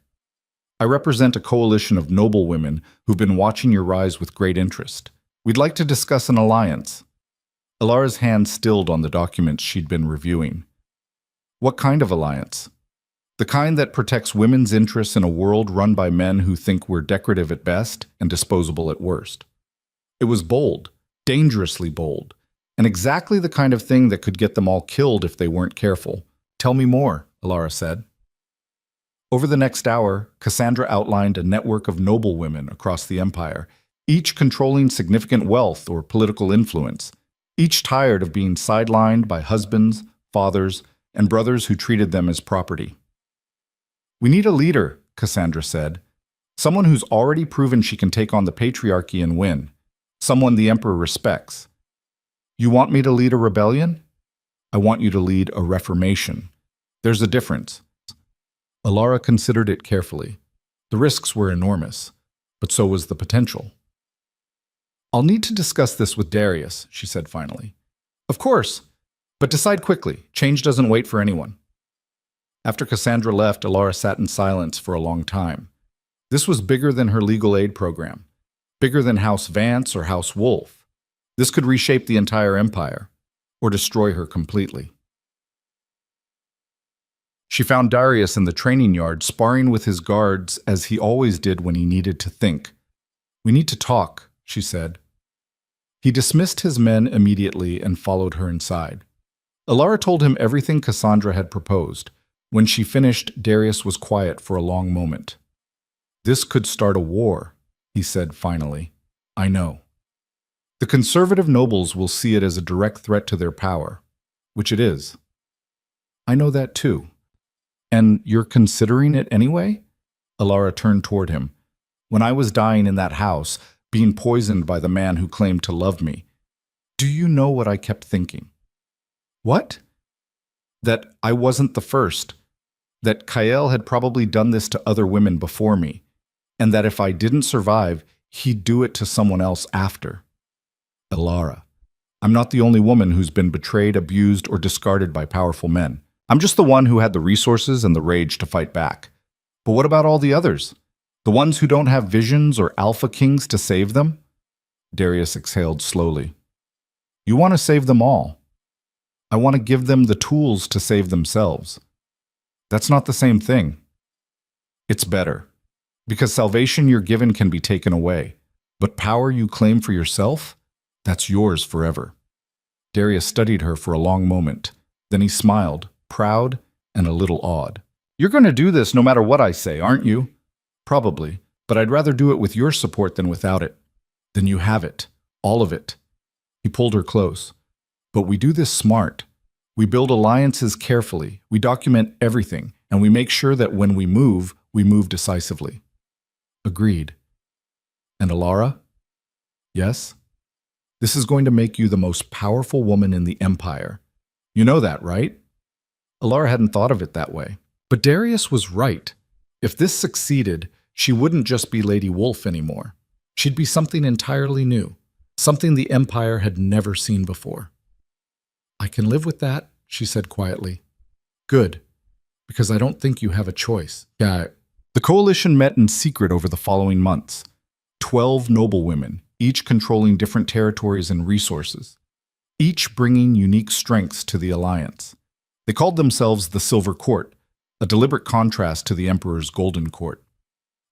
A: I represent a coalition of noble women who've been watching your rise with great interest. We'd like to discuss an alliance. Alara's hand stilled on the documents she'd been reviewing. What kind of alliance? The kind that protects women's interests in a world run by men who think we're decorative at best and disposable at worst. It was bold, dangerously bold, and exactly the kind of thing that could get them all killed if they weren't careful. Tell me more, Alara said. Over the next hour, Cassandra outlined a network of noble women across the empire, each controlling significant wealth or political influence,
B: each tired of being sidelined by husbands, fathers, and brothers who treated them as property. "We need a leader," Cassandra said. "Someone who's already proven she can take on the patriarchy and win. Someone the Emperor respects." "You want me to lead a rebellion?" "I want you to lead a reformation. There's a difference." Alara considered it carefully. The risks were enormous, but so was the potential. "I'll need to discuss this with Darius," she said finally. "Of course, but decide quickly. Change doesn't wait for anyone." After Cassandra left, Alara sat in silence for a long time. This was bigger than her legal aid program, bigger than House Vance or House Wolf. This could reshape the entire empire, or destroy her completely. She found Darius in the training yard, sparring with his guards as he always did when he needed to think. "We need to talk," she said. He dismissed his men immediately and followed her inside. Alara told him everything Cassandra had proposed. When she finished, Darius was quiet for a long moment. "This could start a war," he said finally. "I know. The conservative nobles will see it as a direct threat to their power, which it is. I know that too. And you're considering it anyway?" Alara turned toward him. "When I was dying in that house, being poisoned by the man who claimed to love me, do you know what I kept thinking?" "What?" "That I wasn't the first. That Kael had probably done this to other women before me, and that if I didn't survive, he'd do it to someone else after." "Alara, I'm not the only woman who's been betrayed, abused, or discarded by powerful men. I'm just the one who had the resources and the rage to fight back. But what about all the others? The ones who don't have visions or alpha kings to save them?" Darius exhaled slowly. "You want to save them all. I want to give them the tools to save themselves. That's not the same thing." "It's better. Because salvation you're given can be taken away. But power you claim for yourself, that's yours forever." Darius studied her for a long moment. Then he smiled, proud and a little awed. "You're going to do this no matter what I say, aren't you?" "Probably, but I'd rather do it with your support than without it." "Then you have it. All of it." He pulled her close. "But we do this smart. We build alliances carefully, we document everything, and we make sure that when we move decisively." "Agreed." "And Alara?" "Yes?" "This is going to make you the most powerful woman in the Empire. You know that, right?" Alara hadn't thought of it that way. But Darius was right. If this succeeded, she wouldn't just be Lady Wolf anymore. She'd be something entirely new, something the Empire had never seen before. "I can live with that," she said quietly. "Good, because I don't think you have a choice." The coalition met in secret over the following months. 12 noblewomen, each controlling different territories and resources, each bringing unique strengths to the alliance. They called themselves the Silver Court, a deliberate contrast to the Emperor's Golden Court.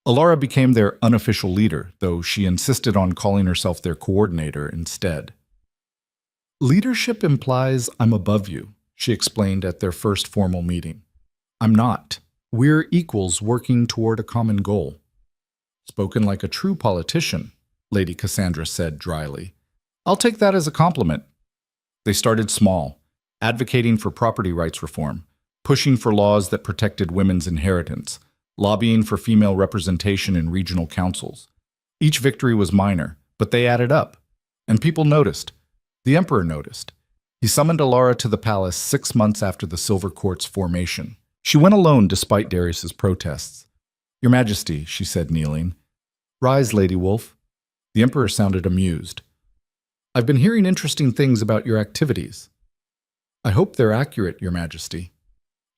B: Alara became their unofficial leader, though she insisted on calling herself their coordinator instead. "Leadership implies I'm above you," she explained at their first formal meeting. "I'm not. We're equals working toward a common goal." "Spoken like a true politician," Lady Cassandra said dryly. "I'll take that as a compliment." They started small, advocating for property rights reform, pushing for laws that protected women's inheritance, lobbying for female representation in regional councils. Each victory was minor, but they added up. And people noticed. The Emperor noticed. He summoned Alara to the palace 6 months after the Silver Court's formation. She went alone despite Darius's protests. "Your Majesty," she said, kneeling. "Rise, Lady Wolf." The Emperor sounded amused. "I've been hearing interesting things about your activities." "I hope they're accurate, Your Majesty.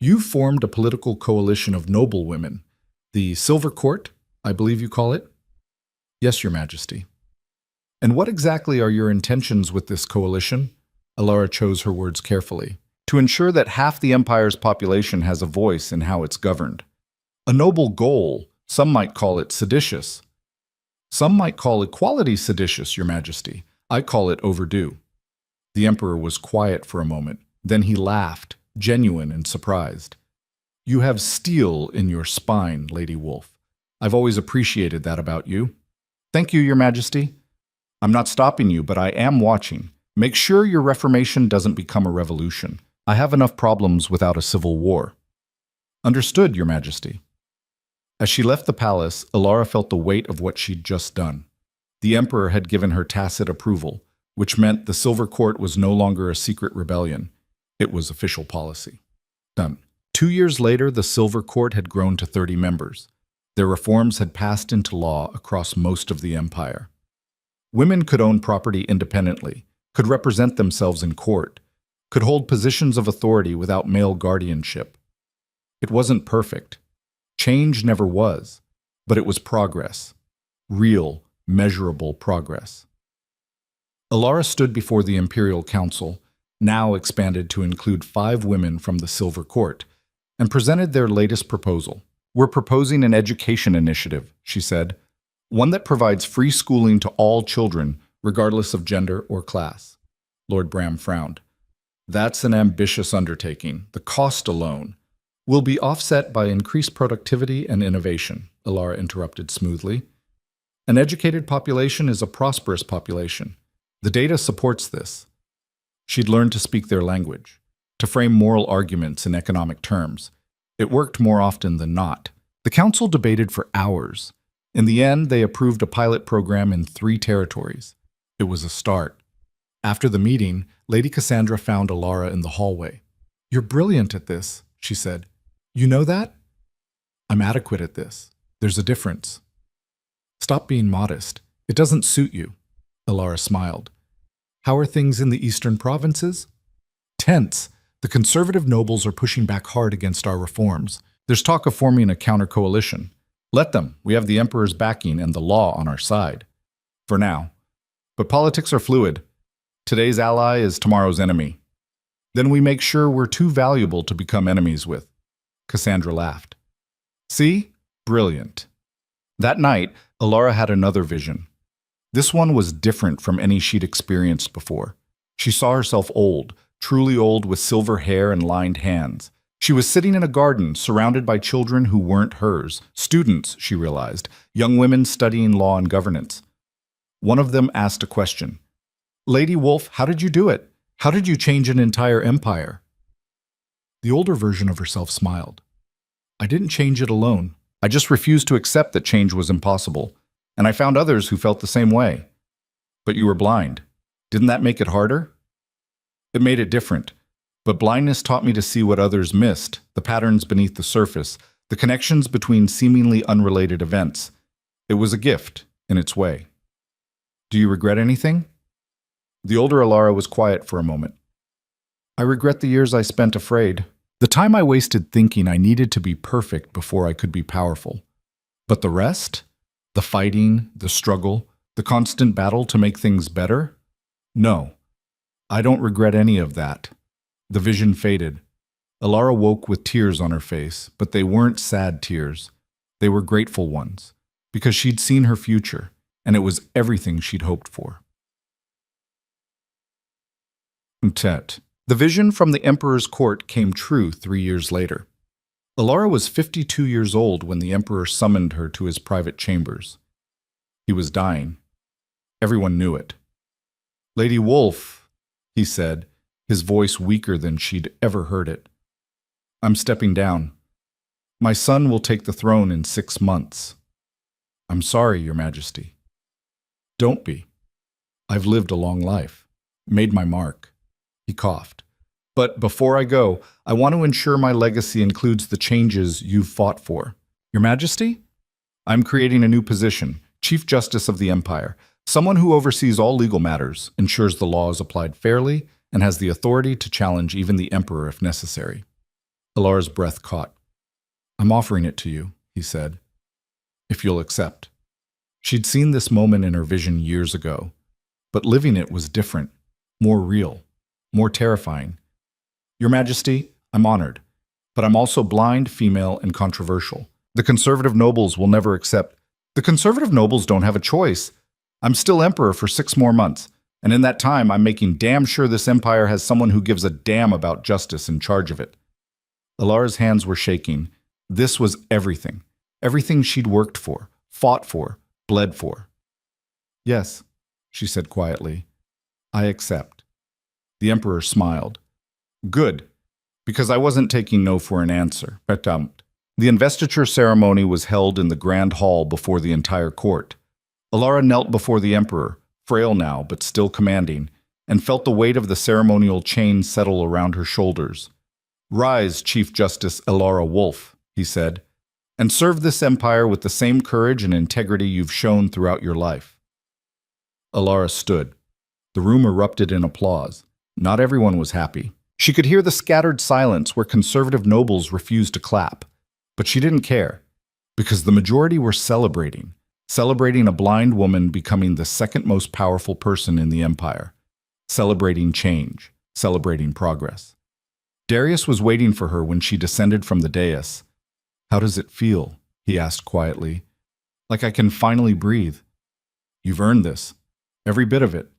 B: You've formed a political coalition of noblewomen, the Silver Court, I believe you call it?" "Yes, Your Majesty." "And what exactly are your intentions with this coalition?" Alara chose her words carefully. "To ensure that half the Empire's population has a voice in how it's governed. A noble goal, some might call it seditious. Some might call equality seditious, Your Majesty. I call it overdue." The Emperor was quiet for a moment. Then he laughed, genuine and surprised. "You have steel in your spine, Lady Wolf. I've always appreciated that about you." "Thank you, Your Majesty." "I'm not stopping you, but I am watching. Make sure your reformation doesn't become a revolution. I have enough problems without a civil war. Understood, Your Majesty. As she left the palace, Alara felt the weight of what she'd just done. The emperor had given her tacit approval, which meant the Silver Court was no longer a secret rebellion. It was official policy. Done. 2 years later, the Silver Court had grown to 30 members. Their reforms had passed into law across most of the empire. Women could own property independently, could represent themselves in court, could hold positions of authority without male guardianship. It wasn't perfect. Change never was, but it was progress. Real, measurable progress. Alara stood before the Imperial Council, now expanded to include 5 women from the Silver Court, and presented their latest proposal. We're proposing an education initiative, she said, one that provides free schooling to all children, regardless of gender or class. Lord Bram frowned. That's an ambitious undertaking. The cost alone will be offset by increased productivity and innovation, Alara interrupted smoothly. An educated population is a prosperous population. The data supports this. She'd learned to speak their language, to frame moral arguments in economic terms. It worked more often than not. The council debated for hours. In the end, they approved a pilot program in 3 territories. It was a start. After the meeting, Lady Cassandra found Alara in the hallway. "You're brilliant at this," she said. "You know that?" "I'm adequate at this. There's a difference." "Stop being modest. It doesn't suit you." Alara smiled. "How are things in the eastern provinces?" "Tense. The conservative nobles are pushing back hard against our reforms. There's talk of forming a counter-coalition. Let them. We have the emperor's backing and the law on our side. For now. But politics are fluid. Today's ally is tomorrow's enemy. Then we make sure we're too valuable to become enemies with." Cassandra laughed. "See? Brilliant." That night, Alara had another vision. This one was different from any she'd experienced before. She saw herself old, truly old, with silver hair and lined hands. She was sitting in a garden, surrounded by children who weren't hers. Students, she realized, young women studying law and governance. One of them asked a question. "Lady Wolf, how did you do it? How did you change an entire empire?" The older version of herself smiled. "I didn't change it alone. I just refused to accept that change was impossible. And I found others who felt the same way." "But you were blind. Didn't that make it harder?" "It made it different. But blindness taught me to see what others missed, the patterns beneath the surface, the connections between seemingly unrelated events. It was a gift, in its way." "Do you regret anything?" The older Alara was quiet for a moment. "I regret the years I spent afraid. The time I wasted thinking I needed to be perfect before I could be powerful. But the rest? The fighting, the struggle, the constant battle to make things better? No, I don't regret any of that." The vision faded. Alara woke with tears on her face, but they weren't sad tears. They were grateful ones, because she'd seen her future, and it was everything she'd hoped for. The vision from the emperor's court came true 3 years later. Alara was 52 years old when the emperor summoned her to his private chambers. He was dying. Everyone knew it. "Lady Wolf," he said, his voice weaker than she'd ever heard it. "I'm stepping down. My son will take the throne in 6 months. I'm sorry, Your Majesty." "Don't be. I've lived a long life, made my mark." He coughed. "But before I go, I want to ensure my legacy includes the changes you've fought for." "Your Majesty?" "I'm creating a new position, Chief Justice of the Empire, someone who oversees all legal matters, ensures the law is applied fairly, and has the authority to challenge even the emperor if necessary." Alara's breath caught. "I'm offering it to you," he said, "if you'll accept." She'd seen this moment in her vision years ago, but living it was different, more real, more terrifying. "Your Majesty, I'm honored, but I'm also blind, female, and controversial. The conservative nobles will never accept." "The conservative nobles don't have a choice. I'm still emperor for 6 more months. And in that time, I'm making damn sure this empire has someone who gives a damn about justice in charge of it." Alara's hands were shaking. This was everything. Everything she'd worked for, fought for, bled for. "Yes," she said quietly. "I accept." The emperor smiled. Good, because I wasn't taking no for an answer. The investiture ceremony was held in the grand hall before the entire court. Alara knelt before the emperor, frail now but still commanding, and felt the weight of the ceremonial chain settle around her shoulders. Rise, Chief Justice Alara Wolf, he said, and serve this empire with the same courage and integrity you've shown throughout your life. Alara stood. The room erupted in applause. Not everyone was happy. She could hear the scattered silence where conservative nobles refused to clap. But she didn't care, because the majority were celebrating a blind woman becoming the second most powerful person in the empire, celebrating change, celebrating progress. Darius was waiting for her when she descended from the dais. How does it feel? He asked quietly. Like I can finally breathe. You've earned this. Every bit of it.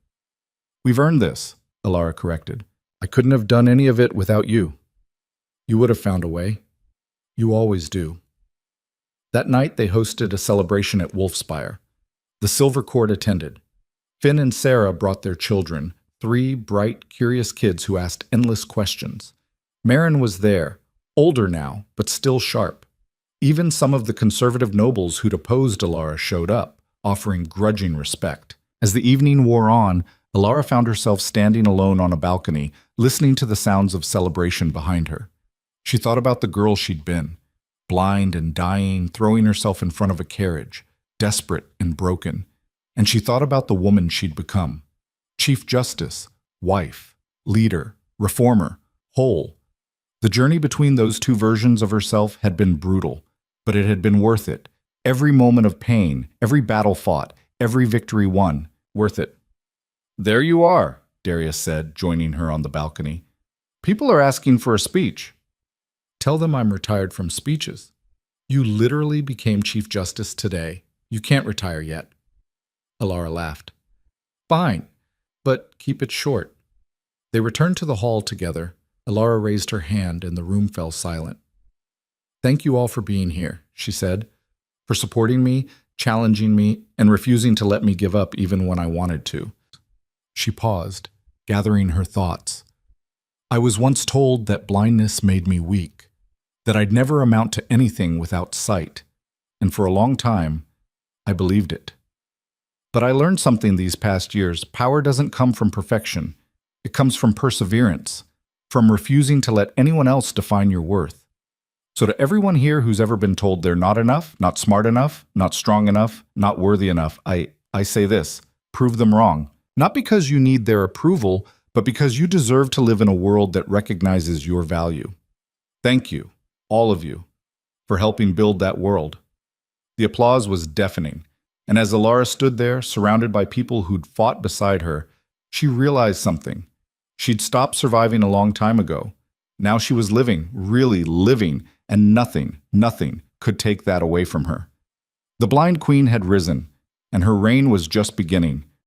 B: We've earned this, Alara corrected. I couldn't have done any of it without you. You would have found a way. You always do. That night they hosted a celebration at Wolfspire. The Silver Court attended. Finn and Sarah brought their children, 3 bright, curious kids who asked endless questions. Marin was there, older now, but still sharp. Even some of the conservative nobles who'd opposed Alara showed up, offering grudging respect. As the evening wore on, Alara found herself standing alone on a balcony, listening to the sounds of celebration behind her. She thought about the girl she'd been, blind and dying, throwing herself in front of a carriage, desperate and broken. And she thought about the woman she'd become. Chief Justice, wife, leader, reformer, whole. The journey between those 2 versions of herself had been brutal, but it had been worth it. Every moment of pain, every battle fought, every victory won, worth it. There you are, Darius said, joining her on the balcony. People are asking for a speech. Tell them I'm retired from speeches. You literally became Chief Justice today. You can't retire yet. Alara laughed. Fine, but keep it short. They returned to the hall together. Alara raised her hand and the room fell silent. Thank you all for being here, she said, for supporting me, challenging me, and refusing to let me give up even when I wanted to. She paused, gathering her thoughts. I was once told that blindness made me weak, that I'd never amount to anything without sight, and for a long time, I believed it. But I learned something these past years. Power doesn't come from perfection. It comes from perseverance, from refusing to let anyone else define your worth. So to everyone here who's ever been told they're not enough, not smart enough, not strong enough, not worthy enough, I say this, prove them wrong. Not because you need their approval, but because you deserve to live in a world that recognizes your value. Thank you, all of you, for helping build that world. The applause was deafening, and as Alara stood there, surrounded by people who'd fought beside her, she realized something. She'd stopped surviving a long time ago. Now she was living, really living, and nothing could take that away from her. The blind queen had risen, and her reign was just beginning.